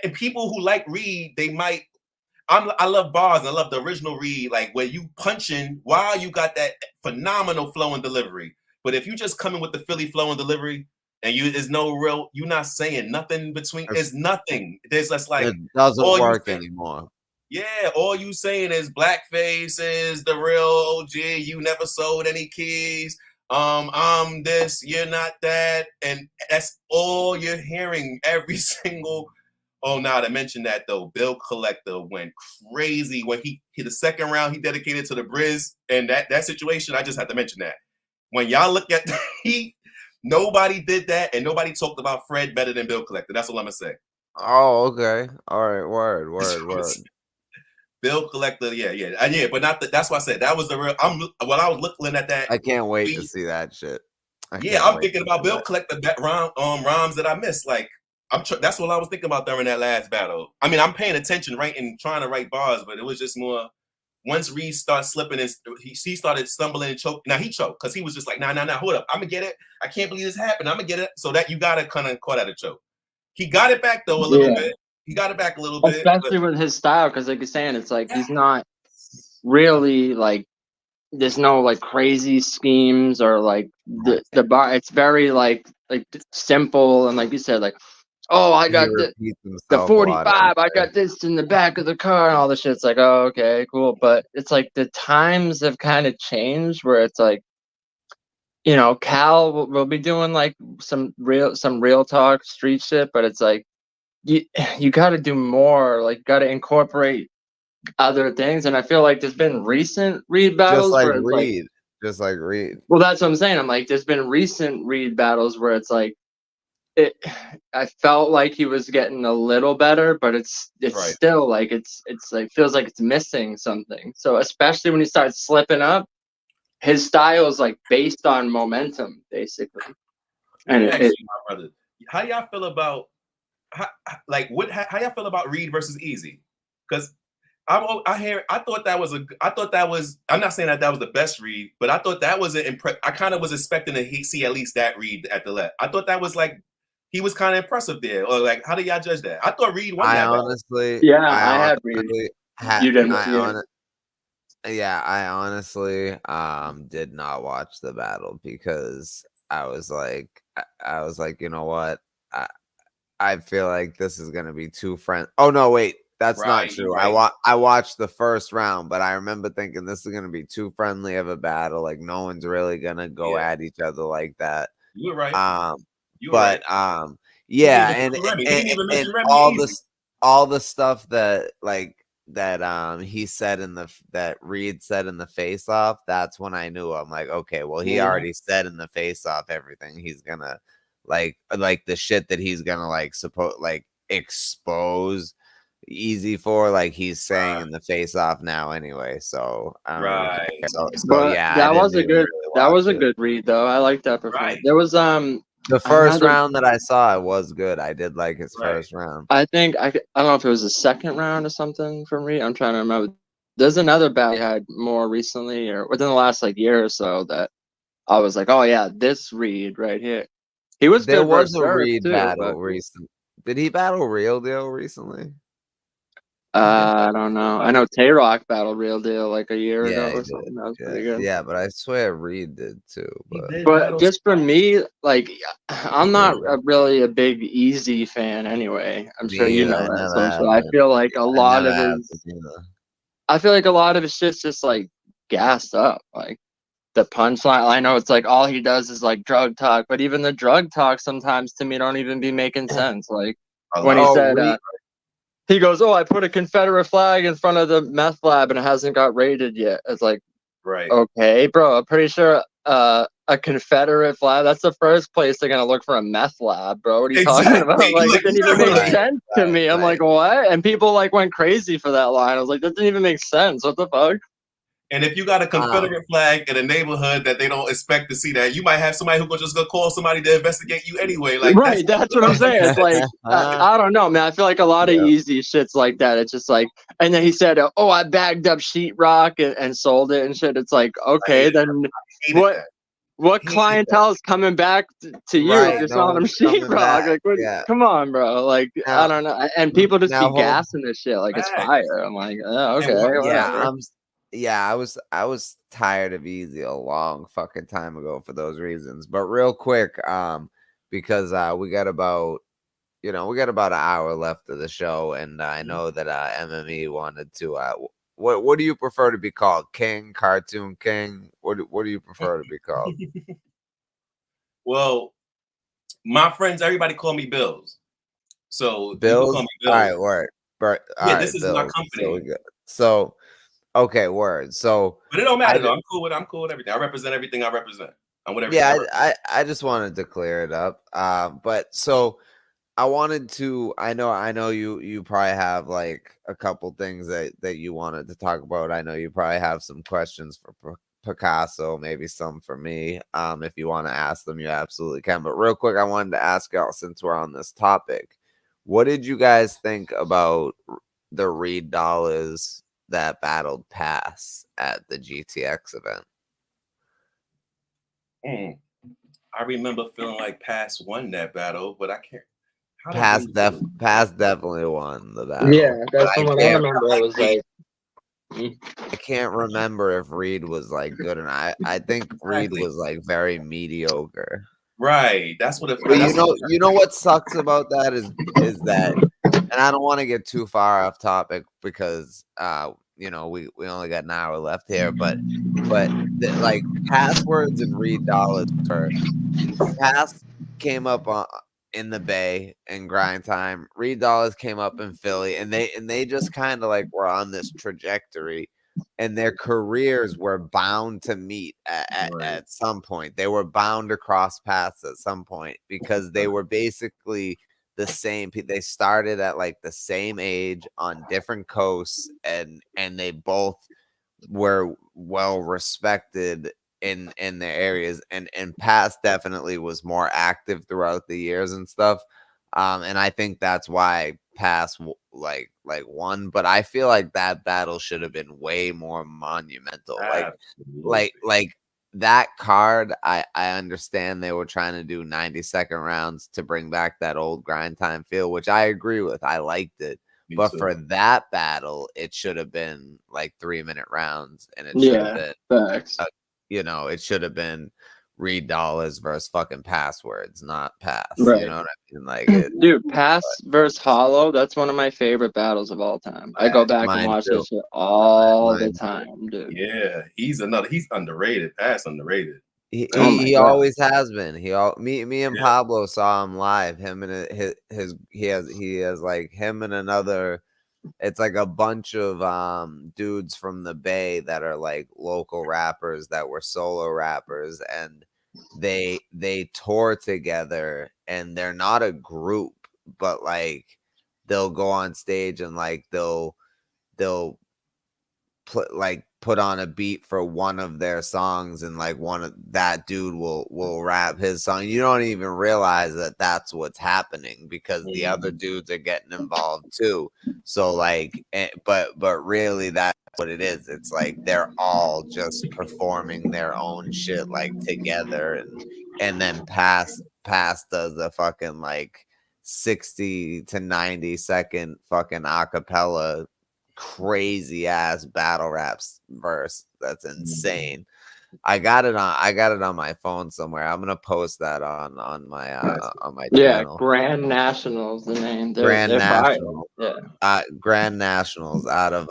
and people who like Reed, I love bars and I love the original Reed, like where you punching while you got that phenomenal flow and delivery. But if you just come in with the Philly flow and delivery, and you're not saying nothing between. It's nothing. There's just like it doesn't work anymore. Yeah, all you saying is blackface is the real OG. You never sold any keys. I'm this, you're not that, and that's all you're hearing every single. Oh, now to mention that though, Bill Collector went crazy when he hit the second round. He dedicated to the Briz, and that situation. I just had to mention that. When y'all look at the Heat, nobody did that, and nobody talked about Fred better than Bill Collector. That's all I'm gonna say. Oh, okay. All right. Word. Bill Collector, yeah, but not that's why I said that was the real. When I was looking at that, I can't wait to see that shit. I'm thinking about Bill Collector rhymes that I missed. Like that's what I was thinking about during that last battle. I mean, I'm paying attention, and trying to write bars, but it was just more. Once Reed started slipping and he started stumbling and choking. Now he choked because he was just like, nah, hold up, I'm gonna get it. I can't believe this happened. I'm gonna get it. So that you gotta kind of caught at a choke. He got it back though a little bit. He got it back a little bit, especially with his style, because like you're saying, it's like he's not really like there's no like crazy schemes or like the bar. It's very like simple and like you said, like I got the 45. I got this in the back of the car and all this shit. It's like, oh, okay, cool. But it's like the times have kind of changed where it's like, Cal will be doing like some real talk street shit, but it's like you got to do more. Like, got to incorporate other things. And I feel like there's been recent Reed battles just like Reed. Well, that's what I'm saying. I'm like, there's been recent Reed battles where it's like I felt like he was getting a little better, but it's still like it's like feels like it's missing something. So especially when he starts slipping up, his style is like based on momentum, basically. And my brother, how y'all feel about how y'all feel about Reed versus Easy? Because I thought that was I'm not saying that was the best Reed, but I thought that was I kind of was expecting to see at least that Reed at the left. I thought that was like he was kind of impressive there. Or like, how do y'all judge that? I thought Reed won that. I had Reed. You didn't. I honestly did not watch the battle because I was like, you know what? I feel like this is gonna be too friendly. Oh no, wait, that's not true. Right. I watched the first round, but I remember thinking this is gonna be too friendly of a battle. Like no one's really gonna go at each other like that. You were right. And all the stuff that he said that Reed said in the face off, that's when I knew. I'm like, okay, well, he already said in the face off everything he's gonna like the shit that he's gonna expose Easy for, like he's saying in the face off now anyway. So that was a good Reed though. I like that performance. There was the first round that I saw, it was good. I did like his first round. I think I don't know if it was the second round or something from Reed. I'm trying to remember. There's another battle he had more recently or within the last year or so that I was like, oh yeah, this Reed right here. He was there was a Reed battle recently. Did he battle Real Deal recently? I don't know. I know Tay-Rock battled Real Deal like a year ago or something. That was pretty good. Yeah, but I swear Reed did too. But just for me, like I'm not really a big Easy fan anyway. I'm sure you know that. So I feel like a lot of his shit's just like gassed up. Like the punchline, I know it's like all he does is like drug talk, but even the drug talk sometimes to me don't even be making sense. Like when he said he goes, oh, I put a Confederate flag in front of the meth lab and it hasn't got raided yet. It's like, okay, bro, I'm pretty sure a Confederate flag, that's the first place they're going to look for a meth lab, bro. What are you talking about? Like, it didn't even make sense to me. I'm like, what? And people like went crazy for that line. I was like, that didn't even make sense. What the fuck? And if you got a Confederate flag in a neighborhood that they don't expect to see that, you might have somebody who just go call somebody to investigate you anyway. Like right, that's what I'm saying. It's like I don't know, man. I feel like a lot of easy shits like that. It's just like, and then he said, "Oh, I bagged up sheetrock and sold it and shit." It's like, okay, then what clientele is coming back to you if you're selling them sheetrock? Like, come on, bro. Like, I don't know. And people just be gassing this shit like it's fire. I'm like, oh, okay, I was tired of Easy a long fucking time ago for those reasons. But real quick, because we got about an hour left of the show, and I know that MME wanted to. What do you prefer to be called? King, Cartoon King? What do you prefer to be called? Well, my friends, everybody call me Bills. So Bills? call me Bills. All right, word. This is my company. So okay, word. So, but it don't matter though. I'm cool with everything. I represent everything I represent. I'm with everything. Yeah, I just wanted to clear it up. But so I wanted to. I know you probably have like a couple things that you wanted to talk about. I know you probably have some questions for Pickasso, maybe some for me. If you want to ask them, you absolutely can. But real quick, I wanted to ask y'all, since we're on this topic, what did you guys think about the Reed Dollars that battled Pass at the GTX event? I remember feeling like Pass won that battle, but I can't. Pass definitely won the battle. Yeah, that's the one I remember. It was like, I can't remember if Reed was like good, and I think Reed was like very mediocre. Right, that's what it. But you know what sucks about that is that, and I don't want to get too far off topic because we only got an hour left here, but like Passwords and Reed Dollars Pass came up in the Bay and Grind Time. Reed Dollars came up in Philly, and they just kind of like were on this trajectory, and their careers were bound to meet at some point. They were bound to cross paths at some point because they were basically the same. They started at like the same age on different coasts, and they both were well respected in their areas, and Pass definitely was more active throughout the years and stuff, and I think that's why Pass like won. But I feel like that battle should have been way more monumental. Like that card, I understand they were trying to do 90-second rounds to bring back that old Grind Time feel, which I agree with. I liked it. But for that battle, it should have been like 3-minute rounds, and it should have been facts. It should have been Reed Dollars versus fucking Passwords, not Pass. Right. You know what I mean? Like, dude, Pass versus Hollow, that's one of my favorite battles of all time. I go back and watch this shit all the time, dude. Yeah, he's underrated. Pass underrated. He always has been. Me and Pablo saw him live. Him and he has like him and another. It's like a bunch of dudes from the Bay that are like local rappers that were solo rappers, and they tour together, and they're not a group, but like they'll go on stage and like they'll put on a beat for one of their songs, and like that dude will rap his song. You don't even realize that that's what's happening because the other dudes are getting involved too. So like, but really that's what it is. It's like they're all just performing their own shit like together, and then Pass does a fucking like 60 to 90-second fucking acapella crazy ass battle raps verse. That's insane. I got it on my phone somewhere. I'm gonna post that on my channel. Grand Nationals, the name. Grand Nationals. Yeah. Grand Nationals out of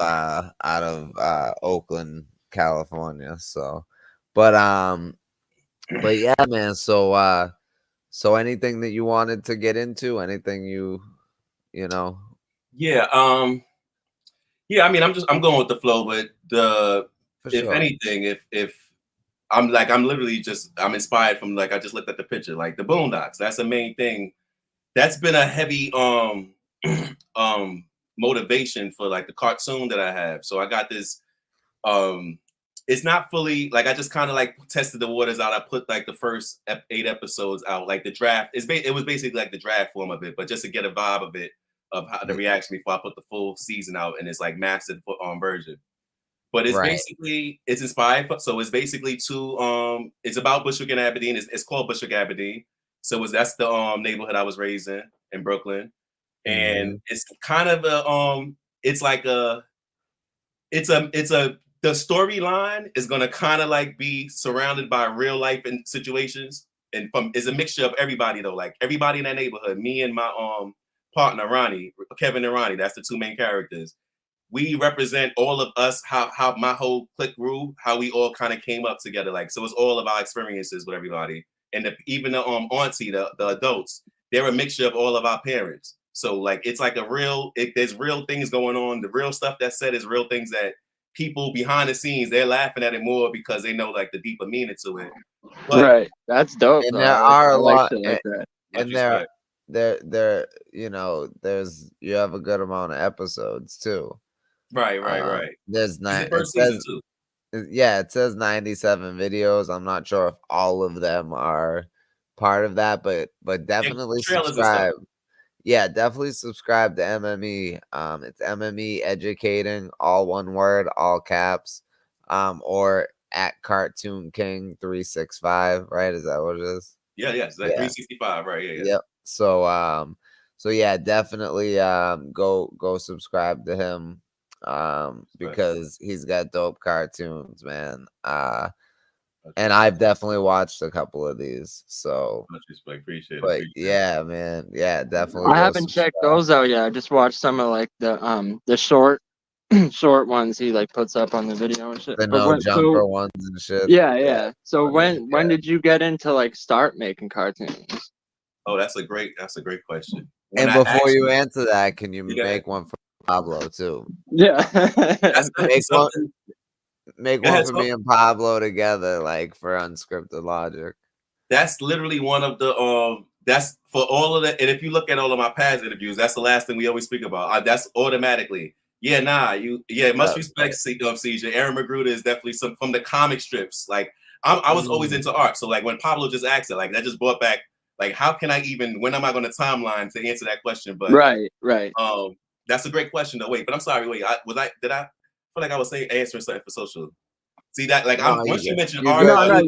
Oakland, California. So, but yeah, man. So anything that you wanted to get into? Anything you know? Yeah. Yeah. I mean, I'm going with the flow, but anything, if I'm literally I'm inspired from like I just looked at the picture, like the Boondocks. That's the main thing. That's been a heavy motivation for like the cartoon that I have. So I got this it's not fully like I just kind of like tested the waters out. I put like the first 8 episodes out, like the draft. It was basically like the draft form of it, but just to get a vibe of it, of how the reaction before I put the full season out, and it's like mastered version. But it's basically it's inspired. So it's basically it's about Bushwick and Aberdeen. It's called Bushwick Aberdeen. So that's the neighborhood I was raised in Brooklyn, and it's kind of it's like the storyline is gonna kind of like be surrounded by real life and situations, and it's a mixture of everybody though, like everybody in that neighborhood. Me and my partner Ronnie, Kevin and Ronnie, that's the 2 main characters. We represent all of us, how my whole clique grew, how we all kind of came up together. Like, so it's all of our experiences with everybody. And even the auntie, the adults, they're a mixture of all of our parents. So like, it's like there's real things going on. The real stuff that's said is real things that people behind the scenes, they're laughing at it more because they know like the deeper meaning to it. But, right. That's dope. And there are a lot like that. And there, you know, you have a good amount of episodes too. Right. There's it says 97 videos. I'm not sure if all of them are part of that, but definitely subscribe. Yeah, definitely subscribe to MME. It's MME Educating, all one word, all caps. Or at Cartoon King 365, right? Is that what it is? Yeah, it's like 365, right? Yeah. Yep. So yeah, definitely go subscribe to him. Because he's got dope cartoons, man. And I've definitely watched a couple of these. So much respect, appreciate it. But yeah, man, yeah, definitely. I haven't checked those out yet. I just watched some of like the short ones he like puts up on the video and shit. The no jumper ones and shit. Yeah. So when did you get into like start making cartoons? Oh, that's a great question. And before you answer that, can you make one for Pablo too? Yeah. Make one for me and Pablo together, like for Unscripted Logic. That's literally one of the that's for all of that. And if you look at all of my past interviews, that's the last thing we always speak about. That's automatically. Much respect, CJ. Aaron Magruder is definitely some from the comic strips. Like I was always into art. So like when Pablo just asked it, like that just brought back like how can I even when am I going to timeline to answer that question? But right. That's a great question though. Wait, but I'm sorry. Wait, did I feel like I was answering something for social? See that like once you mentioned art. No,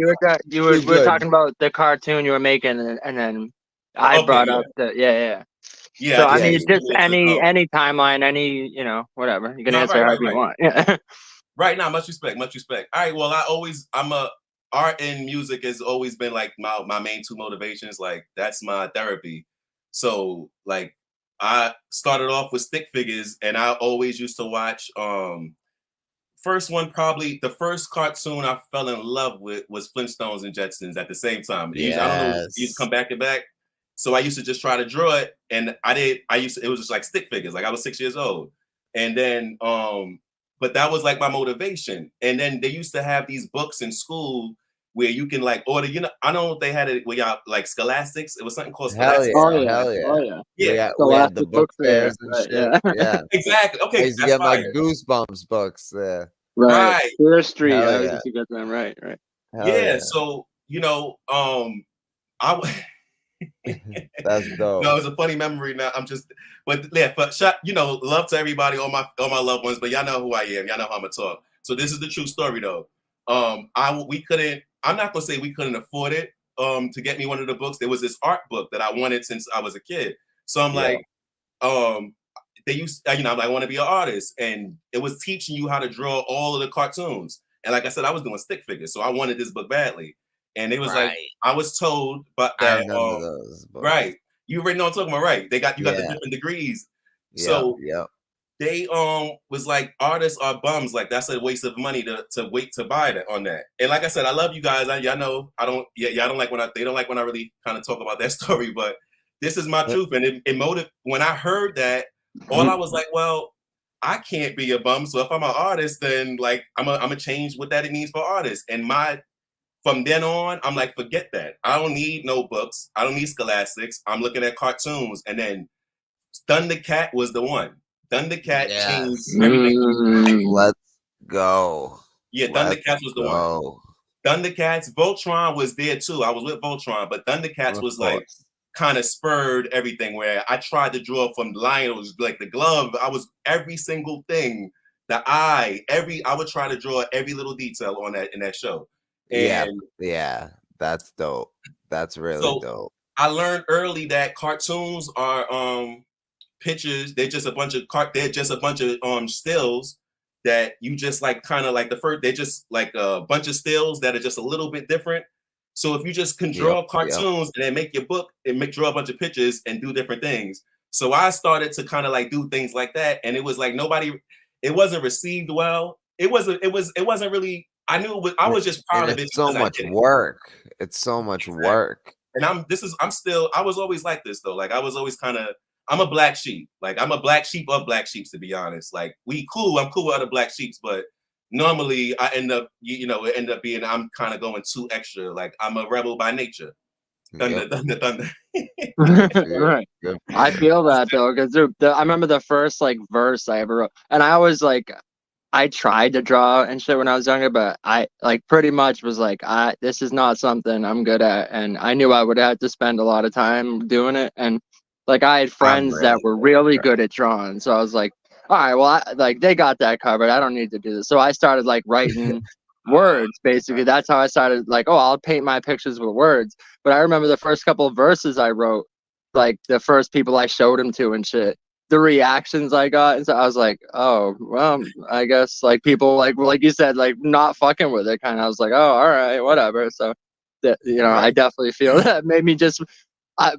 you were talking about the cartoon you were making, and then I brought up the Yeah. So I mean, just any timeline, any whatever you can answer however you want. Yeah. Right now, much respect. All right. Well, art and music has always been like my main 2 motivations. Like that's my therapy. So like I started off with stick figures, and I always used to watch. First one, probably the first cartoon I fell in love with was Flintstones and Jetsons at the same time. I don't know, you used to come back to back. So I used to just try to draw it, and it was just like stick figures. Like I was 6 years old, and then but that was like my motivation. And then they used to have these books in school where you can like order. I don't know if they had it where y'all like Scholastics. It was something called Scholastics. Hell yeah. We had the book fairs and shit. Yeah. Exactly. Okay. I used to get my Goosebumps books there. Right. First Street. I used to get them. Right. Yeah. So that's dope. No, it's a funny memory now. Love to everybody, all my loved ones, but y'all know who I am. Y'all know how I'm gonna talk. So this is the true story though. I'm not gonna say we couldn't afford it to get me one of the books. There was this art book that I wanted since I was a kid. So I'm like, they used, I'm like, I want to be an artist, and it was teaching you how to draw all of the cartoons. And like I said, I was doing stick figures, so I wanted this book badly. And it was like I was told, but that I remember those books. Right, you already know what I'm talking about, right? You got the different degrees. So they was like, artists are bums. Like that's a waste of money to wait to buy that on that. And like I said, I love you guys. Y'all know I don't. Y'all don't like they don't like when I really kind of talk about that story, but this is my truth. And it when I heard that. All I was like, well, I can't be a bum. So if I'm an artist, then like I'm gonna change what that it means for artists. And from then on, I'm like, forget that. I don't need no books. I don't need Scholastics. I'm looking at cartoons. And then Thundercat was the one. Thundercat changed everything. Let's go. Yeah, Thundercats was the one. Thundercats, Voltron was there too. I was with Voltron, but Thundercats was like kind of spurred everything where I tried to draw from Lion. It was like the glove. I was every single thing, the eye, I would try to draw every little detail on that in that show. And yeah, that's dope. That's really dope. I learned early that cartoons are pictures. They're just a bunch of stills that you just like kind of like they're just like a bunch of stills that are just a little bit different. So if you just can draw cartoons and then make your book and draw a bunch of pictures and do different things. So I started to kind of like do things like that. And it was like it wasn't received well. It wasn't really, I knew I was just proud of it. So much work. It's so much work. And I was always like this though. Like I was always I'm a black sheep. Like I'm a black sheep of black sheeps, to be honest. Like I'm cool with other black sheeps, but normally I end up, being, I'm kind of going too extra. Like I'm a rebel by nature. Thunder. Right. I feel that though, because I remember the first like verse I ever wrote, and I always like, I tried to draw and shit when I was younger, but I like pretty much was like, this is not something I'm good at, and I knew I would have to spend a lot of time doing it, and like I had friends that were really good at drawing, so I was like, all right, well, they got that covered. I don't need to do this. So I started like writing words. Basically, that's how I started. Like, I'll paint my pictures with words. But I remember the first couple of verses I wrote, like the first people I showed them to and shit, the reactions I got, and so I was like, oh, well, I guess like people like you said, like not fucking with it. Kind of, I was like, oh, all right, whatever. So, I definitely feel that made me just.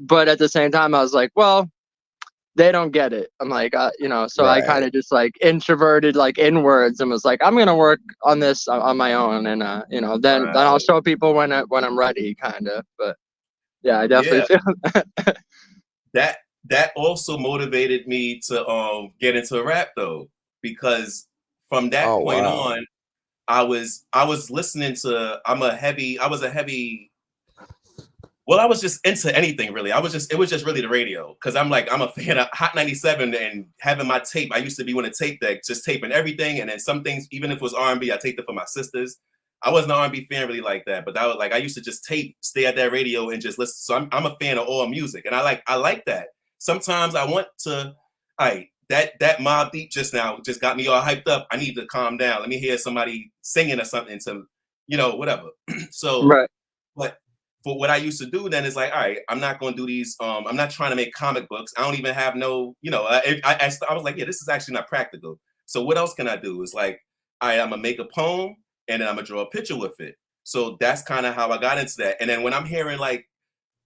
But at the same time, I was like, well, they don't get it. I'm like, so I kind of just like introverted like inwards and was like, I'm gonna work on this on my own, and then I'll show people when I'm ready, kind of. But yeah, I definitely feel that also motivated me to get into rap though, because from that point on, I was listening to. Well, I was just into anything really. It was just really the radio, because I'm a fan of Hot 97 and having my tape. I used to be on a tape deck, just taping everything, and then some things, even if it was R&B, I taped it for my sisters. I wasn't an R&B fan really like that, but that was like I used to just stay at that radio and just listen. So I'm a fan of all music, and I like that. Sometimes I want to, that Mobb Deep just now just got me all hyped up. I need to calm down. Let me hear somebody singing or something to, whatever. So, but. But what I used to do then is like, all right, I'm not going to do these. I'm not trying to make comic books. I don't even have no, I was like, yeah, this is actually not practical. So what else can I do? It's like, all right, I'm going to make a poem and then I'm going to draw a picture with it. So that's kind of how I got into that. And then when I'm hearing like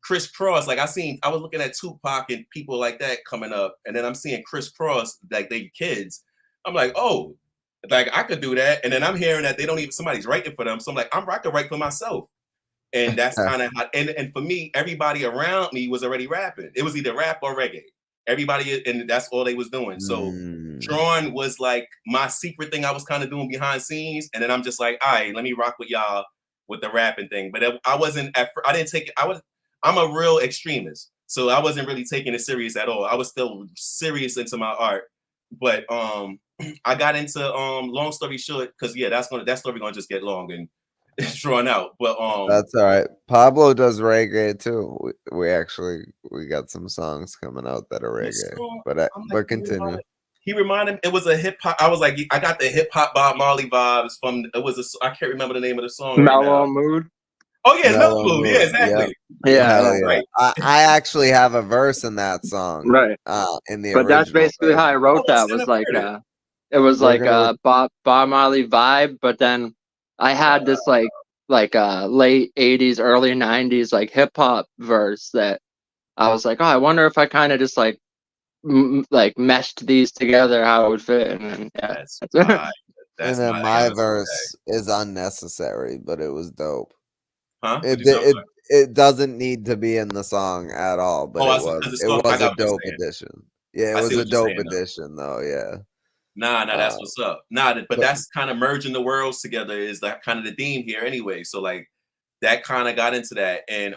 Criss Cross, like I was looking at Tupac and people like that coming up. And then I'm seeing Criss Cross, like they kids. I'm like, oh, like I could do that. And then I'm hearing that somebody's writing for them. So I'm like, I could write for myself. And that's kind of how, and for me, everybody around me was already rapping. It was either rap or reggae. Everybody, and that's all they was doing. So drawing was like my secret thing I was kind of doing behind scenes. And then I'm just like, all right, let me rock with y'all with the rapping thing. But I didn't take it. I'm a real extremist. So I wasn't really taking it serious at all. I was still serious into my art. But I got into, long story short, because that story gonna just get long and it's drawn out, but that's all right. Pablo does reggae too. We got some songs coming out that are reggae, but continue. He reminded me, it was a hip hop. I was like, I got the hip hop Bob Marley vibes from. I can't remember the name of the song. Mellow Mood. Oh yeah, Mellow Mood. Yeah, exactly. Yeah. Right. I actually have a verse in that song. Right. In the but that's basically version. How I wrote that. Was like it was like a Bob Marley vibe, but then I had this like late 80s, early 90s like hip hop verse that I was like, oh, I wonder if I kind of just like meshed these together, how it would fit. And then and then my verse is unnecessary, but it was dope. Huh? It doesn't need to be in the song at all, but it was a dope addition. Yeah, it was a dope addition though. Yeah. Nah, that's what's up. But that's kind of merging the worlds together is that kind of the theme here anyway. So like that kind of got into that. And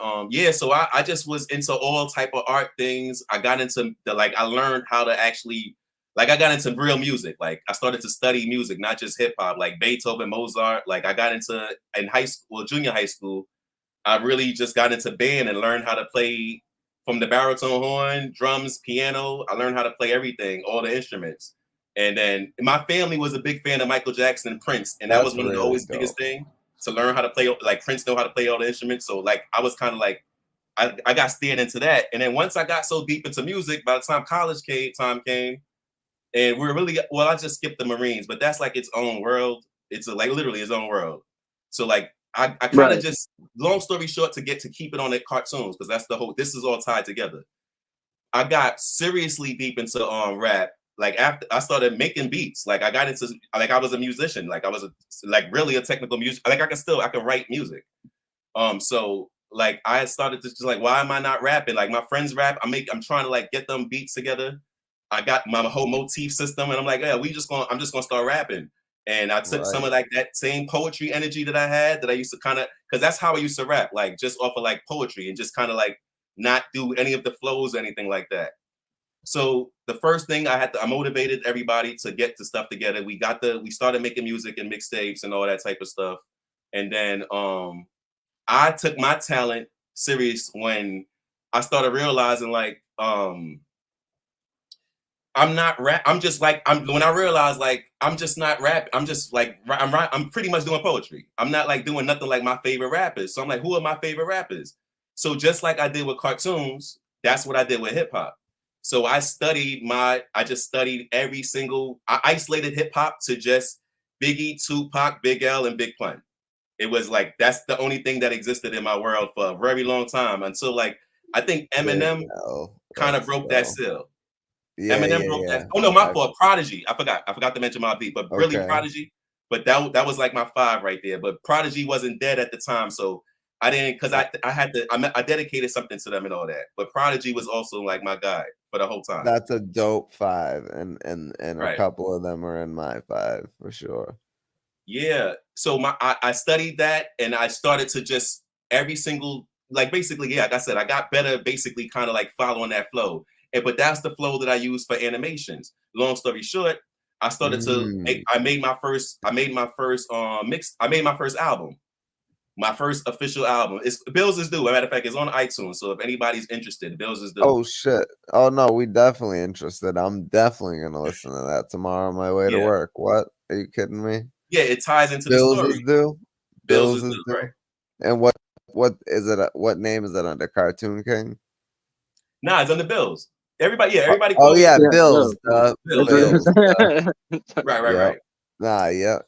so I just was into all type of art things. I got into I learned how to actually like I got into real music. Like I started to study music, not just hip hop, like Beethoven, Mozart. Like I got into in high school, well, junior high school, I really just got into band and learned how to play from the baritone horn, drums, piano. I learned how to play everything, all the instruments. And then my family was a big fan of Michael Jackson and Prince, and that was one of the always biggest thing to learn how to play. Like Prince know how to play all the instruments, so like I was kind of like I got steered into that. And then once I got so deep into music, by the time college time came, and we're really well, I just skipped the Marines, but that's like its own world. It's like literally its own world. So like I kind of just, long story short, to keep it on the cartoons, because that's the whole, this is all tied together. I got seriously deep into rap. Like after I started making beats, like I got into, like I was a musician, like I was really a technical music, like I can write music. So like I started to just like, why am I not rapping? Like my friends rap, I'm trying to like get them beats together. I got my whole motif system, and I'm like, yeah, I'm just gonna start rapping. And I took some of like that same poetry energy that I had, that I used to kind of, because that's how I used to rap, like just off of like poetry and just kind of like not do any of the flows or anything like that. So the first thing I motivated everybody to get the stuff together. We started making music and mixtapes and all that type of stuff. And then I took my talent serious when I started realizing like I'm not rap. I'm just like when I realized like I'm just not rap. I'm just like I'm pretty much doing poetry. I'm not like doing nothing like my favorite rappers. So I'm like, who are my favorite rappers? So just like I did with cartoons, that's what I did with hip hop. So I just studied every single. I isolated hip hop to just Biggie, Tupac, Big L, and Big Pun. It was like that's the only thing that existed in my world for a very long time, until like I think Eminem kind of broke that seal. Yeah, Eminem broke that. Oh no, my fault. Prodigy. I forgot to mention my beat, but really Prodigy. But that was like my 5 right there. But Prodigy wasn't dead at the time, so I didn't, because I dedicated something to them and all that. But Prodigy was also like my guy for the whole time. That's a dope 5, and a couple of them are in my 5 for sure. Yeah. So I studied that, and I started to just every single, like basically, yeah, like I said, I got better basically kind of like following that flow. But that's the flow that I use for animations. Long story short, I started to I made my first album. My first official album. It's Bills is Due. As a matter of fact, it's on iTunes. So if anybody's interested, Bills is Due. Oh shit. Oh no, we definitely interested. I'm definitely gonna listen to that tomorrow on my way to work. What? Are you kidding me? Yeah, it ties into Bills the story. Is Due. Bills is Due, right. And what is it? What name is it under? Cartoon King? Nah, it's under Bills. Everybody. Oh yeah, Bills. Bills. Right. Nah, yeah.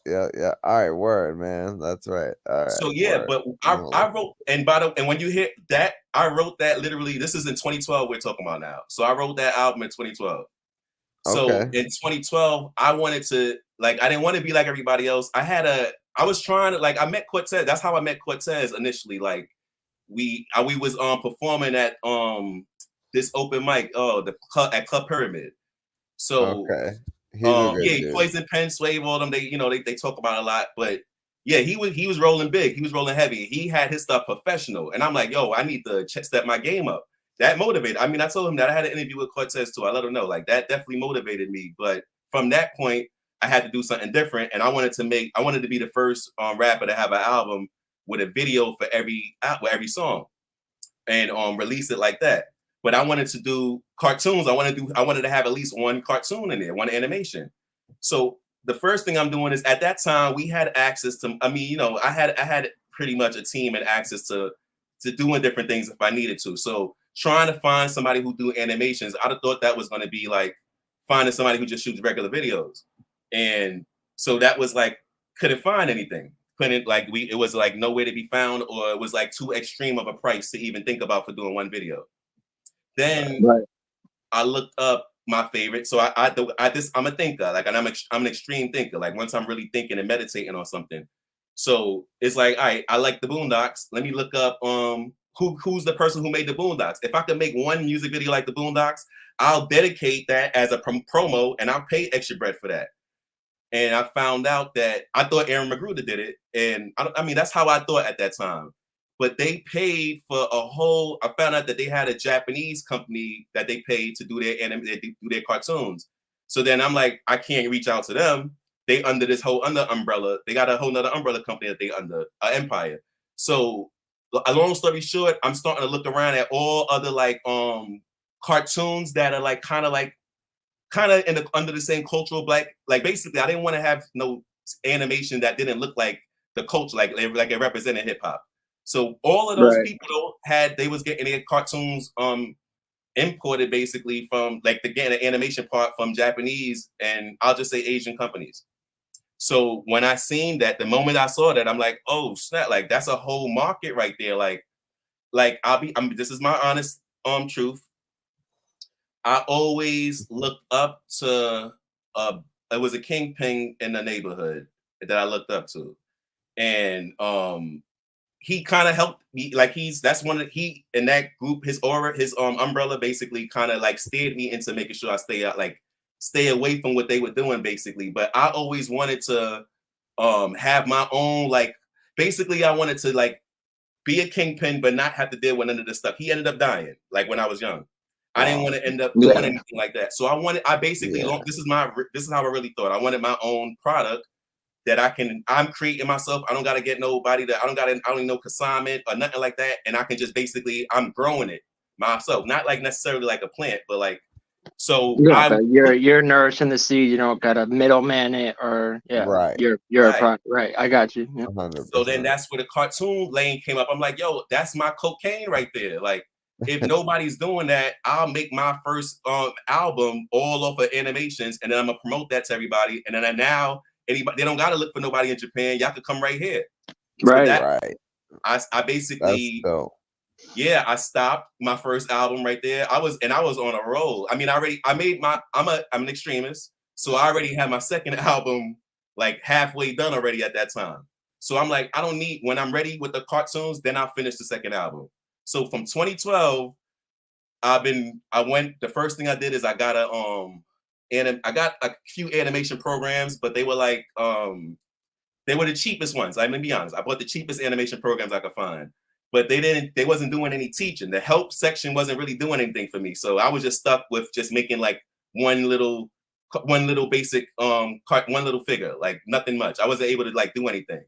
All right, word, man. That's right. All right. So yeah, word. But I wrote, and when you hear that, I wrote that literally. This is in 2012. We're talking about now. So I wrote that album in 2012. So in 2012, I wanted to like, I didn't want to be like everybody else. I was trying to like, I met Cortez. That's how I met Cortez initially. Like we was performing at this open mic, at Club Pyramid. So Poison Pen, Swave, all them, they talk about a lot, but yeah, he was rolling big, he was rolling heavy, he had his stuff professional, and I'm like, yo, I need to step my game up. That motivated. I mean, I told him that I had an interview with Cortez too. I let him know, like that definitely motivated me. But from that point, I had to do something different, and I wanted to be the first rapper to have an album with a video for every song, and release it like that. But I wanted to do cartoons. I wanted to have at least one cartoon in there, one animation. So the first thing I'm doing is, at that time we had access to. I mean, I had pretty much a team and access to doing different things if I needed to. So trying to find somebody who do animations, I'd have thought that was going to be like finding somebody who just shoots regular videos. And so that was like, couldn't find anything. It was like nowhere to be found, or it was like too extreme of a price to even think about for doing one video. Then I looked up my favorite. So I'm a thinker, like, and I'm an extreme thinker. Like once I'm really thinking and meditating on something. So it's like, all right, I like the Boondocks. Let me look up who's the person who made the Boondocks. If I could make one music video like the Boondocks, I'll dedicate that as a promo, and I'll pay extra bread for that. And I found out that I thought Aaron Magruder did it, and I mean that's how I thought at that time. But they paid for I found out that they had a Japanese company that they paid to do their cartoons. So then I'm like, I can't reach out to them. They under this whole under umbrella. They got a whole nother umbrella company that they under, Empire. So a long story short, I'm starting to look around at all other like cartoons that are like kind of in the under the same cultural black. Like basically, I didn't want to have no animation that didn't look like the culture, like it represented hip hop. So all of those people they was getting their cartoons imported basically from like the animation part from Japanese and I'll just say Asian companies. So when I seen that, the moment I saw that, I'm like, oh snap! Like that's a whole market right there. Like this is my honest truth. I always looked up to it was a kingpin in the neighborhood that I looked up to, and he kind of helped me. Like that's one of he in that group. His aura, his umbrella, basically kind of like steered me into making sure I stay away from what they were doing, basically. But I always wanted to have my own basically I wanted to be a kingpin, but not have to deal with none of this stuff. He ended up dying when I was young. I didn't want to end up doing anything like that. So I basically this is how I really thought. I wanted my own product that I'm creating myself. I don't got to get nobody I don't need no consignment or nothing like that. And I can just basically, I'm growing it myself. Not necessarily like a plant, but so you're nourishing the seed. You don't got to middleman it or you're a product. Right. I got you. Yeah. 100%. So then that's where the cartoon lane came up. I'm like, yo, that's my cocaine right there. Like, if nobody's doing that, I'll make my first album all off of animations, and then I'm gonna promote that to everybody. And then now anybody, they don't gotta look for nobody in Japan. Y'all could come right here. Right. I basically I stopped my first album right there. I was on a roll. I mean, I'm an extremist, so I already had my second album halfway done already at that time. So I'm like, I don't need, when I'm ready with the cartoons, then I'll finish the second album. So from 2012, the first thing I did is I got I got a few animation programs, but they were they were the cheapest ones. I'm gonna be honest. I bought the cheapest animation programs I could find, but they wasn't doing any teaching. The help section wasn't really doing anything for me. So I was just stuck with just making one little basic one little figure, nothing much. I wasn't able to do anything.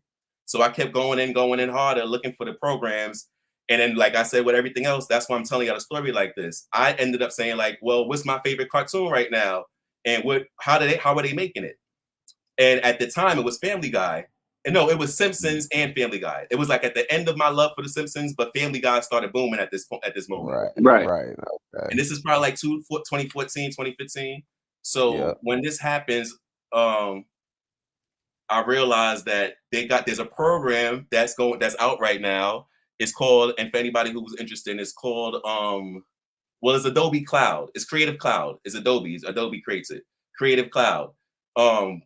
So I kept going in harder, looking for the programs. And then, like I said, with everything else, that's why I'm telling you a story like this. I ended up saying well, what's my favorite cartoon right now? And how are they making it? And at the time it was Family Guy. And no, it was Simpsons and Family Guy. It was at the end of my love for the Simpsons, but Family Guy started booming at this moment. Right. Okay. And this is probably 2014, 2015. So when this happens, I realized that there's a program that's out right now. It's called, and for anybody who was interested, it's called it's Adobe Cloud. It's Creative Cloud. It's Adobe creates it. Creative Cloud.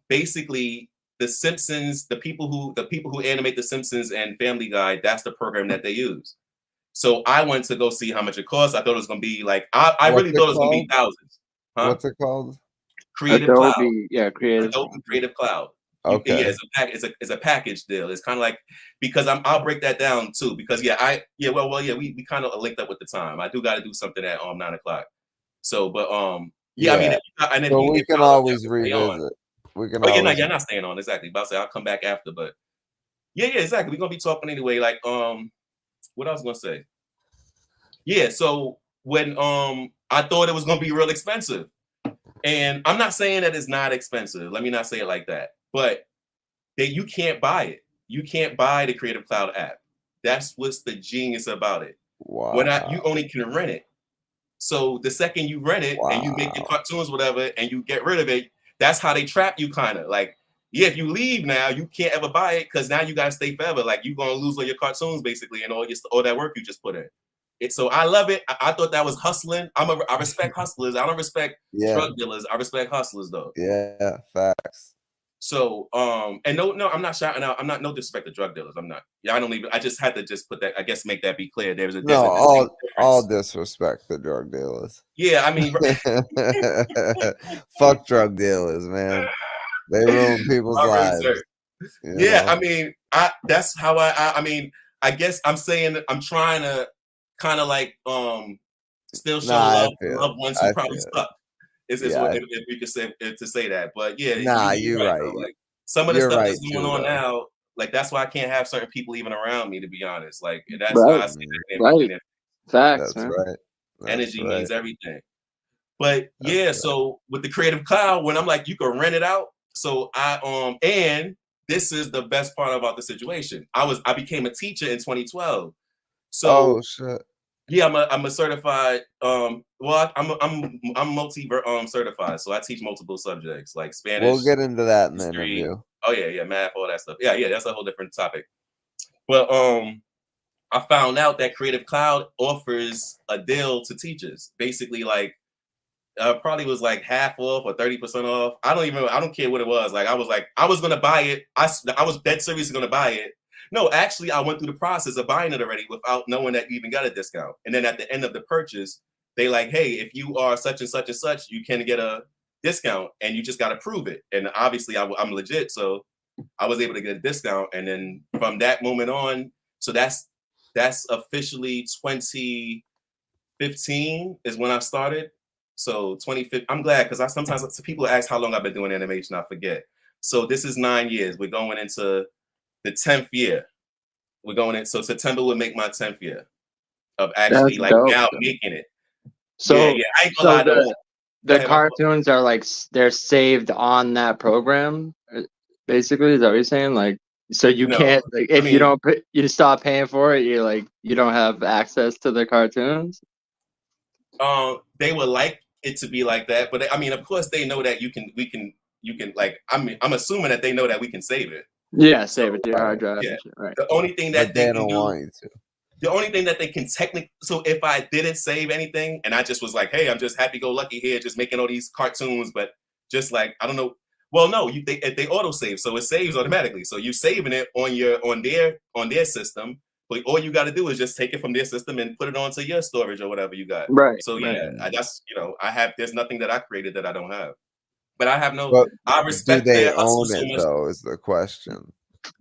Basically the Simpsons, the people who animate the Simpsons and Family Guy, that's the program that they use. So I went to go see how much it costs. I thought it was gonna be I really thought it was gonna be thousands. Huh? What's it called? Creative Adobe, Cloud. Yeah, Creative Cloud. Okay. It's a package deal. It's kind of because I'll break that down too, because we kind of linked up with the time. I do got to do something at 9:00. So, but I mean, we can always revisit. We can. You're not staying on exactly. But I'll say I'll come back after. But exactly. We're gonna be talking anyway. What I was gonna say. Yeah. So when I thought it was gonna be real expensive, and I'm not saying that it's not expensive. Let me not say it like that. But you can't buy it. You can't buy the Creative Cloud app. That's what's the genius about it. Wow. You only can rent it. So the second you rent it and you make your cartoons, whatever, and you get rid of it, that's how they trap you kind of. If you leave now, you can't ever buy it because now you got to stay forever. You're going to lose all your cartoons basically and all that work you just put in. So I love it. I thought that was hustling. I respect hustlers. I don't respect drug dealers. I respect hustlers though. Yeah, facts. So, and no, I'm not shouting out. I'm not, no disrespect to drug dealers. I'm not. I don't even. I just had to just put that. I guess make that be clear. There's all disrespect to drug dealers. Yeah, I mean, fuck drug dealers, man. They ruin people's lives. Yeah, I mean, that's how I mean, I guess I'm saying that I'm trying to kind of still show love to loved ones who probably stuck. Is if we could say to say that. But yeah, nah, you're right, bro. Like some of the stuff that's going on now, like that's why I can't have certain people even around me, to be honest. Like that's why I say that Facts, that's man. right. Energy means everything. But yeah, so with the Creative Cloud, when I'm like, you can rent it out. So and this is the best part about the situation. I became a teacher in 2012. So shit. Yeah, I'm a certified I'm multi certified, so I teach multiple subjects like Spanish. We'll get into that in the history. interview. Oh yeah, math, all that stuff. Yeah, that's a whole different topic. But I found out that Creative Cloud offers a deal to teachers. Basically, like probably was like half off or 30% off. I don't care what it was. Like I was gonna buy it. I was dead serious gonna buy it. No, actually, I went through the process of buying it already without knowing that you even got a discount. And then at the end of the purchase, they like, hey, if you are such and such and such, you can get a discount, and you just got to prove it. And obviously, I'm legit, so I was able to get a discount. And then from that moment on, so that's officially 2015 is when I started. So 2015, I'm glad because sometimes people ask how long I've been doing animation, I forget. So this is 9 years. We're going into the 10th year. We're going in. So September would make my 10th year of actually now making it. So I ain't gonna lie though. The cartoons are like they're saved on that program. Basically, is that what you're saying? Like, so you can't like if you don't you stop paying for it, you don't have access to the cartoons. They would like it to be like that, but I mean, of course, they know that you can like. I'm assuming that they know that we can save it. Yeah, save it to your hard drive. Yeah. Right. The only thing that they don't want you to. The only thing that they can technically, so if I didn't save anything and I just was like, hey, I'm just happy-go-lucky here, just making all these cartoons, but just like, I don't know. Well, no, they auto save, so it saves automatically. So you're saving it on their system, but all you got to do is just take it from their system and put it onto your storage or whatever you got. Right. So there's nothing that I created that I don't have. But I have But I respect do they their hustle own so it much. though? Is the question.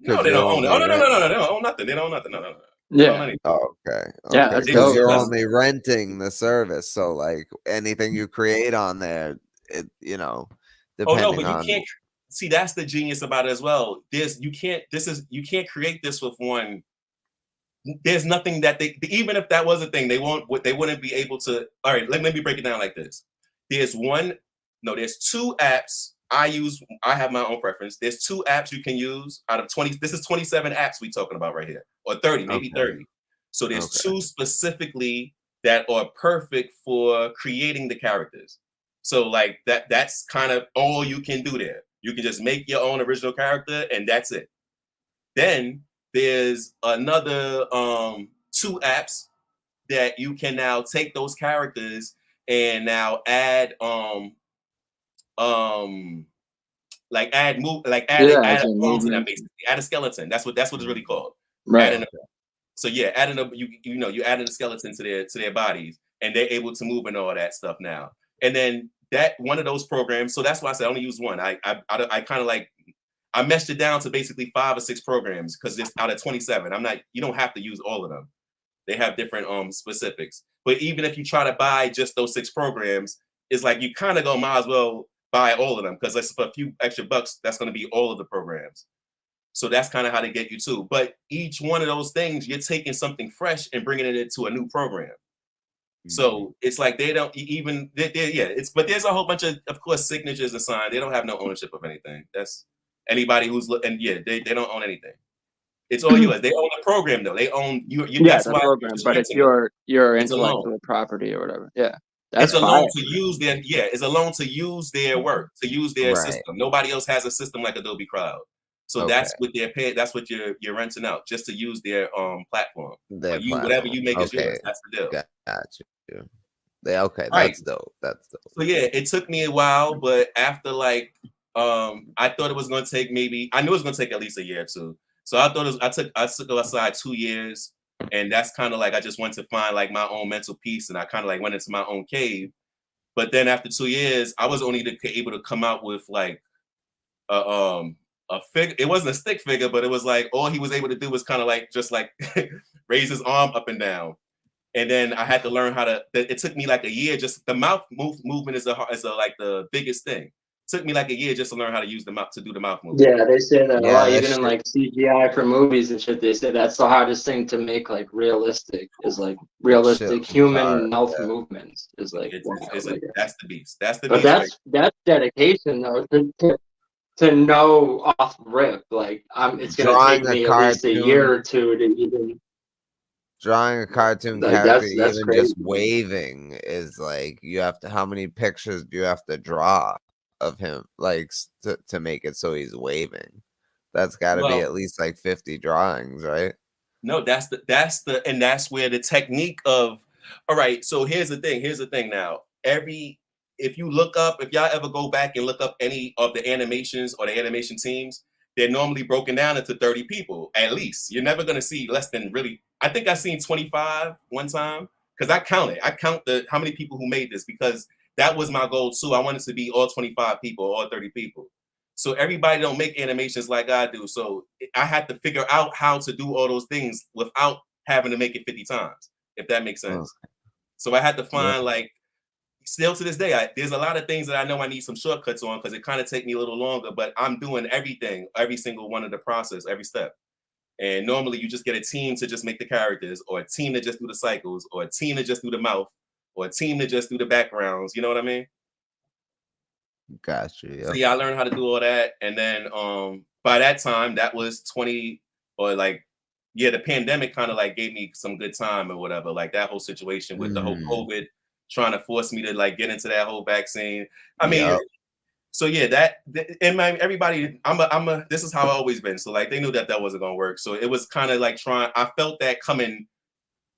No, they don't own it. Oh no, they don't own nothing. They don't own nothing. No. Yeah. Oh, okay. Yeah, because you're only renting the service, so like anything you create on there, it depending you can't see. That's the genius about it as well. You can't create this with one. There's nothing that even if that was a thing, they wouldn't be able to. All right, let me break it down like this. There's two apps I use. I have my own preference. There's 2 apps you can use out of 20. This is 27 apps we talking about right here, or 30, maybe 30. So there's 2 specifically that are perfect for creating the characters. So like that's kind of all you can do there. You can just make your own original character and that's it. Then there's another 2 apps that you can now take those characters and now add add a bones to them, basically. Add a skeleton. That's what it's really called. Right. You adding a skeleton to their bodies, and they're able to move and all that stuff now. And then that one of those programs. So that's why I said I only use one. I kind of like I meshed it down to basically 5 or 6 programs because it's out of 27. You don't have to use all of them. They have different specifics. But even if you try to buy just those 6 programs, it's like you kind of might as well buy all of them because for a few extra bucks, that's going to be all of the programs. So that's kind of how they get you too. But each one of those things, you're taking something fresh and bringing it into a new program. So it's like they don't even, but there's a whole bunch of course, signatures assigned. They don't have no ownership of anything. That's anybody who's they don't own anything. It's all yours. They own the program though. They own you. That's why. Program, but it's your intellectual property or whatever. Yeah. It's a loan to use it's a loan to use their work, to use their system. Nobody else has a system like Adobe Cloud. So that's what they're paying. That's what you're renting out just to use their platform. Whatever you make is yours. That's the deal. Gotcha. That's dope. So yeah, it took me a while, but after I thought it was gonna take I knew it was gonna take at least a year or 2. So I thought I took aside 2 years. And that's kind of like I just went to find like my own mental peace, and I kind of like went into my own cave. But then after 2 years, I was only able to come out with like a figure. It wasn't a stick figure, but it was like all he was able to do was kind of like just like raise his arm up and down. And then I had to learn how to. It took me like a year. Just the mouth movement is like the biggest thing. It took me like a year just to learn how to use the mouth to do the mouth movement. Yeah, they say that a lot, even in like CGI for movies and shit. They say that's the hardest thing to make like realistic is like realistic human mouth movements. Is like that's the beast. That's the but beast. That's dedication though. To know off rip, like it's gonna take me at least a year or two to even. Drawing a cartoon like, character, that's even crazy. just waving, is like you have to. How many pictures do you have to draw of him, like to make it so he's waving? That's got to be at least like 50 drawings, right? No, that's where the technique of. All right, so here's the thing. Now, if y'all ever go back and look up any of the animations or the animation teams, they're normally broken down into 30 people at least. You're never gonna see less than really. I think I seen 25 one time because I count how many people who made this because that was my goal too. I wanted to be all 25 people, all 30 people. So everybody don't make animations like I do. So I had to figure out how to do all those things without having to make it 50 times, if that makes sense. So I had to find like. Still to this day, there's a lot of things that I know I need some shortcuts on because it kind of take me a little longer, but I'm doing everything, every single one of the process, every step. And normally you just get a team to just make the characters or a team to just do the cycles or a team to just do the mouth or a team to just do the backgrounds. You know what I mean? Gotcha. So yeah, I learned how to do all that. And then by that time, that was 20 or like, yeah, the pandemic kind of like gave me some good time or whatever. Like that whole situation with the whole COVID trying to force me to like get into that whole vaccine. I mean, so yeah, everybody, this is how I've always been. So like they knew that wasn't gonna work. So it was kind of like I felt that coming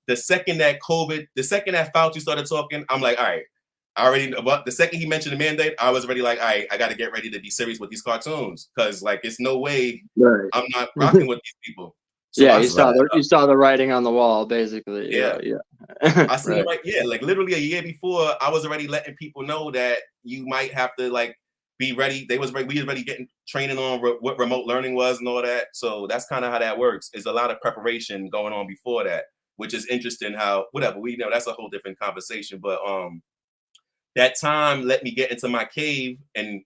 the second that Fauci started talking, I'm like, all right, the second he mentioned the mandate, I was already like, all right, I got to get ready to be serious with these cartoons. Cause like, it's no way I'm not rocking with these people. So yeah, you saw the writing on the wall, basically. Yeah. I seen it right. Yeah, like literally a year before, I was already letting people know that you might have to like be ready. We was already getting training on what remote learning was and all that. So that's kind of how that works. There's a lot of preparation going on before that, which is interesting. How whatever we know, that's a whole different conversation. But that time let me get into my cave and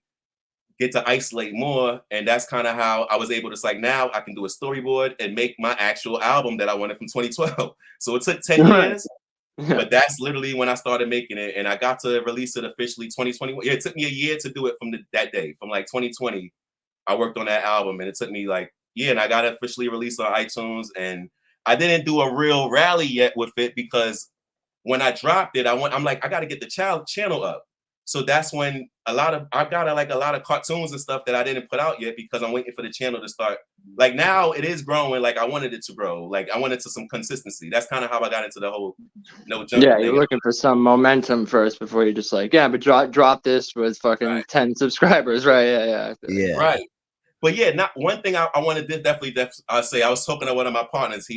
get to isolate more. And that's kind of how I was able to like, now I can do a storyboard and make my actual album that I wanted from 2012. So it took 10 years, but that's literally when I started making it. And I got to release it officially 2021. Yeah, it took me a year to do it from that day, from like 2020. I worked on that album and it took me like, yeah, and I got it officially released on iTunes. And I didn't do a real rally yet with it because when I dropped it, I'm like, I got to get the channel up. So that's when I got a lot of cartoons and stuff that I didn't put out yet because I'm waiting for the channel to start. Like now it is growing. Like I wanted it to grow. Like I wanted some consistency. That's kind of how I got into the whole no jump. Yeah, you're looking for some momentum first before you just like, but drop this with fucking 10 subscribers, right? Yeah. Right. But yeah, not one thing I wanted to definitely say. I was talking to one of my partners.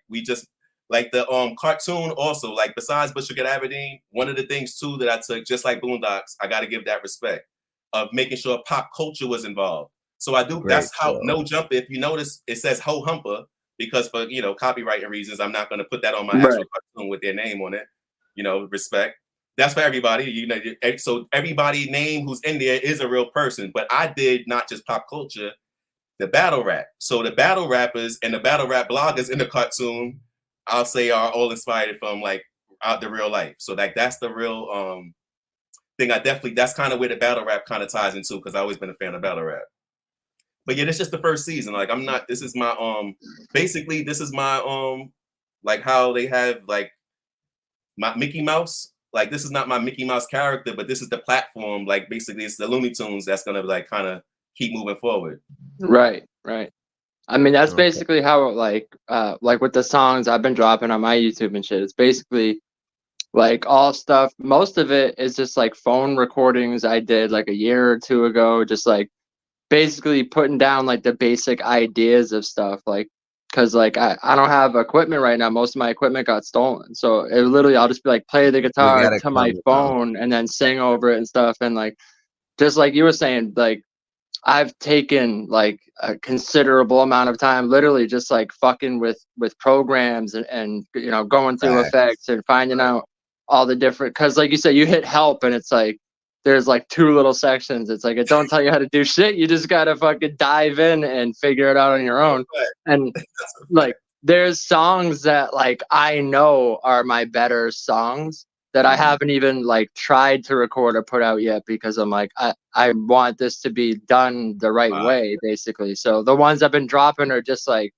We just. Like the cartoon also, like besides Butcher at Aberdeen, one of the things too that I took, just like Boondocks, I got to give that respect of making sure pop culture was involved. So I do. That's how No Jump. If you notice, it says Ho Humper because for copyright reasons, I'm not going to put that on my actual cartoon with their name on it. Respect. That's for everybody. So everybody name who's in there is a real person. But I did not just pop culture, the battle rap. So the battle rappers and the battle rap bloggers in the cartoon, I'll say are all inspired from like out the real life. So like that's the real thing. That's kind of where the battle rap kind of ties into because I've always been a fan of battle rap. But yeah, this is just the first season. Like this is my basically this is my like how they have like my Mickey Mouse. Like this is not my Mickey Mouse character, but this is the platform. Like basically it's the Looney Tunes that's gonna like kind of keep moving forward. Right. I mean, that's basically how like with the songs I've been dropping on my YouTube and shit. It's basically like all stuff. Most of it is just like phone recordings I did like a year or two ago, just like basically putting down like the basic ideas of stuff. Like, cause like I don't have equipment right now. Most of my equipment got stolen. So it literally I'll just be like play the guitar to my phone and then sing over it and stuff. And like just like you were saying, like I've taken like a considerable amount of time, literally just like fucking with programs and you know, going through effects and finding out all the different, because like you said, you hit help and it's like there's like 2 little sections. It's like it don't tell you how to do shit. You just gotta fucking dive in and figure it out on your own. And like there's songs that like I know are my better songs that I haven't even like tried to record or put out yet, because I'm like, I want this to be done the right way, basically. So the ones I've been dropping are just like,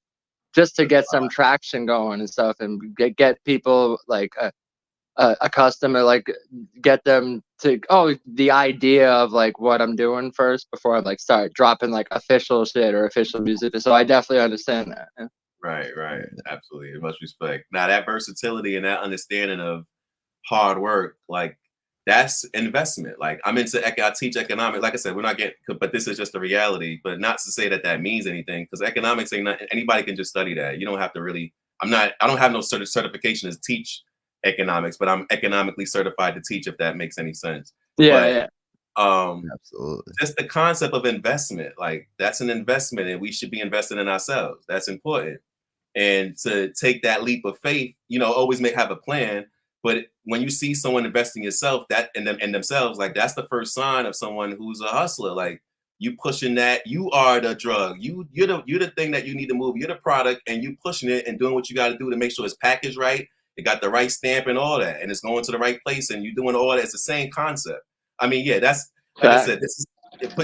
just to get some traction going and stuff, and get people like a customer, like get them to, the idea of like what I'm doing first before I like start dropping like official shit or official music. So I definitely understand that. Yeah. Right. Absolutely. Much respect. Now that versatility and that understanding of hard work, like that's investment. Like I'm into I teach economics. Like I said, we're not getting, but this is just the reality. But not to say that that means anything, because economics ain't not, anybody can just study that. You don't have to really. I don't have no certification to teach economics, but I'm economically certified to teach, if that makes any sense. Yeah. Absolutely. Just the concept of investment, like that's an investment, and we should be investing in ourselves. That's important. And to take that leap of faith, you know, always have a plan. But when you see someone investing yourself, that in themselves, like that's the first sign of someone who's a hustler. Like you pushing that, you are the drug. You're the thing that you need to move. You're the product, and you pushing it and doing what you got to do to make sure it's packaged right. It got the right stamp and all that, and it's going to the right place, and you're doing all that. It's the same concept. I mean, yeah, that's like I said,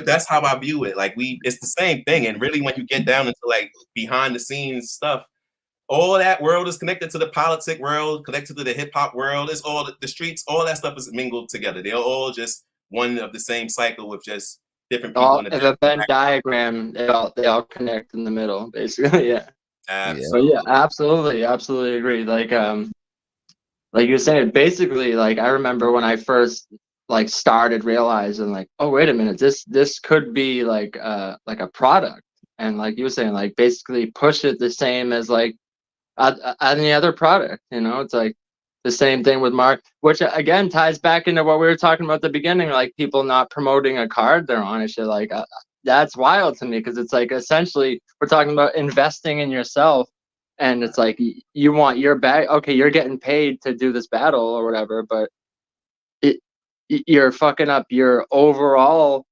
that's how I view it. Like it's the same thing. And really, when you get down into like behind the scenes stuff, all that world is connected to the politic world, connected to the hip hop world. It's all the streets, all that stuff is mingled together. They're all just one of the same cycle with just different people. In a Venn diagram, they all connect in the middle, basically. Yeah. Absolutely. But yeah, absolutely agree. Like you were saying, basically, like I remember when I first like started realizing like, oh wait a minute, this could be like a product, and like you were saying, like basically push it the same as like any other product, you know. It's like the same thing with Mark, which again ties back into what we were talking about at the beginning, like people not promoting a card they're on and shit. Like that's wild to me, because it's like essentially we're talking about investing in yourself, and it's like you want your bag. Okay, you're getting paid to do this battle or whatever, but you're fucking up your overall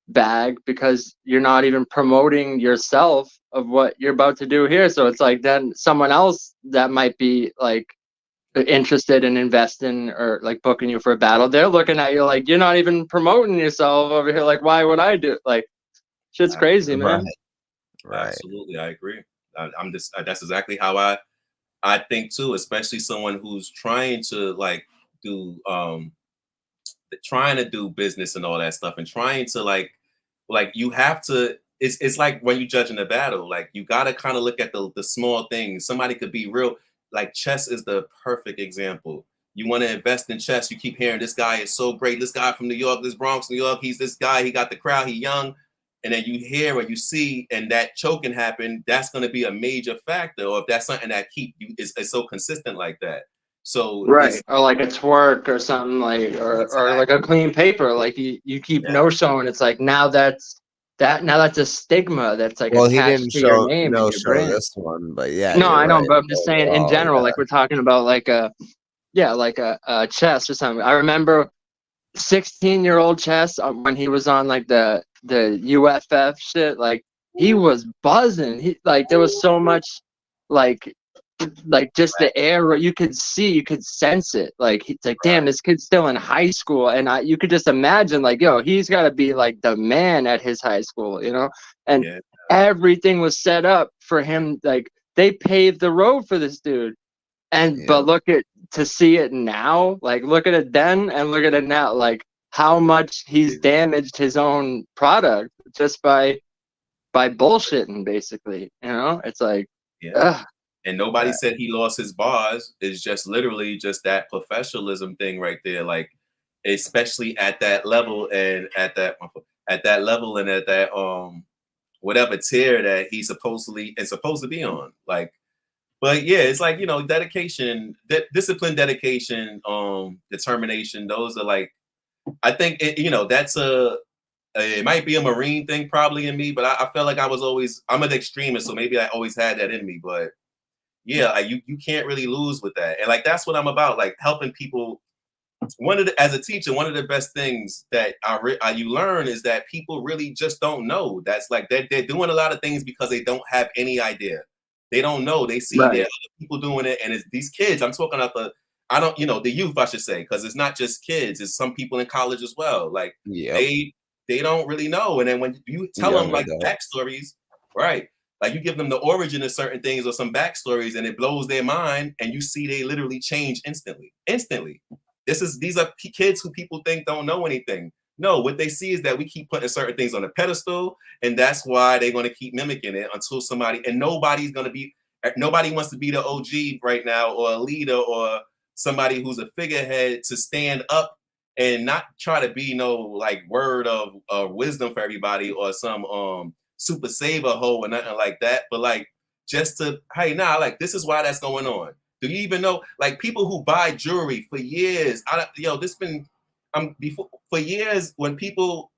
bag because you're not even promoting yourself of what you're about to do here. So it's like then someone else that might be like interested in investing or like booking you for a battle, they're looking at you like you're not even promoting yourself over here. Like, why would I do it? Like, shit's crazy, man. Right. Absolutely, I agree. I'm just that's exactly how I think too, especially someone who's trying to like do trying to do business and all that stuff, and trying to like you have to, it's like when you're judging a battle, like you got to kind of look at the small things. Somebody could be real, like chess is the perfect example. You want to invest in chess, you keep hearing this guy is so great, this guy from New York, this Bronx, New York, he's this guy, he got the crowd, he young. And then you hear or you see, and that choking happen, that's going to be a major factor. Or if that's something that keep you is so consistent like that. So right, or like a twerk or something, like or like a clean paper, like you keep no showing. It's like now that's a stigma that's like attached to your name and your brand. This one, but yeah, no, I know, right. but I'm just saying in general, like we're talking about like a chess or something. I remember 16-year-old chess when he was on like the UFF shit, like he was buzzing. He like there was so much like just the air, you could sense it. Like it's like, damn, this kid's still in high school, and you could just imagine like, yo, he's got to be like the man at his high school, you know. And everything was set up for him. Like they paved the road for this dude. And but to see it now, like look at it then and look at it now, like how much he's damaged his own product just by bullshitting, basically, you know. It's like and nobody said he lost his bars. It's just literally just that professionalism thing right there, like especially at that level and at that level and at that whatever tier that he's supposed to be on, like. But yeah, it's like, you know, dedication, discipline, dedication, determination. Those are like, I think, you know, that's it might be a Marine thing probably in me, but I felt like I'm an extremist, so maybe I always had that in me. But yeah, like you can't really lose with that. And like that's what I'm about, like helping people. As a teacher, one of the best things that you learn is that people really just don't know. That's like they're doing a lot of things because they don't have any idea. They don't know. They see that other people doing it, and it's these kids. I'm talking about the youth, I should say, because it's not just kids. It's some people in college as well. Like they don't really know. And then when you tell them like backstories, right? Like you give them the origin of certain things or some backstories, and it blows their mind, and you see they literally change instantly. These are kids who people think don't know anything. No, what they see is that we keep putting certain things on a pedestal, and that's why they're going to keep mimicking it until nobody wants to be the OG right now, or a leader, or somebody who's a figurehead to stand up and not try to be no like word of wisdom for everybody, or some super saver hoe or nothing like that, but like just to, hey, like this is why that's going on. Do you even know, like people who buy jewelry for years? For years when people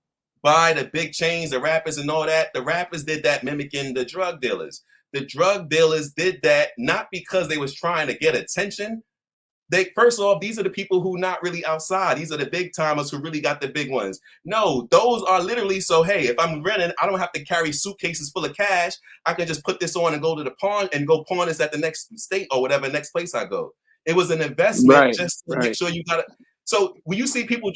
buy the big chains, the rappers and all that, the rappers did that mimicking the drug dealers. The drug dealers did that not because they was trying to get attention. First off, these are the people who not really outside. These are the big timers who really got the big ones. No, those are literally so, hey, if I'm renting, I don't have to carry suitcases full of cash. I can just put this on and go to the pawn and go pawn this at the next state or whatever next place I go. It was an investment just to make sure you got it. So when you see people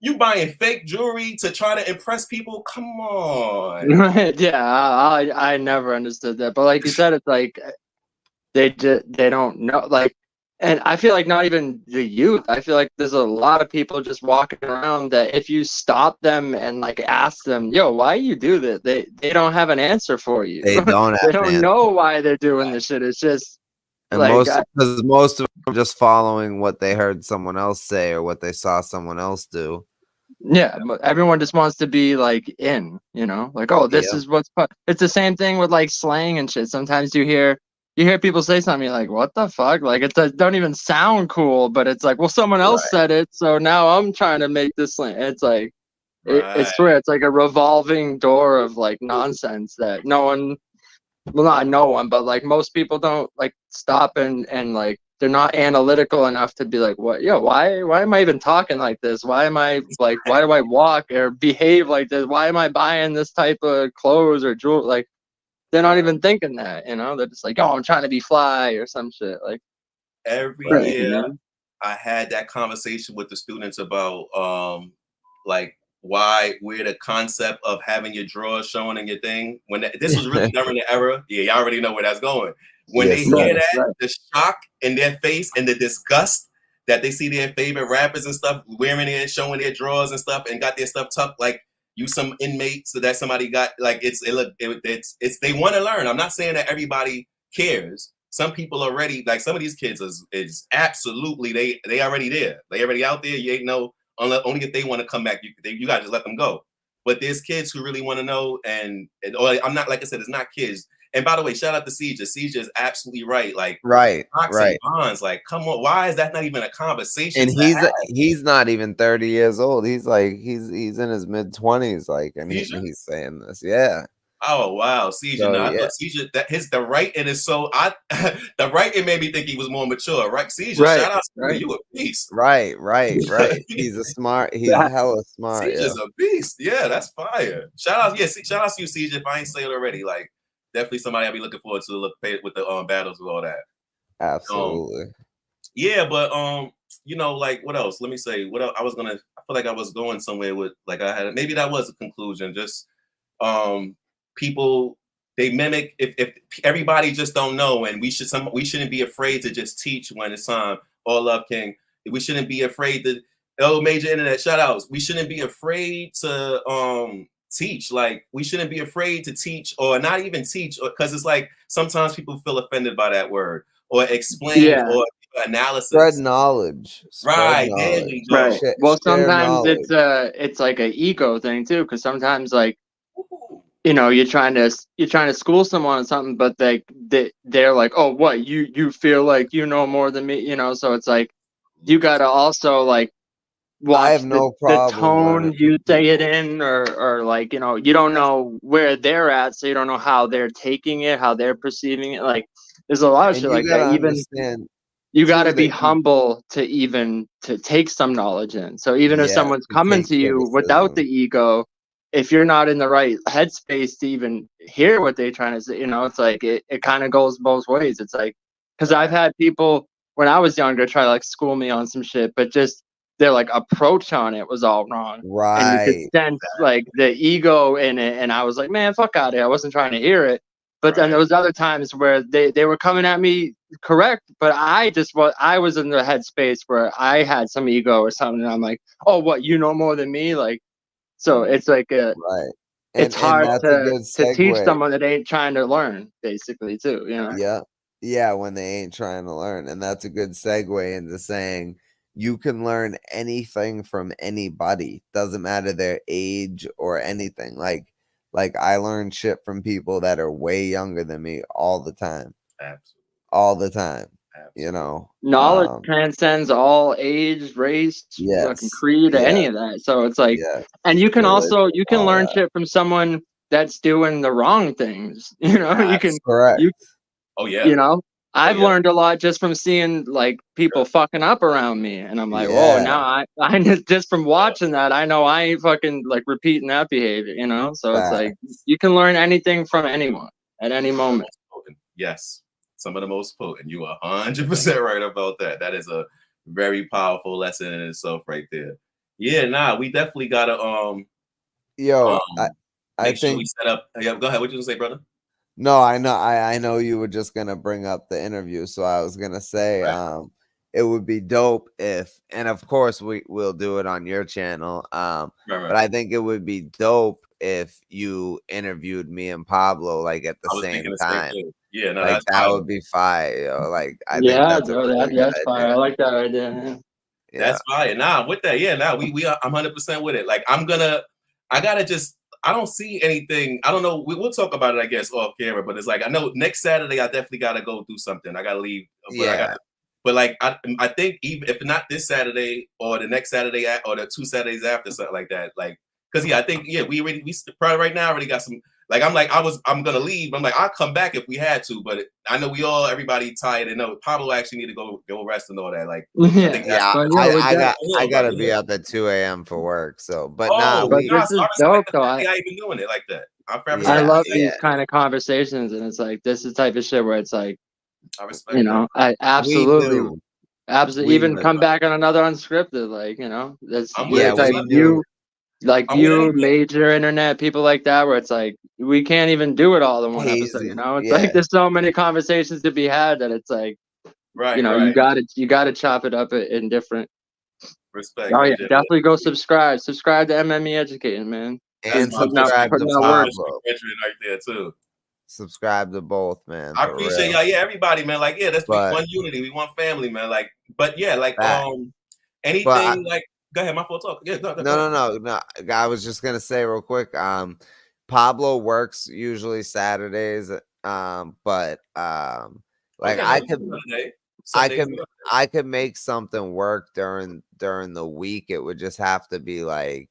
you buying fake jewelry to try to impress people, come on. Yeah, I never understood that. But like you said, it's like they don't know, like. And I feel like not even the youth. I feel like there's a lot of people just walking around that if you stop them and like ask them, yo, why you do this? They don't have an answer for you. They don't. They don't know why they're doing this shit. It's just and like most of them are just following what they heard someone else say or what they saw someone else do. Yeah, but everyone just wants to be like like, oh, this is what's it's the same thing with like slang and shit. Sometimes you hear people say something, you're like, what the fuck? Like, it don't even sound cool, but it's like, well, someone else said it, so now I'm trying to make this slang. It's like, it's weird. It's like a revolving door of like nonsense that not no one, but like most people don't like stop and like they're not analytical enough to be like, what? Why am I even talking like this? Why am I like, why do I walk or behave like this? Why am I buying this type of clothes or jewelry? Like, they're not even thinking that, they're just like, oh, I'm trying to be fly or some shit. Like every year I had that conversation with the students about like where the concept of having your drawers showing in your thing, this was really during the era. Yeah, y'all already know where that's going. When they hear that, the shock in their face and the disgust that they see their favorite rappers and stuff wearing it, showing their drawers and stuff, and got their stuff tucked like you some inmate, so that somebody got like it's they want to learn. I'm not saying that everybody cares. Some people already, like some of these kids is absolutely they already there. They already out there. You ain't know only if they want to come back. You gotta just let them go. But there's kids who really want to know, and I'm not, like I said, it's not kids. And by the way, shout out to Siege. Siege is absolutely right. Like right. Bonds, like, come on, why is that not even a conversation? And he's not even 30 years old. He's like he's in his mid-20s, like, and he's saying this. Yeah. Oh wow, Siege. So, I thought Siege the writing is so the writing made me think he was more mature, right? Siege, shout out to you, a beast. Right. He's hella smart. Siege is a beast. Yeah, that's fire. Shout out to you, Siege. If I ain't say it already, like definitely somebody I'll be looking forward to with the battles with all that. Absolutely. But like what else? Let me say what else. I feel like I was going somewhere with like maybe that was a conclusion. Just people, they mimic. If everybody just don't know, and we shouldn't be afraid to just teach when it's time. All Love King. We shouldn't be afraid to major internet shout outs. We shouldn't be afraid to teach. Like we shouldn't be afraid to teach, or not even teach, because it's like sometimes people feel offended by that word, or explain, or analysis. Spread knowledge. Right. Well, sometimes it's like an ego thing too, because sometimes like you're trying to school someone on something, but they're like, oh, what, you feel like you know more than me, so it's like you gotta also like watch no the problem tone learning you from say it people. in, or like, you know, you don't know where they're at, so you don't know how they're taking it, how they're perceiving it. Like, there's a lot of And shit you like that. gotta Even understand you got too to be that humble to even to take some knowledge in. So even if yeah, someone's to coming take to you without the criticism. ego, if you're not in the right headspace to even hear what they're trying to say, you know, it's like it kind of goes both ways. It's like, because I've had people when I was younger try to like school me on some shit, but just their like approach on it was all wrong. And you could Right. sense like the ego in it. And I was like, man, fuck out of here. I wasn't trying to hear it. But then there was other times where they were coming at me correct, but I was in the headspace where I had some ego or something. And I'm like, oh, what, you know more than me? Like, so it's like Right. it's And hard that's a good to teach segue. someone that ain't trying to learn, basically, too. You know? Yeah. Yeah, when they ain't trying to learn. And that's a good segue into saying you can learn anything from anybody. Doesn't matter their age or anything. Like I learn shit from people that are way younger than me all the time. Absolutely. All the time. Absolutely. You know. Knowledge transcends all age, race, fucking Yes. creed, any Yeah. of that. So it's like, Yeah. and you can Religion, also all learn that. shit from someone that's doing the wrong things. You know, Correct. Oh yeah. You know, I've yeah. learned a lot just from seeing like people fucking up around me, and I'm like, whoa, Yeah. now I just from watching that, I know I ain't fucking like repeating that behavior, you know? So it's like you can learn anything from anyone at any moment. Yes. Some of the most potent. You are 100% right about that. That is a very powerful lesson in itself right there. Yeah, nah, we definitely gotta I make sure think we set up. Yeah, go ahead. What you gonna say, brother? no, I know you were just gonna bring up the interview, so I was gonna say it would be dope if, and of course we'll do it on your channel. But I think it would be dope if you interviewed me and Pablo like at the same time. Yeah, no, Like that's that fire. would be fire, yo. Like I think Yeah, that's a really good that's fire. idea. I like that idea. Yeah. That's fire. Nah, with that, yeah, nah, I'm 100% with it. Like I gotta just, I don't see anything. I don't know. We'll talk about it, I guess, off camera. But it's like I know next Saturday I definitely gotta go do something. I gotta leave, but like I think even if not this Saturday or the next Saturday or the 2 Saturdays after, something like that. Like, cause I think we probably right now already got some. Like I'm gonna leave. I'm like I'll come back if we had to, but I know everybody tired and know Pablo actually need to go rest and all that. Like I think I gotta be up at 2 a.m. for work. So, but this is dope though. I ain't been doing it like that. I love these kind of conversations, and it's like this is the type of shit where it's like, I respect I absolutely even come back on another unscripted, like, you know, that's you major internet people like that, where it's like we can't even do it all in one episode, you know? It's like there's so many conversations to be had that it's like, you gotta chop it up in different respect. Oh yeah, definitely go subscribe to MME Educating, man, and subscribe to Pablo right there too. Subscribe to both, man. I appreciate y'all. Yeah, everybody, man. Like, that's we want unity. We want family, man. Like, but yeah, like anything like go ahead, my fault talk. Yeah, no. I was just gonna say real quick. Pablo works usually Saturdays. But like I could make something work during the week. It would just have to be like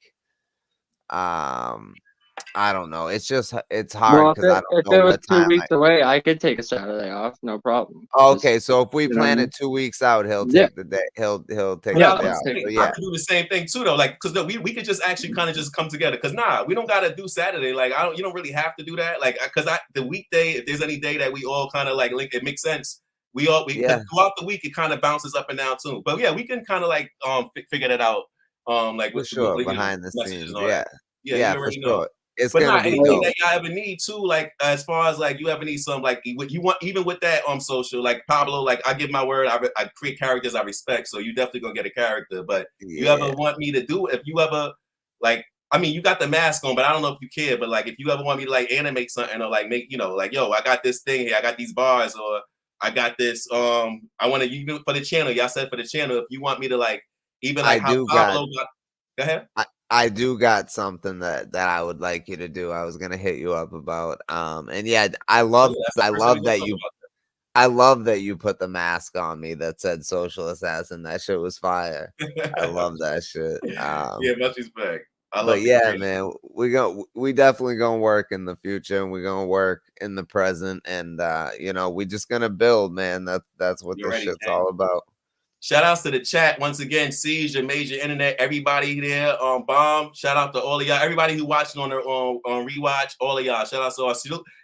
I don't know. It's hard because I don't know what time. If it was 2 weeks away, I could take a Saturday off, no problem. Okay, so if we plan it 2 weeks out, he'll take the day. He'll take the day out. I could do the same thing too, though. Like, because we could just actually kind of just come together. Because we don't gotta do Saturday. Like, you don't really have to do that. Like, because the weekday, if there's any day that we all kind of like link, it makes sense. Throughout the week, it kind of bounces up and down too. But yeah, we can kind of like figure that out. Like for sure behind the scenes. Yeah, for sure. It's but anything that y'all ever need too, like as far as like you ever need some like what you want, even with that social, like Pablo, like I give my word, I create characters I respect, so you definitely gonna get a character. But you ever want me to do, if you ever like, I mean, you got the mask on, but I don't know if you care, but like if you ever want me to like animate something or like make, like, yo, I got this thing here, I got these bars, or I got this, I want to, even for the channel, y'all said for the channel, if you want me to like, even like how Pablo got, go ahead. I do got something that I would like you to do. I was gonna hit you up about. And yeah, I love that I love that you put the mask on me that said social assassin. That shit was fire. I love that shit. Yeah, much respect. I But love the yeah, creation. man, we definitely gonna work in the future, and we're gonna work in the present, and you know, we just gonna build, man. That's what You're this ready, shit's King. all about. Shout outs to the chat once again. Siege, your major internet, everybody there on Bomb. Shout out to all of y'all, everybody who watching on their on rewatch. All of y'all, shout out to our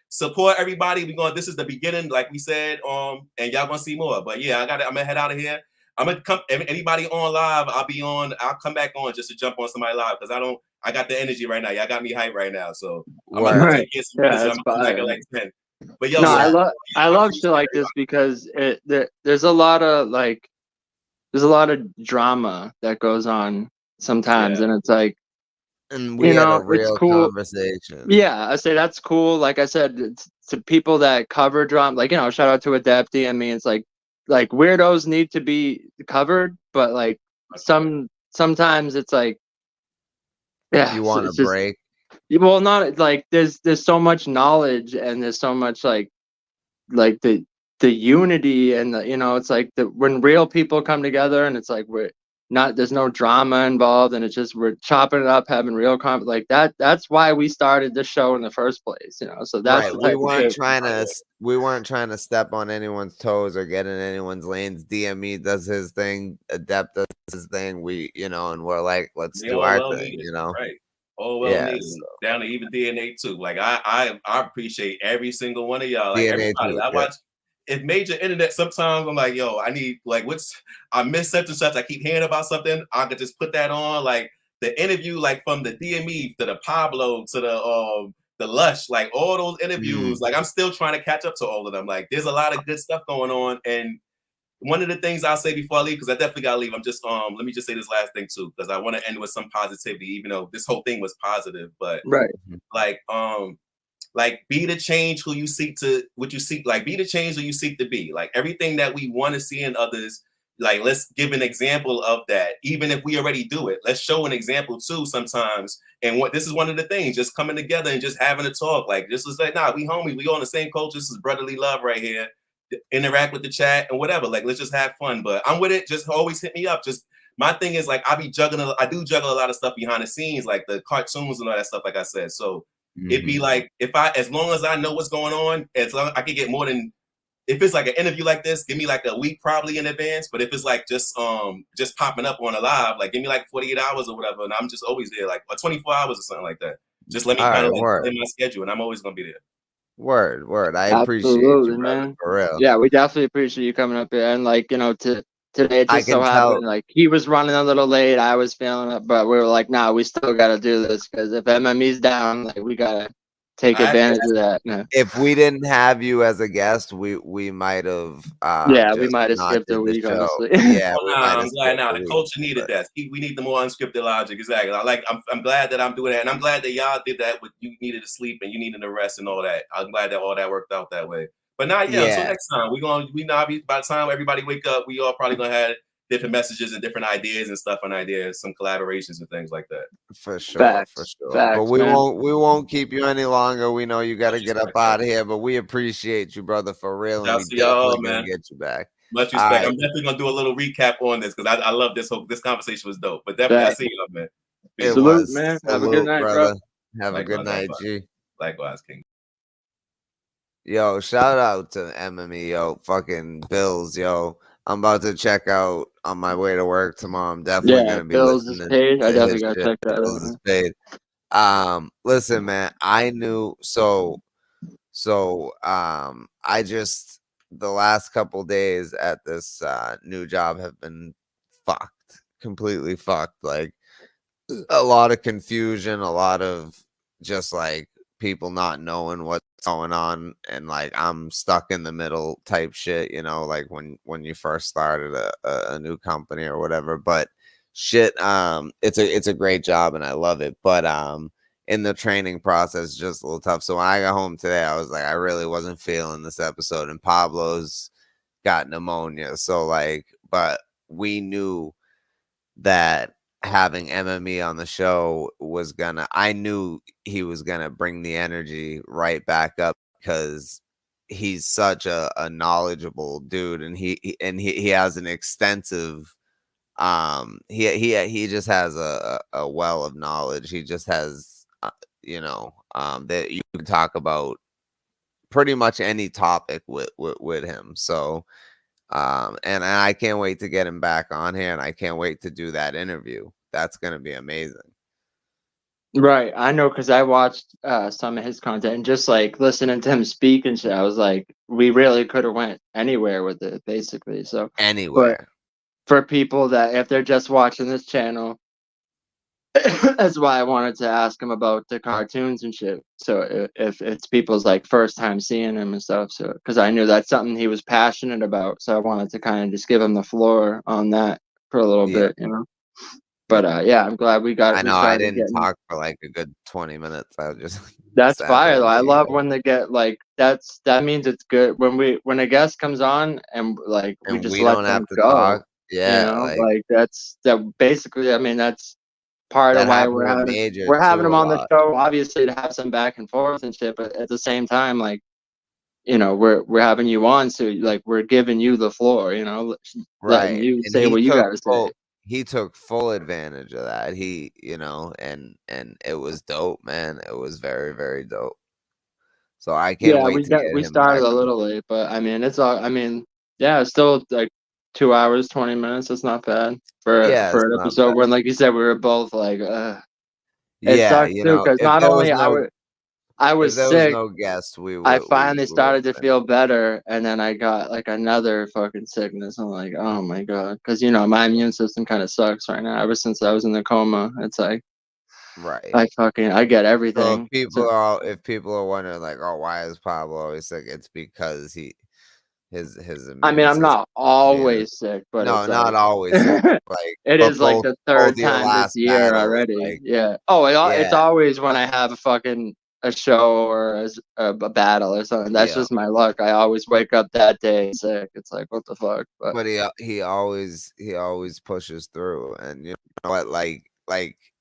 support everybody. This is the beginning, like we said, and y'all gonna see more. But yeah, I'm gonna head out of here. I'm gonna come. Anybody on live, I'll come back on just to jump on somebody live because I got the energy right now. Y'all got me hyped right now. So I'm gonna Word. take care of some business. I'm gonna come back at like 10. But yo, No, so, I love shit like this because there's a lot of drama that goes on sometimes, and it's like, And we had a real it's cool. conversation. Yeah, I say that's cool. Like I said, it's to people that cover drama, like, shout out to Adept DME. It's like weirdos need to be covered, but like sometimes it's like, yeah, You want it's to just, break? well, not like there's so much knowledge and there's so much like the unity and it's like when real people come together and it's like there's no drama involved and it's just we're chopping it up, having real like that's why we started this show in the first place, so that's Right. the type of shit. We weren't trying to step on anyone's toes or get in anyone's lanes. DME does his thing, Adept does his thing. We, and we're like, let's do our thing, right? All well needed. So. Down to even DNA too. Like I appreciate every single one of y'all. Like DNA everybody. too, I watch if major internet. Sometimes I'm like, yo, I need like I miss such and such. I keep hearing about something. I could just put that on. Like the interview, like from the DME to the Pablo to the Lush, like all those interviews. Like I'm still trying to catch up to all of them. Like there's a lot of good stuff going on. And one of the things I'll say before I leave, because I definitely gotta leave. I'm just let me just say this last thing too, because I want to end with some positivity, even though this whole thing was positive. But right, like be the change who you seek to what you seek, like be the change who you seek to be. Like everything that we want to see in others, like let's give an example of that. Even if we already do it, let's show an example too sometimes. And this is one of the things, just coming together and just having a talk. Like this is like, nah, we homies, we all in the same culture. This is brotherly love right here. Interact with the chat and whatever. Like let's just have fun. But I'm with it. Just always hit me up. Just my thing is like I do juggle a lot of stuff behind the scenes, like the cartoons and all that stuff, like I said. So it'd be like as long as I know what's going on, as long I could get more than, if it's like an interview like this, give me like a week probably in advance. But if it's like just popping up on a live, like give me like 48 hours or whatever, and I'm just always there, like or 24 hours or something like that. Just let me kind of like in my schedule, and I'm always gonna be there. Word. I appreciate you, brother, man. for real. Yeah, we definitely appreciate you coming up here. And like, today it just so happened like he was running a little late, I was feeling it, but we were like, nah, we still gotta do this because if MME's down, like we gotta take advantage of that. Yeah. If we didn't have you as a guest, we might have we might have skipped a week, honestly. Yeah, I'm glad now. The culture needed that. We need the more unscripted logic. Exactly. I'm glad that I'm doing that, and I'm glad that y'all did that. With you needed to sleep and you needed to rest and all that. I'm glad that all that worked out that way. But now, until next time, we now by the time everybody wake up, we all probably gonna have different messages and different ideas and stuff, and ideas, some collaborations and things like that. For sure. Facts, but we won't keep you any longer. We know you got to get up out of here, but we appreciate you, brother, for real. And we definitely gonna get you back. Much respect. I'm definitely gonna do a little recap on this because I love this conversation was dope. But definitely, I see you, man. Salute, man. Have a good night, brother. Have a good night, G. Likewise, King. Yo, shout out to MME, yo, fucking Bills, yo. I'm about to check out on my way to work tomorrow. I'm definitely gonna be Bills listening. Is paid. I definitely gotta check that Bills out. Is paid. Listen, man, I knew I just the last couple days at this new job have been completely fucked. Like a lot of confusion, a lot of just like people not knowing what's going on, and like I'm stuck in the middle type shit, like when you first started a new company or whatever. But shit, it's a great job and I love it, but in the training process just a little tough. So when I got home today, I was like, I really wasn't feeling this episode, and Pablo's got pneumonia, so like, but we knew that having MME on the show I knew he was gonna bring the energy right back up, because he's such a knowledgeable dude, and he has an extensive he just has a well of knowledge. He just has that you can talk about pretty much any topic with him. So and I can't wait to get him back on here, and I can't wait to do that interview. That's gonna be amazing. Right, I know, because I watched some of his content, and just like listening to him speak and shit, I was like, we really could have went anywhere with it, basically. So Anywhere. But for people that, if they're just watching this channel, that's why I wanted to ask him about the cartoons and shit. So if it's people's like first time seeing him and stuff, so because I knew that's something he was passionate about, so I wanted to kind of just give him the floor on that for a little bit, you know. But yeah, I'm glad we got. I We know I started didn't getting. talk for like a good 20 minutes. I was just That's sat fire there though. I like, love when they get like that means it's good when a guest comes on and like we and just we let don't them have to go. talk. You Yeah, know, like like that basically. I mean, that's part of that why happened with Major we're having too them a on the lot. show, obviously, to have some back and forth and shit. But at the same time, like, you know, we're having you on, so like we're giving you the floor. You know, letting Right. you And say what you got to say. he took full advantage of that. He, and it was dope, man. It was very, very dope. So I can't Yeah, wait to get we him back started a on. little late, but I mean, it's all. I mean, yeah, it's still like 2 hours, 20 minutes. It's not bad Yeah, it's for an not episode bad. when, like you said, we were both like, it Yeah, sucks too, because if not there was only no I if was there was sick, no guest, I we finally would have started to been. feel better, and then I got like another fucking sickness. I'm like, oh my god, because you know my immune system kind of sucks right now. Ever since I was in the coma, it's like Right. I get So everything. So if people are wondering like, oh, why is Pablo always sick? It's because his I mean, immune I'm system not being always sick, but no, it's not like always sick. Like, it but is like the both third your time this last year battles, already. like, Yeah. Oh, it's yeah, always when I have a show or a battle or something. That's yeah. just my luck. I always wake up that day sick. It's like, what the fuck? But But he always pushes through, and you know what? Like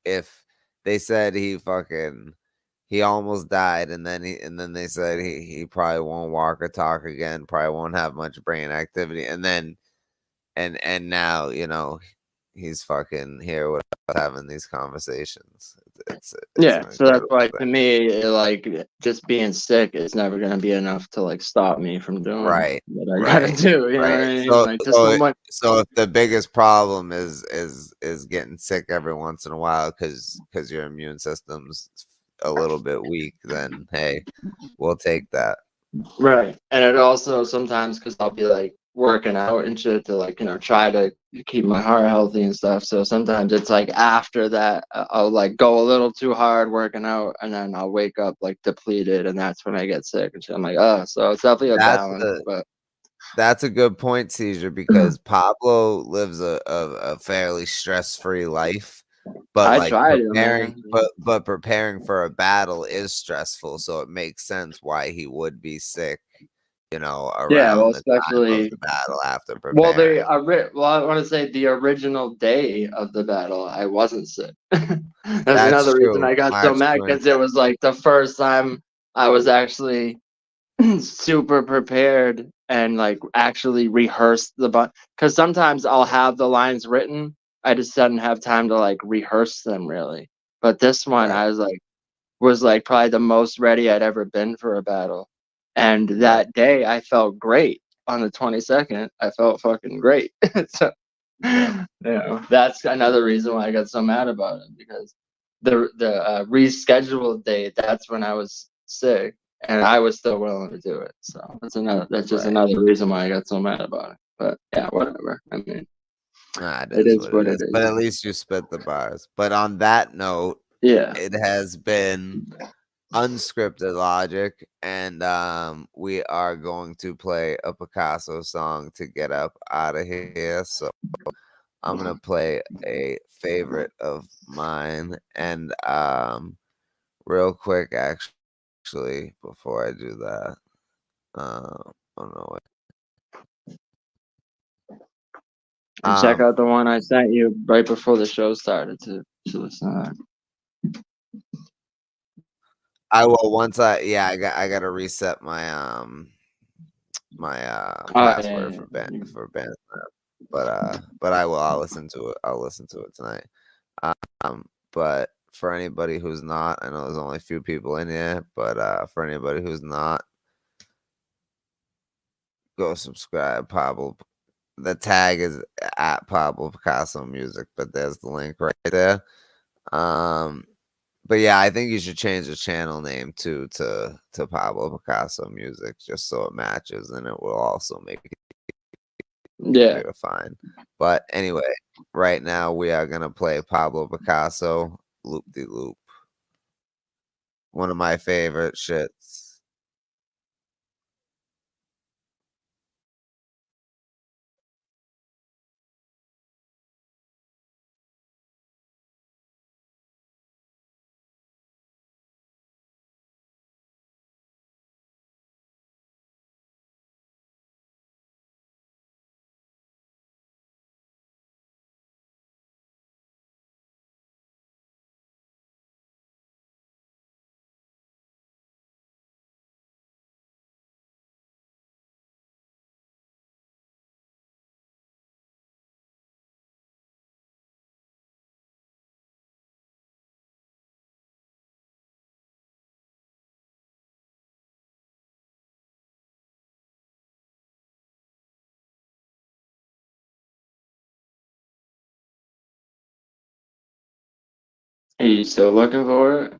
if they said he almost died, and then they said he probably won't walk or talk again, probably won't have much brain activity, and then and now he's fucking here with us having these conversations. It's yeah, an so that's incredible why to thing. me, like just being sick is never gonna be enough to like stop me from doing Right, what I gotta right, do. You know what right. I mean? So Like to so someone. so if the biggest problem is getting sick every once in a while because your immune system's a little bit weak, then hey, we'll take that. Right. And it also sometimes, because I'll be like working out and shit to like, you know, try to keep my heart healthy and stuff. So sometimes it's like after that, I'll like go a little too hard working out, and then I'll wake up like depleted, and that's when I get sick and shit. I'm like, oh, so it's definitely a That's balance. the But That's a good point, Caesar, because Pablo lives a fairly stress-free life, but I like try to, man. but preparing for a battle is stressful, so it makes sense why he would be sick, Yeah, well, around the time of especially the battle after well, preparing. well, I want to say the original day of the battle, I wasn't sick. That's That's another reason true. I got so March mad, 20. because it was like the first time I was actually super prepared and like actually rehearsed because sometimes I'll have the lines written, I just didn't have time to like rehearse them really. But this one Right, I was like probably the most ready I'd ever been for a battle, and right, that day I felt great. On the 22nd I felt fucking great. So yeah, that's another reason why I got so mad about it, because the rescheduled date, that's when I was sick, and I was still willing to do it. So that's just right. another reason why I got so mad about it. But yeah, whatever. I mean, Nah, it it is is what it what it is. But is. at least you spit the bars. But on that note, Yeah. it has been Unscripted Logic, and we are going to play a Pickasso song to get up out of here. So I'm gonna play a favorite of mine, and real quick, actually, before I do that, oh no, And check out the one I sent you right before the show started to listen to that. I will once I got to reset my my password for band but I'll listen to it. I'll listen to it tonight. But for anybody who's not, I know there's only a few people in here, but for anybody who's not, go subscribe. Pablo. The tag is at Pablo Pickasso Music, but there's the link right there. But yeah, I think you should change the channel name too to Pablo Pickasso Music, just so it matches, and it will also make it easier to find. But anyway, right now we are gonna play Pablo Pickasso Loop de Loop. One of my favorite shits. Are you still looking for it?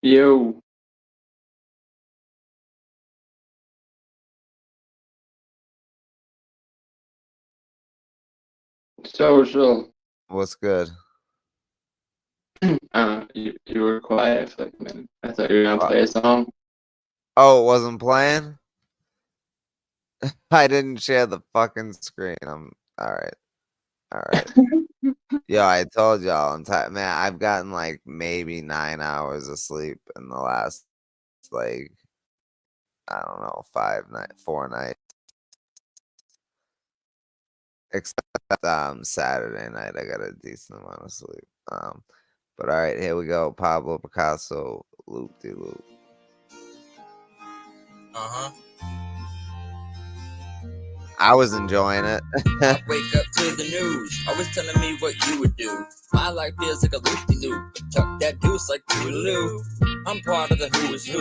Yo. Social. What's good? You were quiet for like a minute. I thought you were gonna play a song. Oh, it wasn't playing? I didn't share the fucking screen. I'm all right. All right. Yo, I told y'all I'm tired. Man, I've gotten like maybe 9 hours of sleep in the last like I don't know, 4 nights. Except Saturday night I got a decent amount of sleep. But all right, here we go. Pablo Pickasso Loop de Loop. I was enjoying it. I wake up to the news, always telling me what you would do. My life feels like a loop-de-loop. Tuck that deuce like Toodaloo. I'm part of the who is who.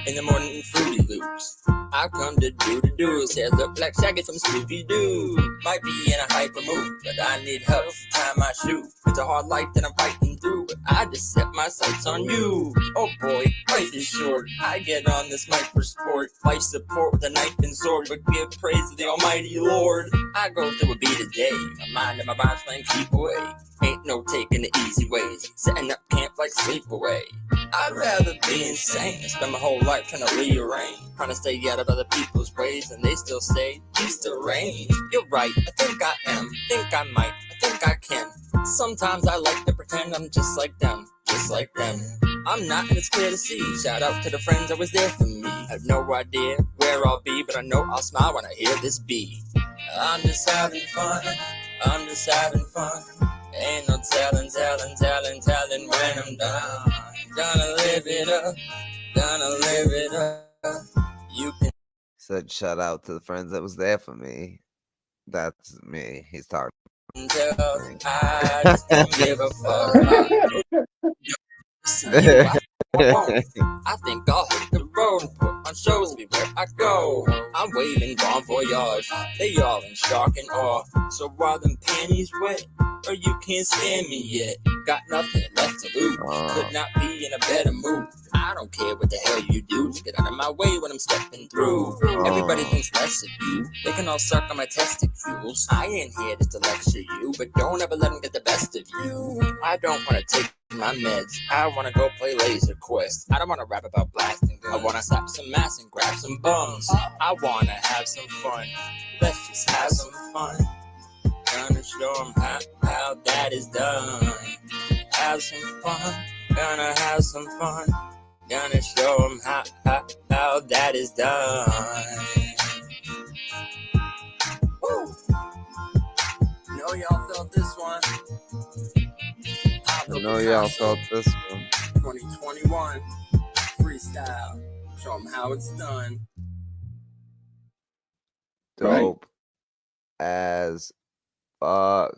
In the morning, Fruity Loops. I've come to do. Says look like Shaggy from Scooby-Doo. Might be in a hyper mood, but I need help to tie my shoe. It's a hard life that I'm fighting through, but I just set my sights on you. Oh boy, life is short. I get on this mic for sport. Life support with a knife and sword, but give praise to the Almighty Lord. I go through a beat a day. My mind and my body's playing keep away. Ain't no taking the easy ways. Setting up camp like sleepaway. I'd rather be insane and spend my whole life trying to rearrange. Trying to stay out of other people's ways, and they still say he's deranged. You're right, I think I am. Think I might, I think I can. Sometimes I like to pretend I'm just like them. Just like them. I'm not, and it's clear to see. Shout out to the friends that was there for me. I have no idea where I'll be, but I know I'll smile when I hear this beat. I'm just having fun. I'm just having fun. Ain't no telling when I'm done. Gonna live it up. Gonna live it up. You can. Said shout out to the friends that was there for me. That's me. He's talking. I just don't give a fuck. I think I'll hit the road and put on shows everywhere I go. I'm waving bon voyage. They all in shock and awe. So while them panties wet, or you can't stand me yet. Got nothing left to lose. Could not be in a better mood. I don't care what the hell you do. Just get out of my way when I'm stepping through. Everybody thinks less of you. They can all suck on my testicles. I ain't here just to lecture you, but don't ever let them get the best of you. I don't want to take my meds. I want to go play Laser Quest. I don't want to rap about blasting guns. I want to slap some ass and grab some bums. I want to have some fun. Let's just have some fun. Gonna show them how that is done. Have some fun. Gonna have some fun. Gonna show them how that is done. Woo. Know y'all felt this one. I know y'all felt this one. 2021 freestyle. Show them how it's done. Dope as fuck.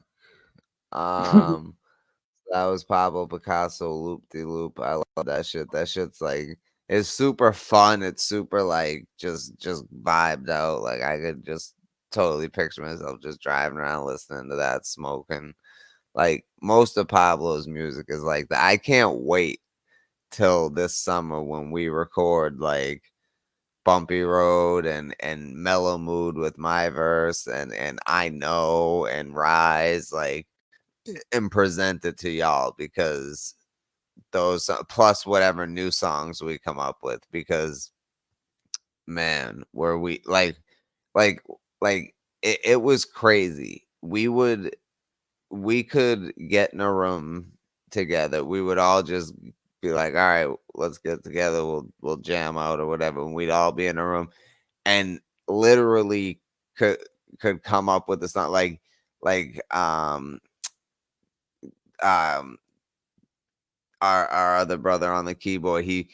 That was Pablo Pickasso, Loop de Loop. I love that shit. That shit's like, it's super fun. It's super like just vibed out. Like I could just totally picture myself just driving around listening to that, smoking. Like most of Pablo's music is like that. I can't wait till this summer when we record like Bumpy Road and Mellow Mood with my verse and I Know and Rise, like, and present it to y'all, because those plus whatever new songs we come up with, because man, where we like it was crazy. We could get in a room together. We would all just be like, all right, let's get together. We'll jam out or whatever. And we'd all be in a room and literally could come up with a song like our other brother on the keyboard, he'd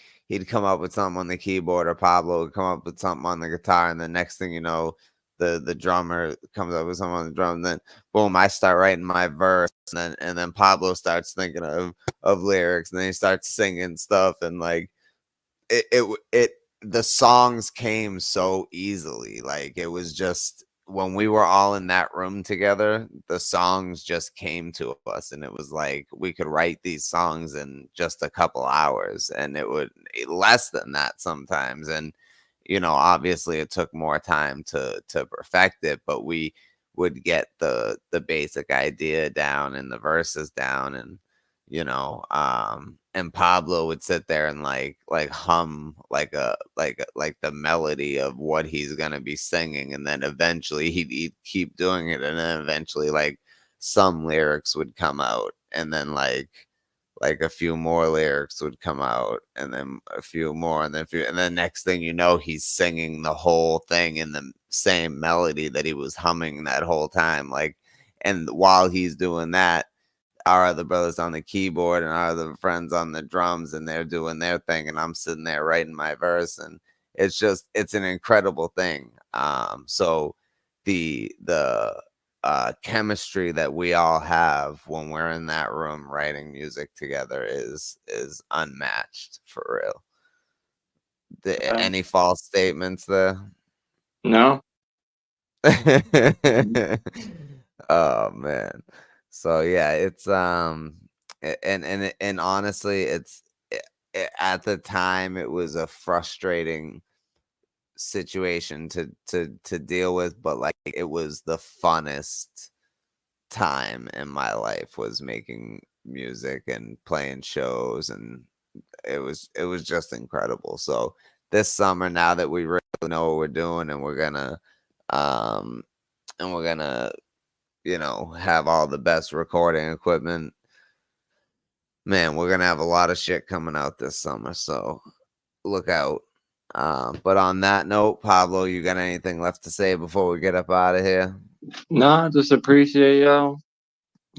come up with something on the keyboard, or Pablo would come up with something on the guitar, and the next thing you know, the drummer comes up with something on the drum, and then boom, I start writing my verse, and then Pablo starts thinking of lyrics, and then he starts singing stuff, and like it the songs came so easily. Like it was just when we were all in that room together, the songs just came to us, and it was like we could write these songs in just a couple hours, and it would less than that sometimes. And you know, obviously it took more time to perfect it, but we would get the basic idea down and the verses down, and you know, and Pablo would sit there and like hum like the melody of what he's gonna be singing, and then eventually he'd keep doing it, and then eventually like some lyrics would come out, and then like a few more lyrics would come out, and then a few more, and then next thing you know, he's singing the whole thing in the same melody that he was humming that whole time. Like, and while he's doing that, our other brothers on the keyboard and our other friends on the drums, and they're doing their thing, and I'm sitting there writing my verse, and it's an incredible thing. So the chemistry that we all have when we're in that room writing music together is unmatched, for real. Any false statements there? No. Oh man. So yeah, it's and honestly, at the time it was a frustrating situation to deal with, but like it was the funnest time in my life, was making music and playing shows, and it was just incredible. So this summer, now that we really know what we're doing, and we're gonna you know, have all the best recording equipment, man, we're gonna have a lot of shit coming out this summer, so look out. But on that note, Pablo, you got anything left to say before we get up out of here? No, I just appreciate y'all.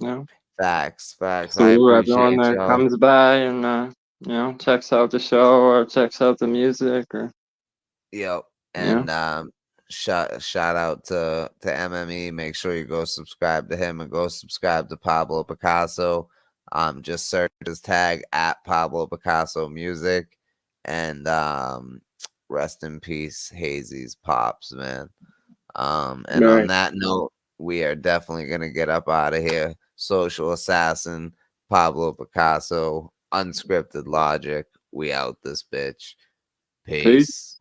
You know, Facts. I everyone appreciate that y'all. comes by and you know, checks out the show or checks out the music, or Yep. And shout out to MME. Make sure you go subscribe to him, and go subscribe to Pablo Pickasso. Just search his tag at Pablo Pickasso Music, and rest in peace, Hazy's pops, man. And on that note, we are definitely gonna get up out of here. Social Assassin, Pablo Pickasso, Unscripted Logic. We out this bitch. Peace.